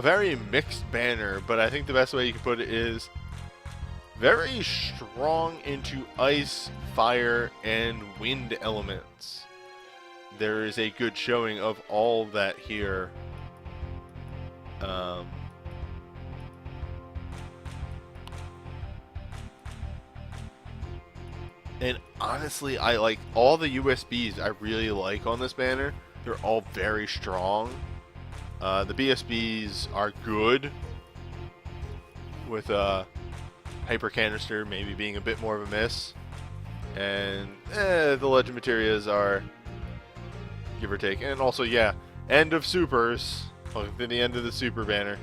very mixed banner, but I think the best way you can put it is very strong into ice, fire, and wind elements. There is a good showing of all that here. And honestly, I like all the USBs I really like on this banner. They're all very strong. The BSBs are good, with Hyper Canister maybe being a bit more of a miss. And the Legend Materias are give or take. And also, yeah, end of supers. Look at the end of the super banner.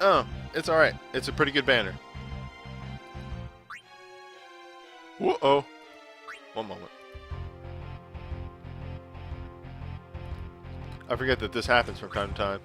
Oh, it's alright. It's a pretty good banner. Whoa-oh. One moment. I forget that this happens from time to time.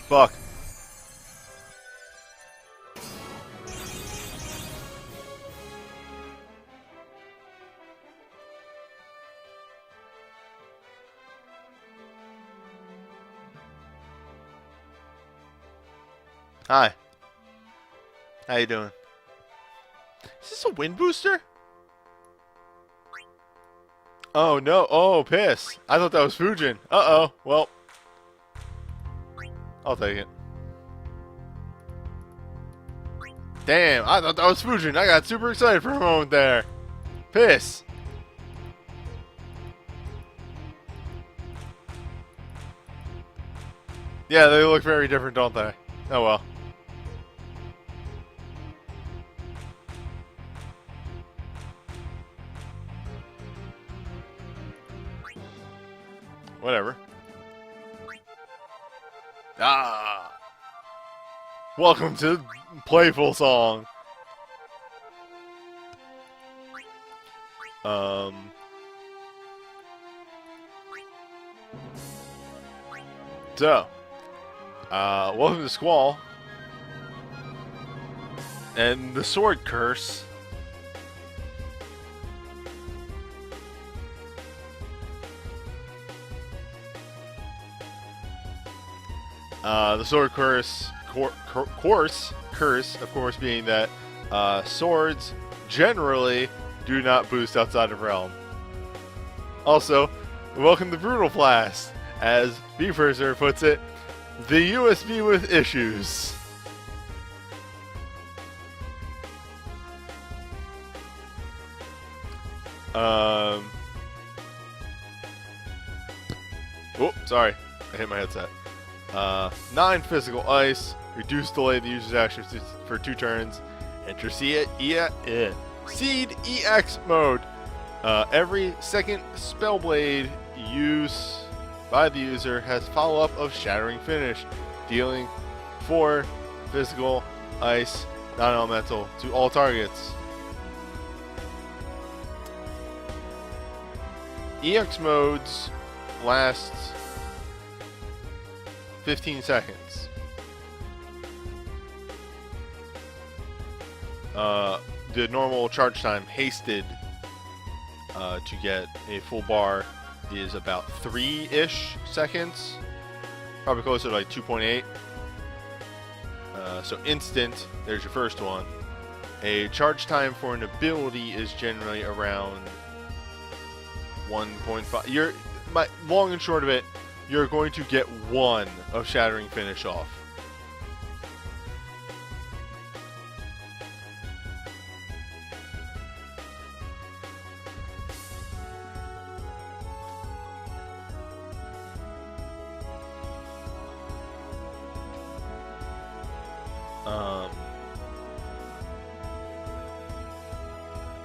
Fuck. Hi. How you doing? Is this a wind booster? Oh no. Oh, piss. I thought that was Fujin. Uh-oh. Well, I'll take it. Damn, I thought that was Fujin. I got super excited for a moment there. Piss. Yeah, they look very different, don't they? Oh well. Whatever. Ah! Welcome to Playful Song. So, welcome to Squall. And the Sword Curse. The Sword Curse, curse, of course, being that swords generally do not boost outside of realm. Also, welcome to Brutal Blast, as Beeperser puts it, the USB with issues. Oh, sorry, I hit my headset. 9 physical ice, Reduce delay the user's actions for 2 turns. Enter Seed EX mode. Every second Spellblade use by the user has follow-up of Shattering Finish, dealing 4 physical, ice, non-elemental to all targets. EX modes last 15 seconds. The normal charge time hasted to get a full bar is about 3-ish seconds. Probably closer to like 2.8. So instant, there's your first one. A charge time for an ability is generally around 1.5. Long and short of it, you're going to get 1 of Shattering Finish off.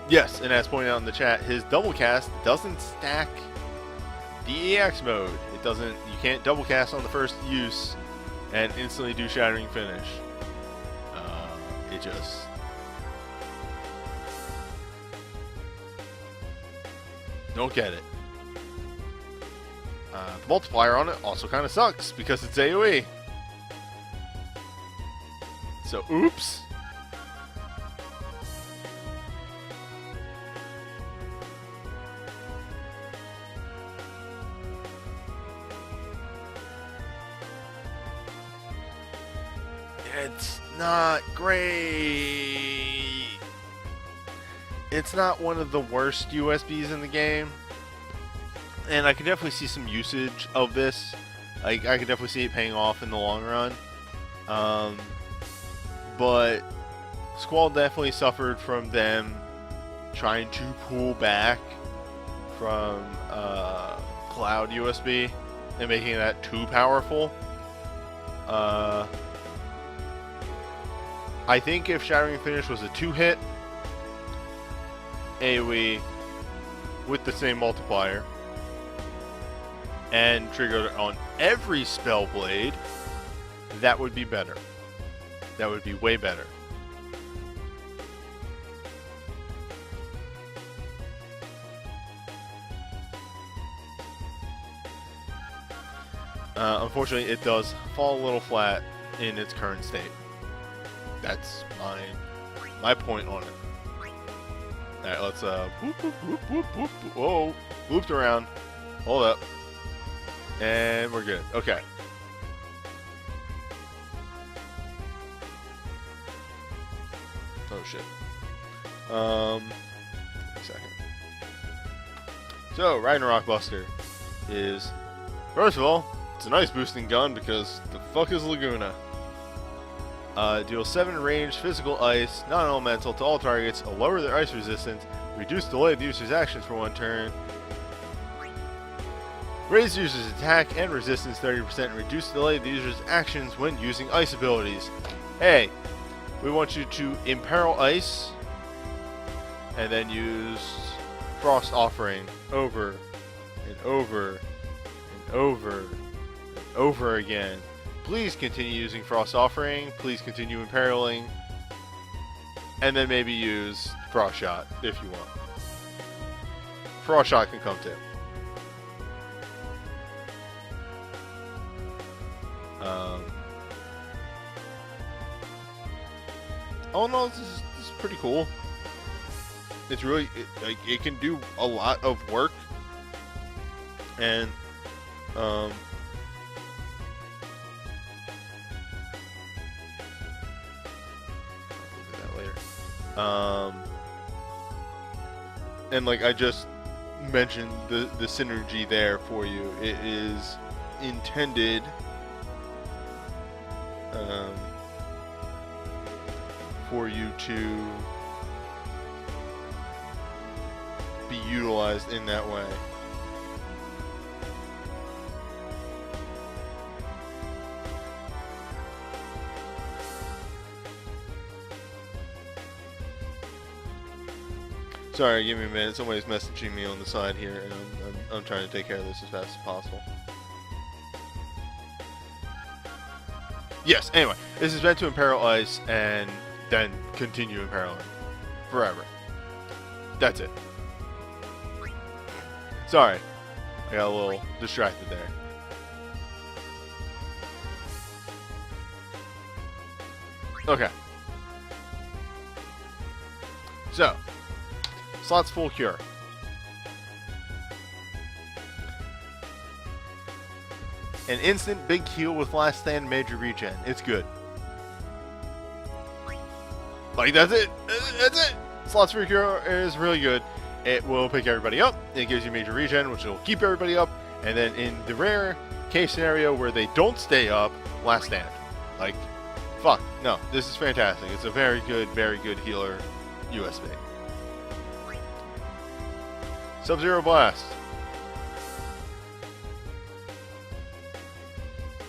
Yes, and as pointed out in the chat, his double cast doesn't stack the EX mode. It doesn't. You can't double cast on the first use and instantly do Shattering Finish. It just don't get it. The multiplier on it also kind of sucks because it's AoE. So, oops. It's not great. It's not one of the worst USBs in the game. And I can definitely see some usage of this. I can definitely see it paying off in the long run. But Squall definitely suffered from them trying to pull back from Cloud USB and making that too powerful. I think if Shattering Finish was a 2-hit AoE with the same multiplier and triggered on every Spellblade, that would be better. That would be way better. Unfortunately, it does fall a little flat in its current state. That's my point on it. Alright, let's whoop, whoop, whoop, whoop, whoop. Whoa, looped around. Hold up. And we're good. Okay. Oh shit. A second. So, Ragnarok Buster is, first of all, it's a nice boosting gun because the fuck is Laguna? Deal 7 ranged physical ice, non-elemental to all targets, lower their ice resistance, reduce delay the user's actions for 1 turn, raise the user's attack and resistance 30%, and reduce delay the user's actions when using ice abilities. Hey, we want you to imperil ice, and then use Frost Offering over and over and over and over again. Please continue using Frost Offering, please continue imperiling, and then maybe use Frost Shot if you want. Frost Shot can come too. Oh no, this is pretty cool. It's really, it can do a lot of work, and and like I just mentioned the synergy there for you. It is intended for you to be utilized in that way. Sorry, give me a minute. Somebody's messaging me on the side here, and I'm trying to take care of this as fast as possible. Yes, anyway, this is meant to imperil ice and then continue imperiling forever. That's it. Sorry, I got a little distracted there. Okay. So, slots full cure. An instant big heal with last stand major regen. It's good. Like, that's it. That's it. Slots for cure is really good. It will pick everybody up. It gives you major regen, which will keep everybody up. And then in the rare case scenario where they don't stay up, last stand. Like, fuck. No, this is fantastic. It's a very good healer USB. Sub-Zero Blast.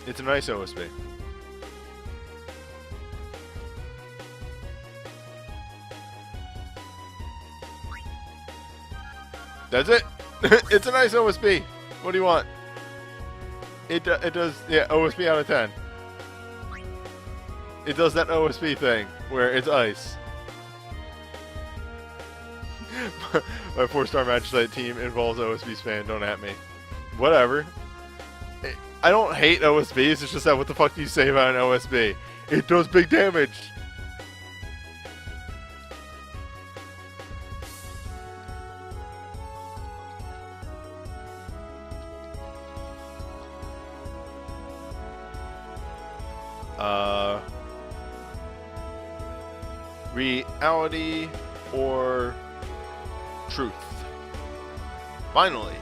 It's a nice OSB. That's it. It's a nice OSB. What do you want? It does, yeah, OSB out of 10. It does that OSB thing where it's ice. My 4-star Magicite team involves OSB span. Don't at me. Whatever. I don't hate OSBs. It's just that what the fuck do you say about an OSB? It does big damage. Reality or truth. Finally,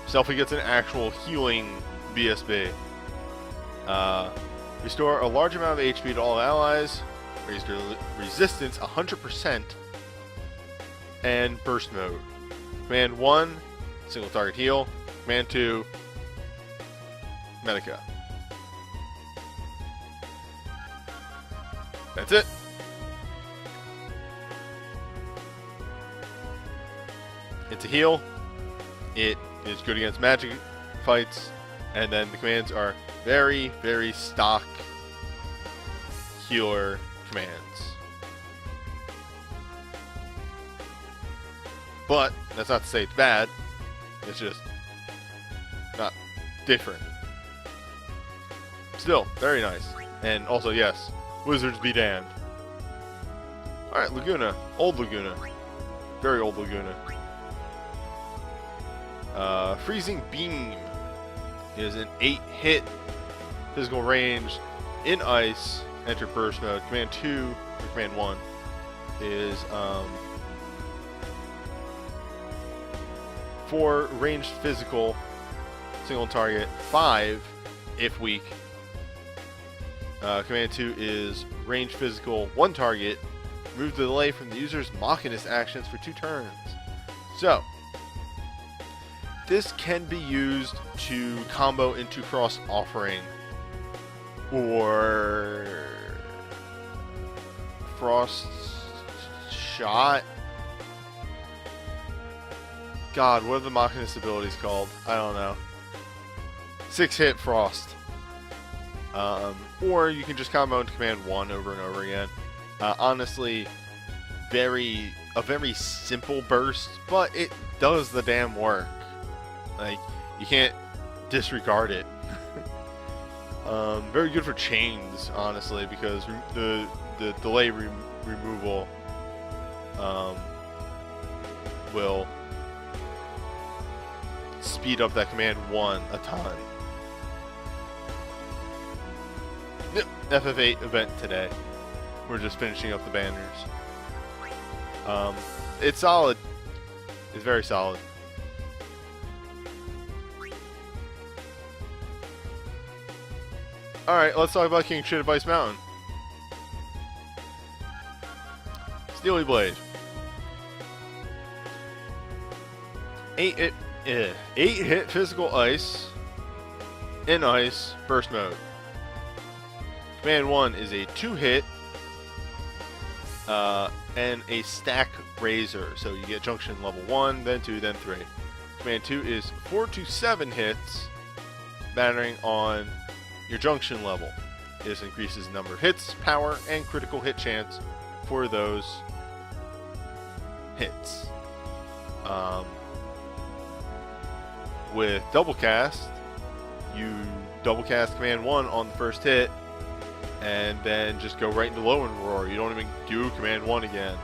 Selfie gets an actual healing BSB. Restore a large amount of HP to all allies. Raise their resistance 100%. And burst mode. Command 1, single target heal. Command 2, Medica. That's it. It's a heal. It is good against magic fights. And then the commands are very stock healer commands. But that's not to say it's bad. It's just not different. Still, very nice. And also, yes, wizards be damned. Alright, Laguna. Old Laguna. Very old Laguna. Freezing Beam is an 8-hit physical range in ice. Enter burst mode. Command 2 or command 1 is 4 ranged physical, single target, 5 if weak. Command 2 is ranged physical, 1 target. Remove the delay from the user's Machinist actions for 2 turns. So, this can be used to combo into Frost Offering or Frost Shot. God, what are the Machinist abilities called? I don't know. 6-hit Frost. Or you can just combo into Command 1 over and over again. Honestly, a very simple burst, but it does the damn work. Like, you can't disregard it. Very good for chains, honestly, because the delay removal will speed up that command 1 a ton. Yep, FF8 event today. We're just finishing up the banners. It's solid. It's very solid. Alright, let's talk about King Shit of Ice Mountain. Steely Blade. 8-hit physical ice in ice burst mode. Command 1 is a 2-hit and a stack razor. So you get junction level 1, then 2, then 3. Command 2 is 4 to 7 hits, battering on your junction level. This increases the number of hits, power, and critical hit chance for those hits. With double cast, you double cast command 1 on the first hit, and then just go right into low and roar. You don't even do command 1 again.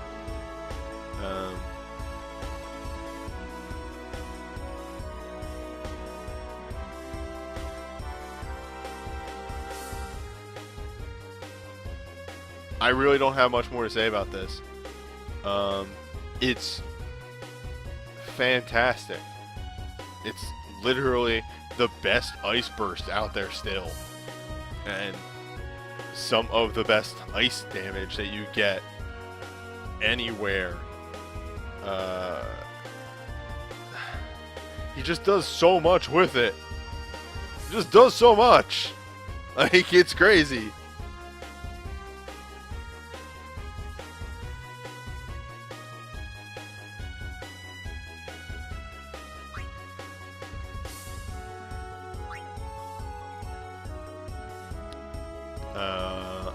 I really don't have much more to say about this. It's fantastic. It's literally the best ice burst out there still, and some of the best ice damage that you get anywhere. He just does so much with it. He just does so much. Like, it's crazy.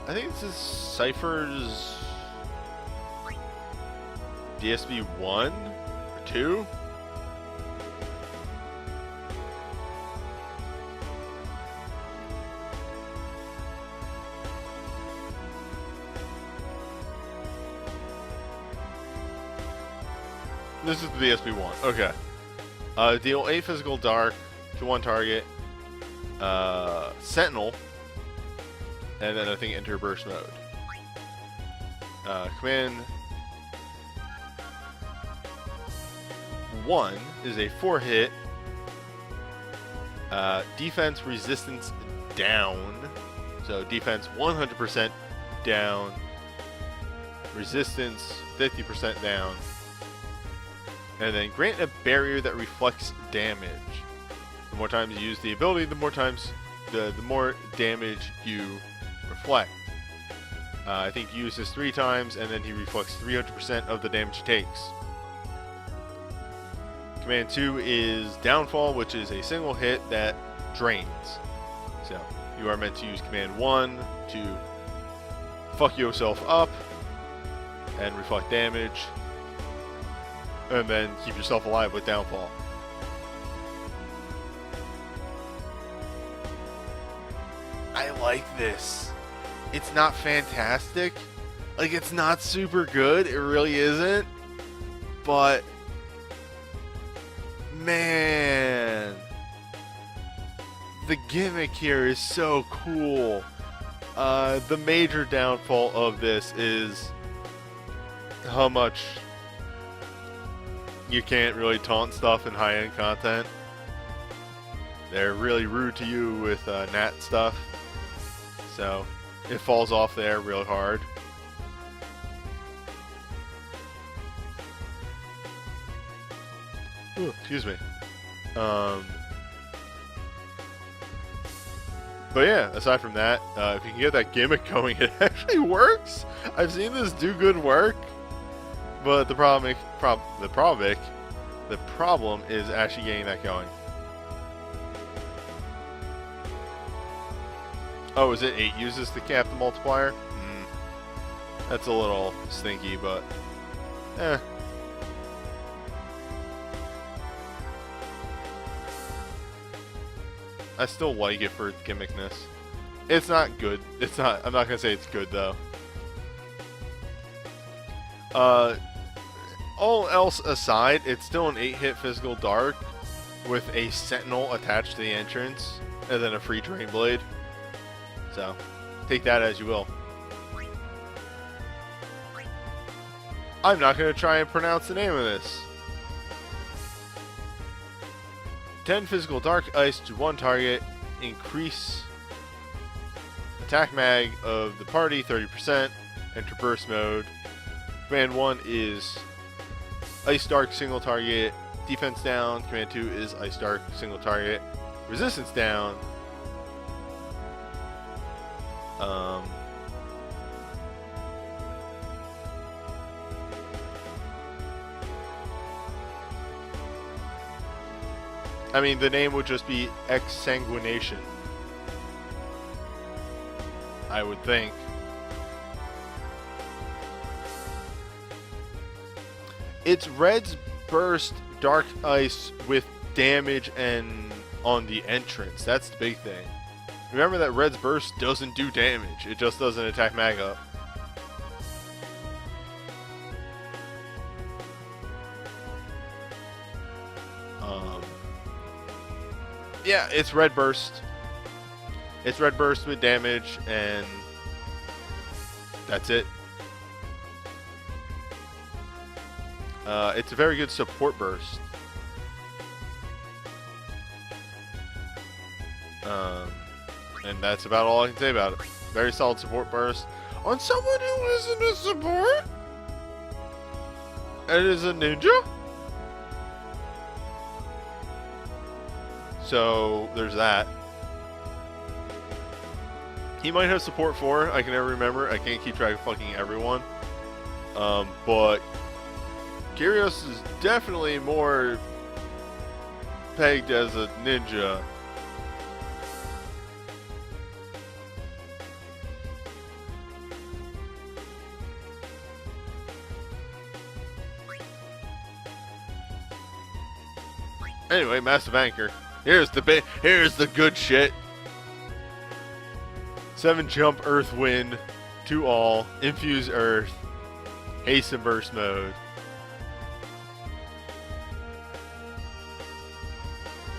I think this is Cypher's DSB 1 or 2? This is the DSB 1. Okay. Deal 8 physical dark to one target. Sentinel. And then I think enter burst mode. Command 1 is a 4-hit. Defense resistance down. So defense 100% down. Resistance 50% down. And then grant a barrier that reflects damage. The more times you use the ability, the more times, the more damage you reflect. I think he uses 3 times, and then he reflects 300% of the damage he takes. Command 2 is Downfall, which is a single hit that drains. So you are meant to use Command 1 to fuck yourself up and reflect damage, and then keep yourself alive with Downfall. I like this. It's not fantastic. Like, it's not super good. It really isn't. But, man, the gimmick here is so cool. The major downfall of this is how much you can't really taunt stuff in high-end content. They're really rude to you with nat stuff. So it falls off there real hard. Ooh, excuse me. But yeah, aside from that, if you can get that gimmick going, it actually works. I've seen this do good work, but the problem is actually getting that going. Oh, is it 8 uses to cap the multiplier? That's a little stinky, but eh. I still like it for its gimmickness. It's not good. It's not. I'm not gonna say it's good though. All else aside, it's still an 8-hit physical dark with a sentinel attached to the entrance, and then a free drain blade. So, take that as you will. I'm not going to try and pronounce the name of this. 10 physical dark ice to one target. Increase attack mag of the party 30%. Enter burst mode. Command 1 is ice dark single target. Defense down. Command 2 is ice dark single target. Resistance down. I mean, the name would just be Exsanguination. I would think. It's Red's Burst Dark Ice with damage and on the entrance. That's the big thing. Remember that Red's Burst doesn't do damage. It just doesn't attack Mag Up. Yeah, it's Red Burst. It's Red Burst with damage, and that's it. It's a very good support burst. And that's about all I can say about it. Very solid support burst on someone who isn't a support and is a ninja. So there's that. He might have support 4. I can never remember. I can't keep track of fucking everyone. But Kyrios is definitely more pegged as a ninja. Anyway, Massive Anchor. Here's the good shit. 7 jump, Earth, Wind, to all, infuse Earth, haste and burst mode.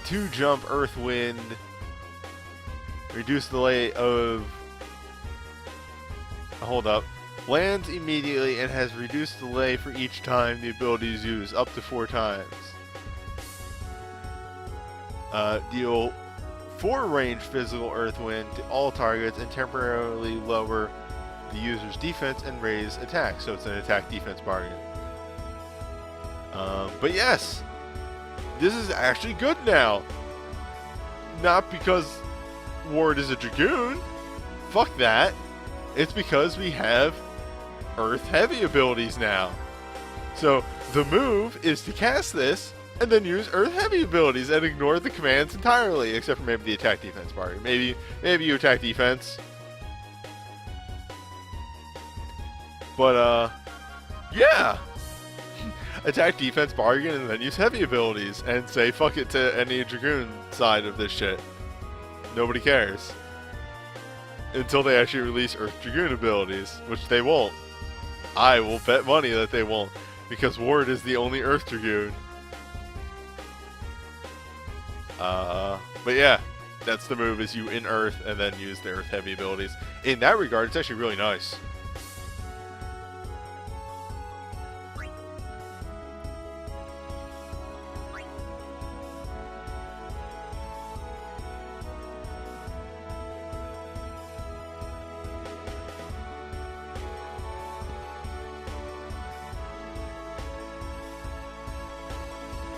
2 jump, Earth, Wind, reduce delay of. Hold up. Lands immediately and has reduced delay for each time the ability is used, up to 4 times. Deal 4 range physical Earth Wind to all targets and temporarily lower the user's defense and raise attack. So it's an attack defense bargain. But yes, this is actually good now. Not because Ward is a Dragoon. Fuck that. It's because we have Earth heavy abilities now. So the move is to cast this and then use Earth heavy abilities and ignore the commands entirely, except for maybe the attack defense bargain. Maybe you attack defense. But yeah. Attack defense bargain and then use heavy abilities and say fuck it to any Dragoon side of this shit. Nobody cares. Until they actually release Earth Dragoon abilities, which they won't. I will bet money that they won't, because Ward is the only Earth Dragoon. But yeah, that's the move, is you in Earth and then use the Earth heavy abilities. In that regard, it's actually really nice.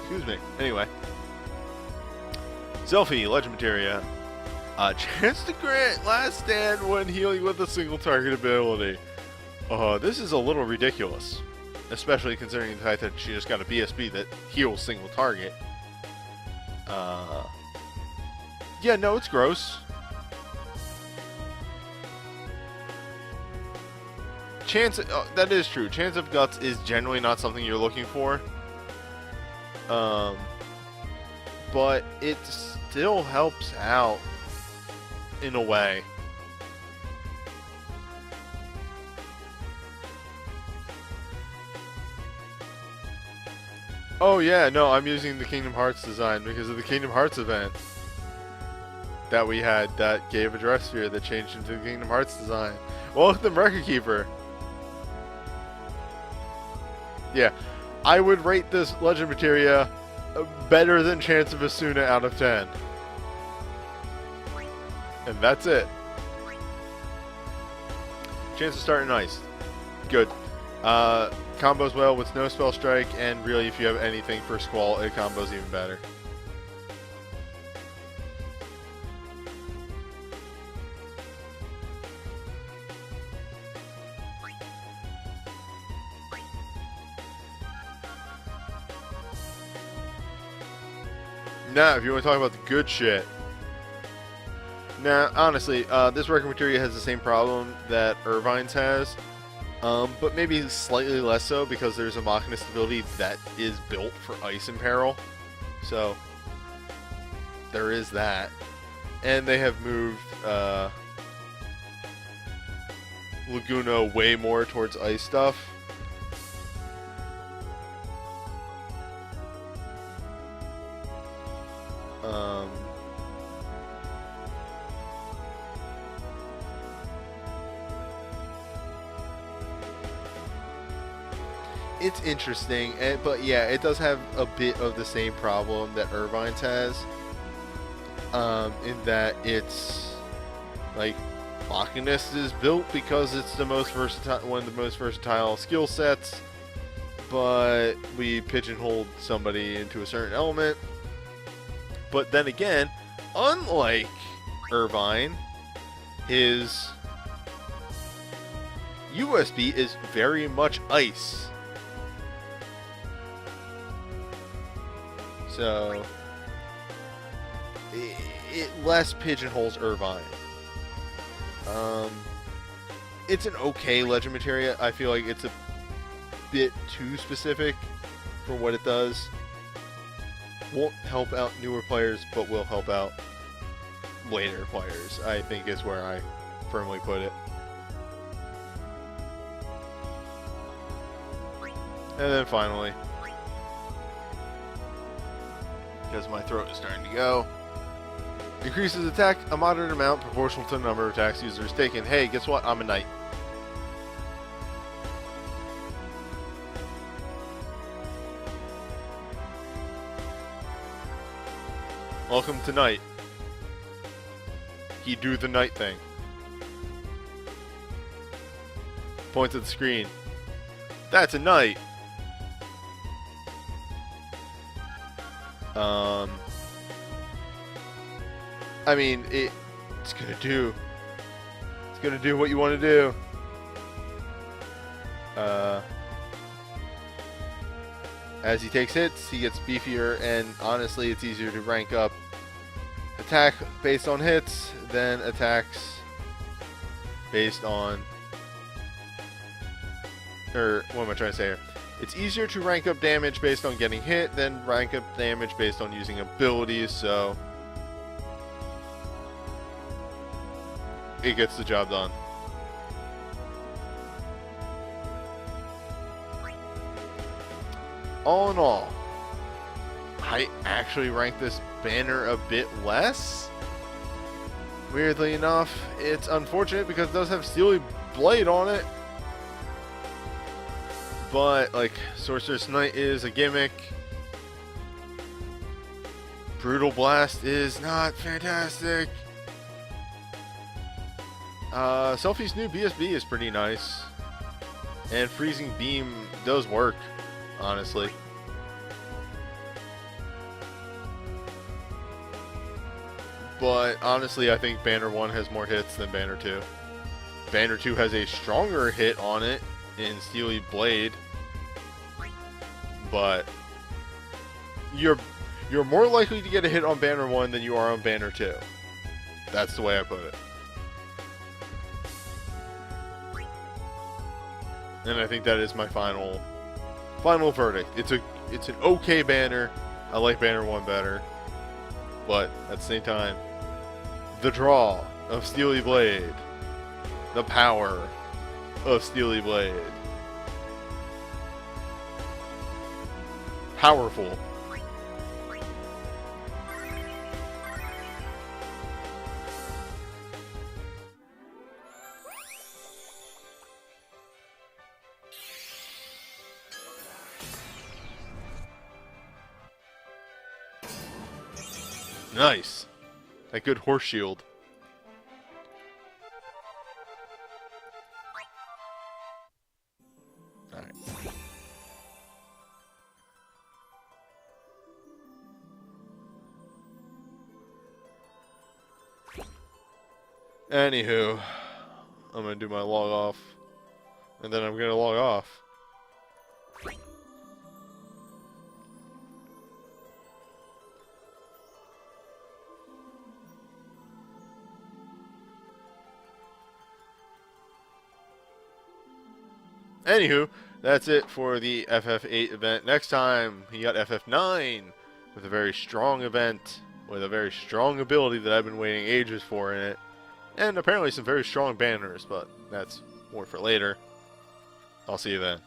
Excuse me. Anyway. Selfie, Legend Materia. Chance to grant last stand when healing with a single target ability. This is a little ridiculous. Especially considering the fact that she just got a BSB that heals single target. Yeah, no, it's gross. Chance, that is true. Chance of Guts is generally not something you're looking for. But it still helps out in a way. Oh yeah, no, I'm using the Kingdom Hearts design because of the Kingdom Hearts event that we had that gave a dress sphere that changed into the Kingdom Hearts design. Welcome, Record Keeper. Yeah, I would rate this Legend Materia better than Chance of Asuna out of 10. And that's it. Chance of starting nice. Good. Combos well with no spell strike, and really if you have anything for Squall, it combos even better. Now, if you want to talk about the good shit. Now, honestly, this record materia has the same problem that Irvine's has, but maybe slightly less so because there's a Machinist ability that is built for Ice and Peril. So, there is that. And they have moved Laguna way more towards ice stuff. It's interesting, but yeah, it does have a bit of the same problem that Irvine's has, in that it's like Machinist is built because it's the most versatile, one of the most versatile skill sets, but we pigeonholed somebody into a certain element. But then again, unlike Irvine, his USB is very much ice. So, it less pigeonholes Irvine. It's an okay legend materia. I feel like it's a bit too specific for what it does. Won't help out newer players, but will help out later players, I think is where I firmly put it. And then finally, because my throat is starting to go, increases attack a moderate amount proportional to the number of attacks users taken. Hey, guess what? I'm a knight. Welcome to Knight. He do the Knight thing. Points at the screen. That's a Knight. I mean, it's gonna do what you want to do. As he takes hits, he gets beefier, and honestly, it's easier to rank up attack based on hits than attacks based on, or what am I trying to say here? It's easier to rank up damage based on getting hit than rank up damage based on using abilities, so it gets the job done. All in all, I actually rank this banner a bit less. Weirdly enough, it's unfortunate because it does have Steely Blade on it. But, like, Sorceress Knight is a gimmick. Brutal Blast is not fantastic. Selfie's new BSB is pretty nice. And Freezing Beam does work, honestly. But, honestly, I think Banner 1 has more hits than Banner 2. Banner 2 has a stronger hit on it in Steely Blade, but you're more likely to get a hit on Banner 1 than you are on Banner 2. That's the way I put it. And I think that is my final verdict. It's an okay banner. I like Banner 1 better, but at the same time, the draw of Steely Blade, the power of Steely Blade. Powerful. Nice. That good horse shield. Alright. Anywho, I'm gonna do my log off, and then I'm gonna log off. Anywho, that's it for the FF8 event. Next time, you got FF9 with a very strong event, with a very strong ability that I've been waiting ages for in it. And apparently some very strong banners, but that's more for later. I'll see you then.